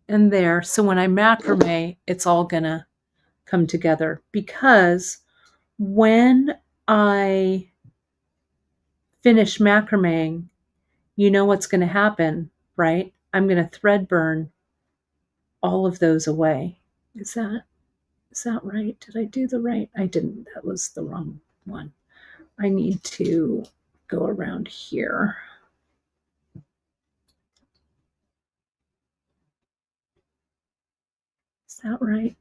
S1: and there. So when I macrame, it's all gonna come together because when I finish macrameing, you know what's going to happen, right? I'm going to thread burn all of those away. Is that right? Did I do the right? I didn't. That was the wrong one. I need to go around here. Is that right?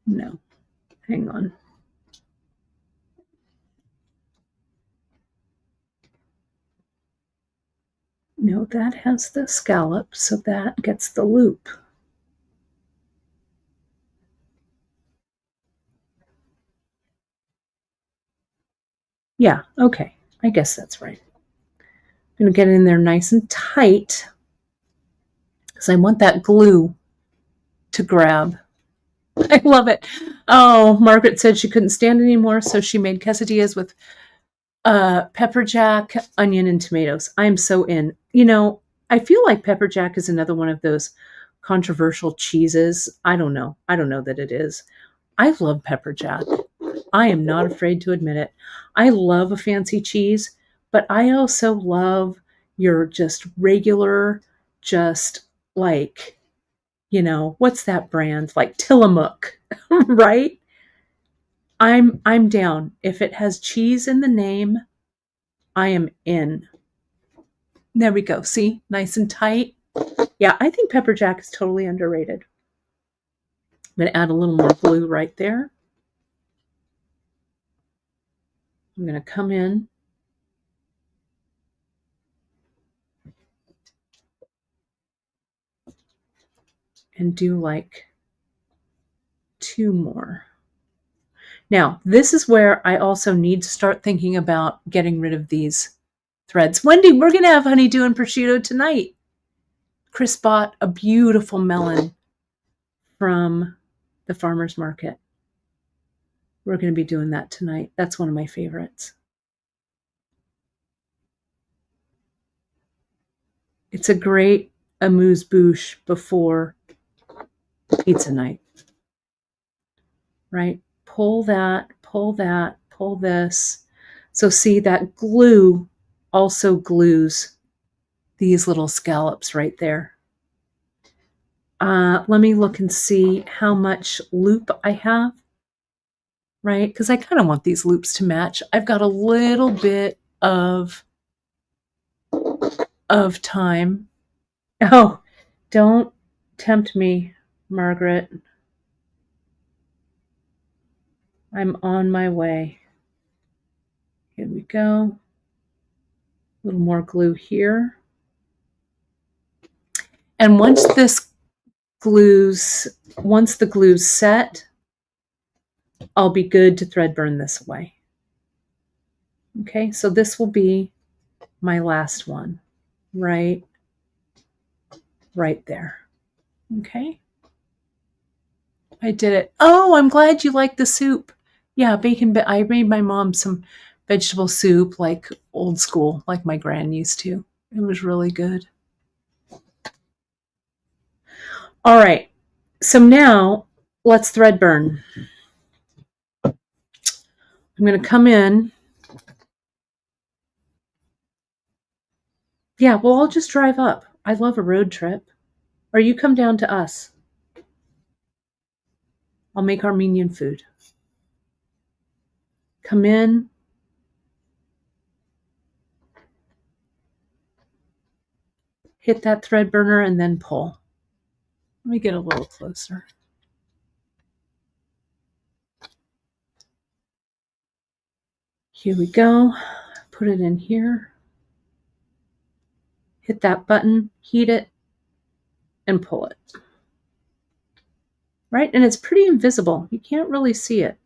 S1: No. Hang on. No, that has the scallop, so that gets the loop. Yeah, okay. I guess that's right. I'm going to get it in there nice and tight because I want that glue to grab. I love it. Oh, Margaret said she couldn't stand anymore, so she made quesadillas with pepper jack, onion, and tomatoes. I'm so in. You know, I feel like pepper jack is another one of those controversial cheeses. I don't know. I don't know that it is. I love pepper jack. I am not afraid to admit it. I love a fancy cheese, but I also love your just regular, just like, you know, what's that brand? Like Tillamook, right? I'm down. If it has cheese in the name, I am in. There we go. See? Nice and tight. Yeah, I think pepper jack is totally underrated. I'm going to add a little more glue right there. I'm going to come in. and do like 2 more. Now, this is where I also need to start thinking about getting rid of these threads. Wendy, we're going to have honeydew and prosciutto tonight. Chris bought a beautiful melon from the farmer's market. We're going to be doing that tonight. That's one of my favorites. It's a great amuse-bouche before pizza night, right? Pull that, pull that, pull this. So see, that glue also glues these little scallops right there. Let me look and see how much loop I have, right? Because I kind of want these loops to match. I've got a little bit of time. Oh, don't tempt me, Margaret. I'm on my way. Here we go. A little more glue here. And once the glue's set, I'll be good to thread burn this away. Okay, so this will be my last one, right there. Okay, I did it. Oh, I'm glad you like the soup. Yeah, I made my mom some vegetable soup, like old school, like my gran used to. It was really good. All right, so now let's thread burn. I'm going to come in. Yeah, well, I'll just drive up. I love a road trip. Or you come down to us. I'll make Armenian food. Come in. Hit that thread burner and then pull. Let me get a little closer. Here we go. Put it in here. Hit that button, heat it, and pull it. Right? And it's pretty invisible. You can't really see it.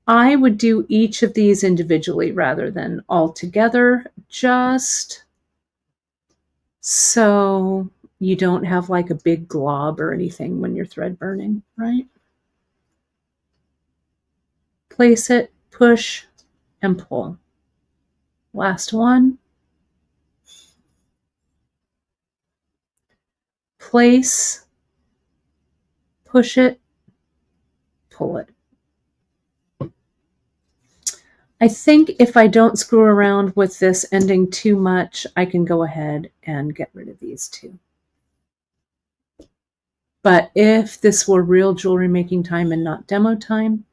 S1: I would do each of these individually rather than all together, just so you don't have like a big glob or anything when you're thread burning, right? Place it, push, and pull. Last one. Place, push it, pull it. I think if I don't screw around with this ending too much, I can go ahead and get rid of these two. But if this were real jewelry making time and not demo time,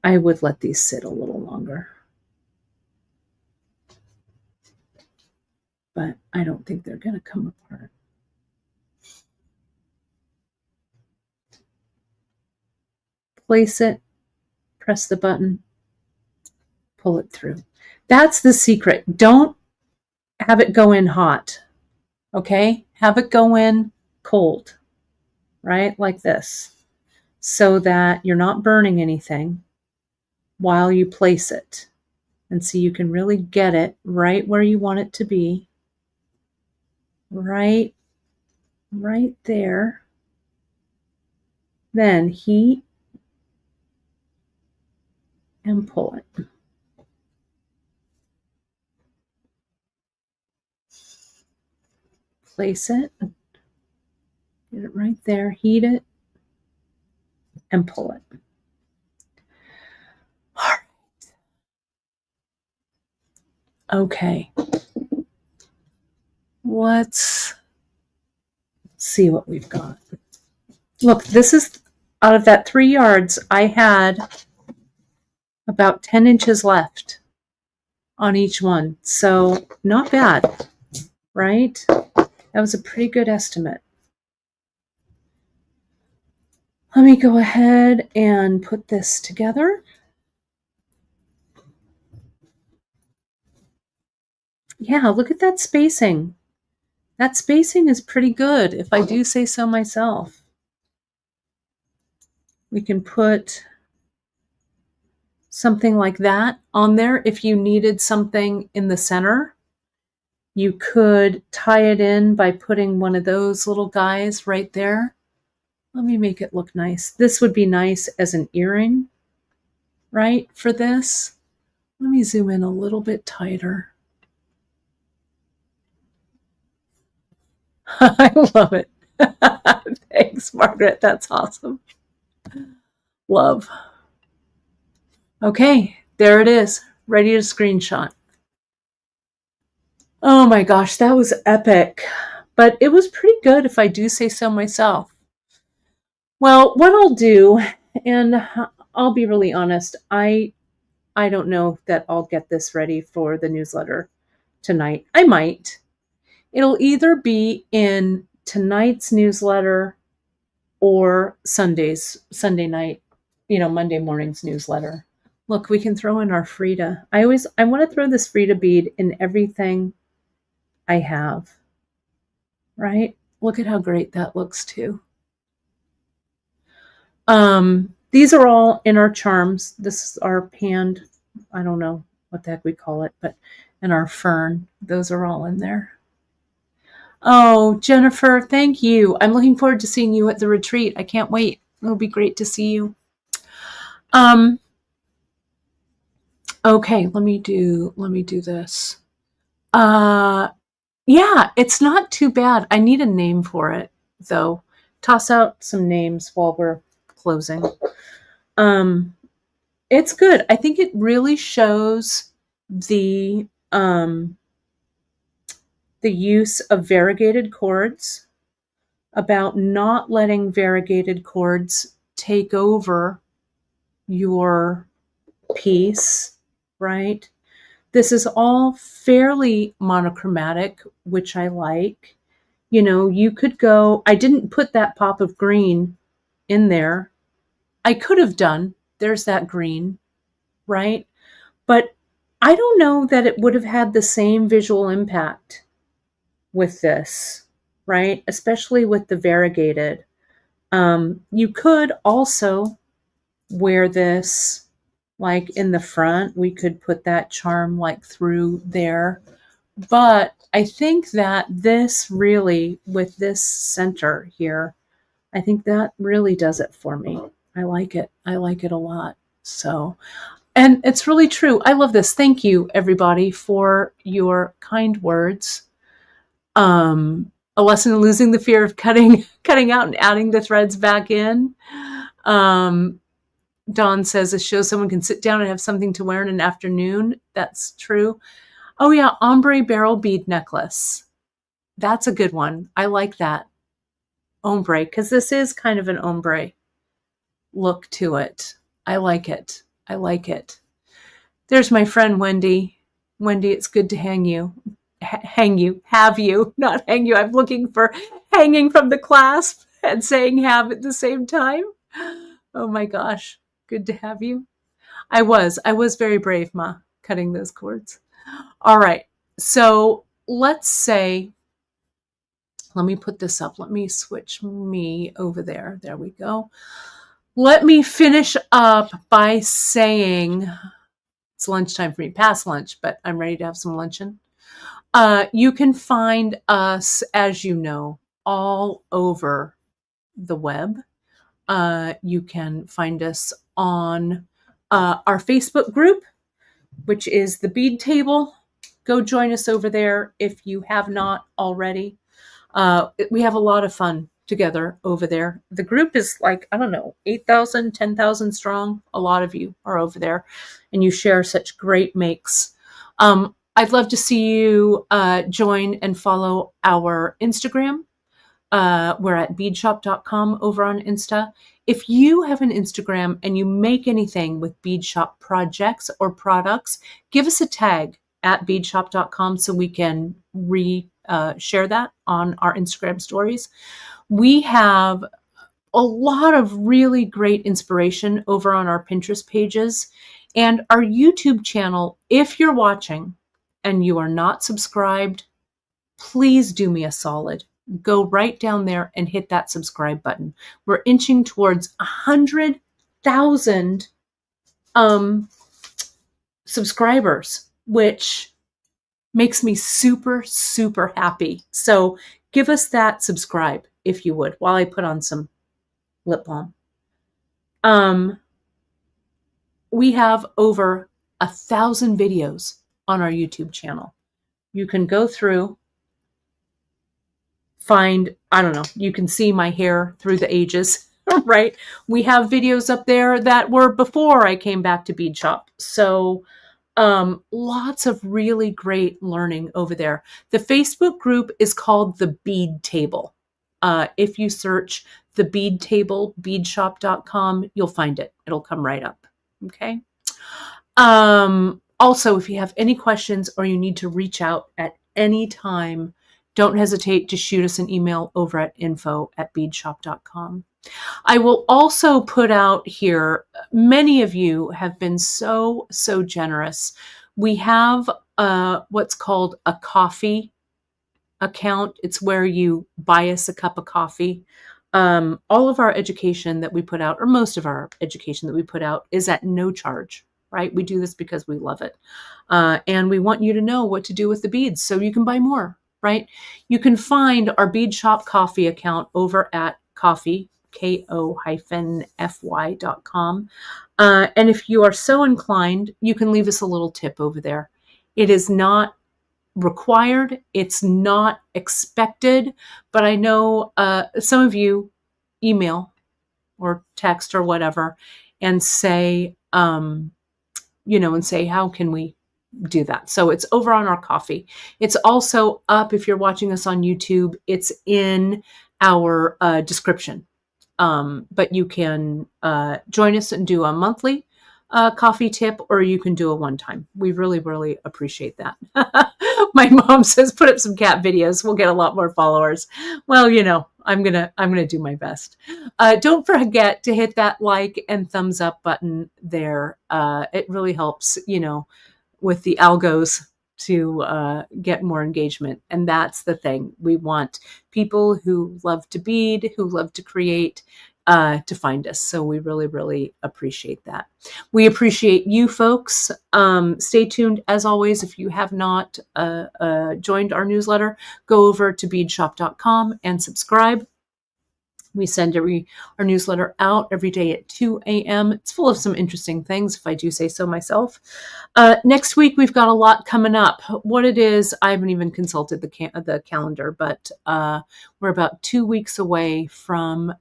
S1: I would let these sit a little longer. But I don't think they're going to come apart. Place it, press the button, pull it through. That's the secret. Don't have it go in hot, okay? Have it go in cold, right? Like this, so that you're not burning anything while you place it. And so you can really get it right where you want it to be. Right there. Then heat and pull it. Place it. Get it right there. Heat it and pull it. All right. Okay. Let's see what we've got. Look, this is out of that 3 yards, I had about 10 inches left on each one. So not bad, right? That was a pretty good estimate. Let me go ahead and put this together. Yeah, look at that spacing. That spacing is pretty good, if I do say so myself. We can put something like that on there. If you needed something in the center, you could tie it in by putting one of those little guys right there. Let me make it look nice. This would be nice as an earring, right, for this. Let me zoom in a little bit tighter. I love it. Thanks, Margaret. That's awesome. Love. Okay, there it is. Ready to screenshot. Oh my gosh, that was epic. But it was pretty good, if I do say so myself. Well, what I'll do, and I'll be really honest, I don't know that I'll get this ready for the newsletter tonight. I might. It'll either be in tonight's newsletter or Sunday night, Monday morning's newsletter. Look, we can throw in our Frida. I want to throw this Frida bead in everything I have, right? Look at how great that looks too. These are all in our charms. This is our panned, I don't know what the heck we call it, but in our fern, those are all in there. Oh, Jennifer, thank you. I'm looking forward to seeing you at the retreat. I can't wait. It'll be great to see you. Okay, let me do this. Yeah, it's not too bad. I need a name for it, though. Toss out some names while we're closing. It's good. I think it really shows the use of variegated cords, about not letting variegated cords take over your piece, right? This is all fairly monochromatic, which I like. You could go, I didn't put that pop of green in there. I could have done, there's that green, right? But I don't know that it would have had the same visual impact with this, right? Especially with the variegated. You could also wear this like in the front. We could put that charm like through there. But I think that this really, with this center here, I think that really does it for me. I like it. I like it a lot. So, and it's really true. I love this. Thank you, everybody, for your kind words. A lesson in losing the fear of cutting out and adding the threads back in. Dawn says, it shows someone can sit down and have something to wear in an afternoon. That's true. Oh yeah, ombre barrel bead necklace. That's a good one. I like that. Ombre, because this is kind of an ombre look to it. I like it. I like it. There's my friend Wendy. Wendy, it's good to have you, not hang you. I'm looking for hanging from the clasp and saying have at the same time. Oh my gosh. Good to have you. I was very brave, Ma, cutting those cords. All right. So let's say, let me put this up. Let me switch me over there. There we go. Let me finish up by saying, it's lunchtime for me, past lunch, but I'm ready to have some luncheon. You can find us, as you know, all over the web. You can find us on our Facebook group, which is the Bead Table. Go join us over there if you have not already. We have a lot of fun together over there. The group is like, I don't know, 8,000, 10,000 strong. A lot of you are over there and you share such great makes. I'd love to see you join and follow our Instagram. We're at beadshop.com over on Insta. If you have an Instagram and you make anything with Bead Shop projects or products, give us a tag at beadshop.com so we can share that on our Instagram stories. We have a lot of really great inspiration over on our Pinterest pages and our YouTube channel. If you're watching and you are not subscribed, please do me a solid. Go right down there and hit that subscribe button. We're inching towards 100,000 subscribers, which makes me super, super happy. So give us that subscribe, if you would, while I put on some lip balm. We have over 1,000 videos on our YouTube channel. You can go through, find, I don't know, you can see my hair through the ages, right? We have videos up there that were before I came back to Bead Shop. So lots of really great learning over there. The Facebook group is called the Bead Table. If you search the Bead Table, beadshop.com, you'll find it. It'll come right up. Okay. Also, if you have any questions or you need to reach out at any time, don't hesitate to shoot us an email over at info@beadshop.com. I will also put out here, many of you have been so generous. We have what's called a coffee account. It's where you buy us a cup of coffee. All of our education that we put out, or most of our education that we put out, is at no charge, right? We do this because we love it. And we want you to know what to do with the beads so you can buy more, right? You can find our Bead Shop coffee account over at coffee, ko-fy.com. And if you are so inclined, you can leave us a little tip over there. It is not required. It's not expected, but I know some of you email or text or whatever and say, and say, how can we do that? So it's over on our coffee. It's also up, if you're watching us on YouTube, it's in our description. But you can join us and do a monthly coffee tip, or you can do a one-time. We really, really appreciate that. My mom says, put up some cat videos. We'll get a lot more followers. Well, I'm gonna do my best. Don't forget to hit that like and thumbs up button there. It really helps, with the algos to get more engagement. And that's the thing. We want people who love to bead, who love to create, to find us. So we really, really appreciate that. We appreciate you folks. Stay tuned. As always, if you have not joined our newsletter, go over to beadshop.com and subscribe. We send our newsletter out every day at 2 a.m. It's full of some interesting things, if I do say so myself. Next week, we've got a lot coming up. What it is, I haven't even consulted the calendar, but we're about 2 weeks away from,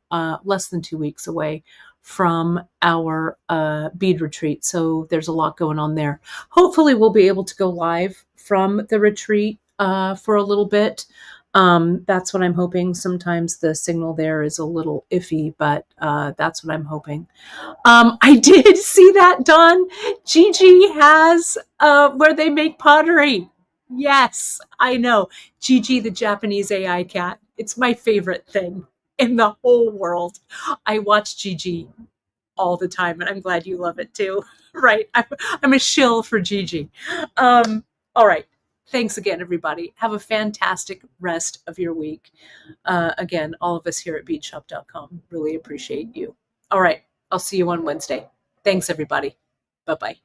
S1: less than 2 weeks away from our bead retreat. So there's a lot going on there. Hopefully, we'll be able to go live from the retreat for a little bit. That's what I'm hoping. Sometimes the signal there is a little iffy, but that's what I'm hoping. I did see that, Dawn. Gigi has where they make pottery. Yes, I know. Gigi, the Japanese AI cat. It's my favorite thing in the whole world. I watch Gigi all the time, and I'm glad you love it too. Right. I'm a shill for Gigi. All right. Thanks again, everybody. Have a fantastic rest of your week. Again, all of us here at beadshop.com really appreciate you. All right. I'll see you on Wednesday. Thanks, everybody. Bye-bye.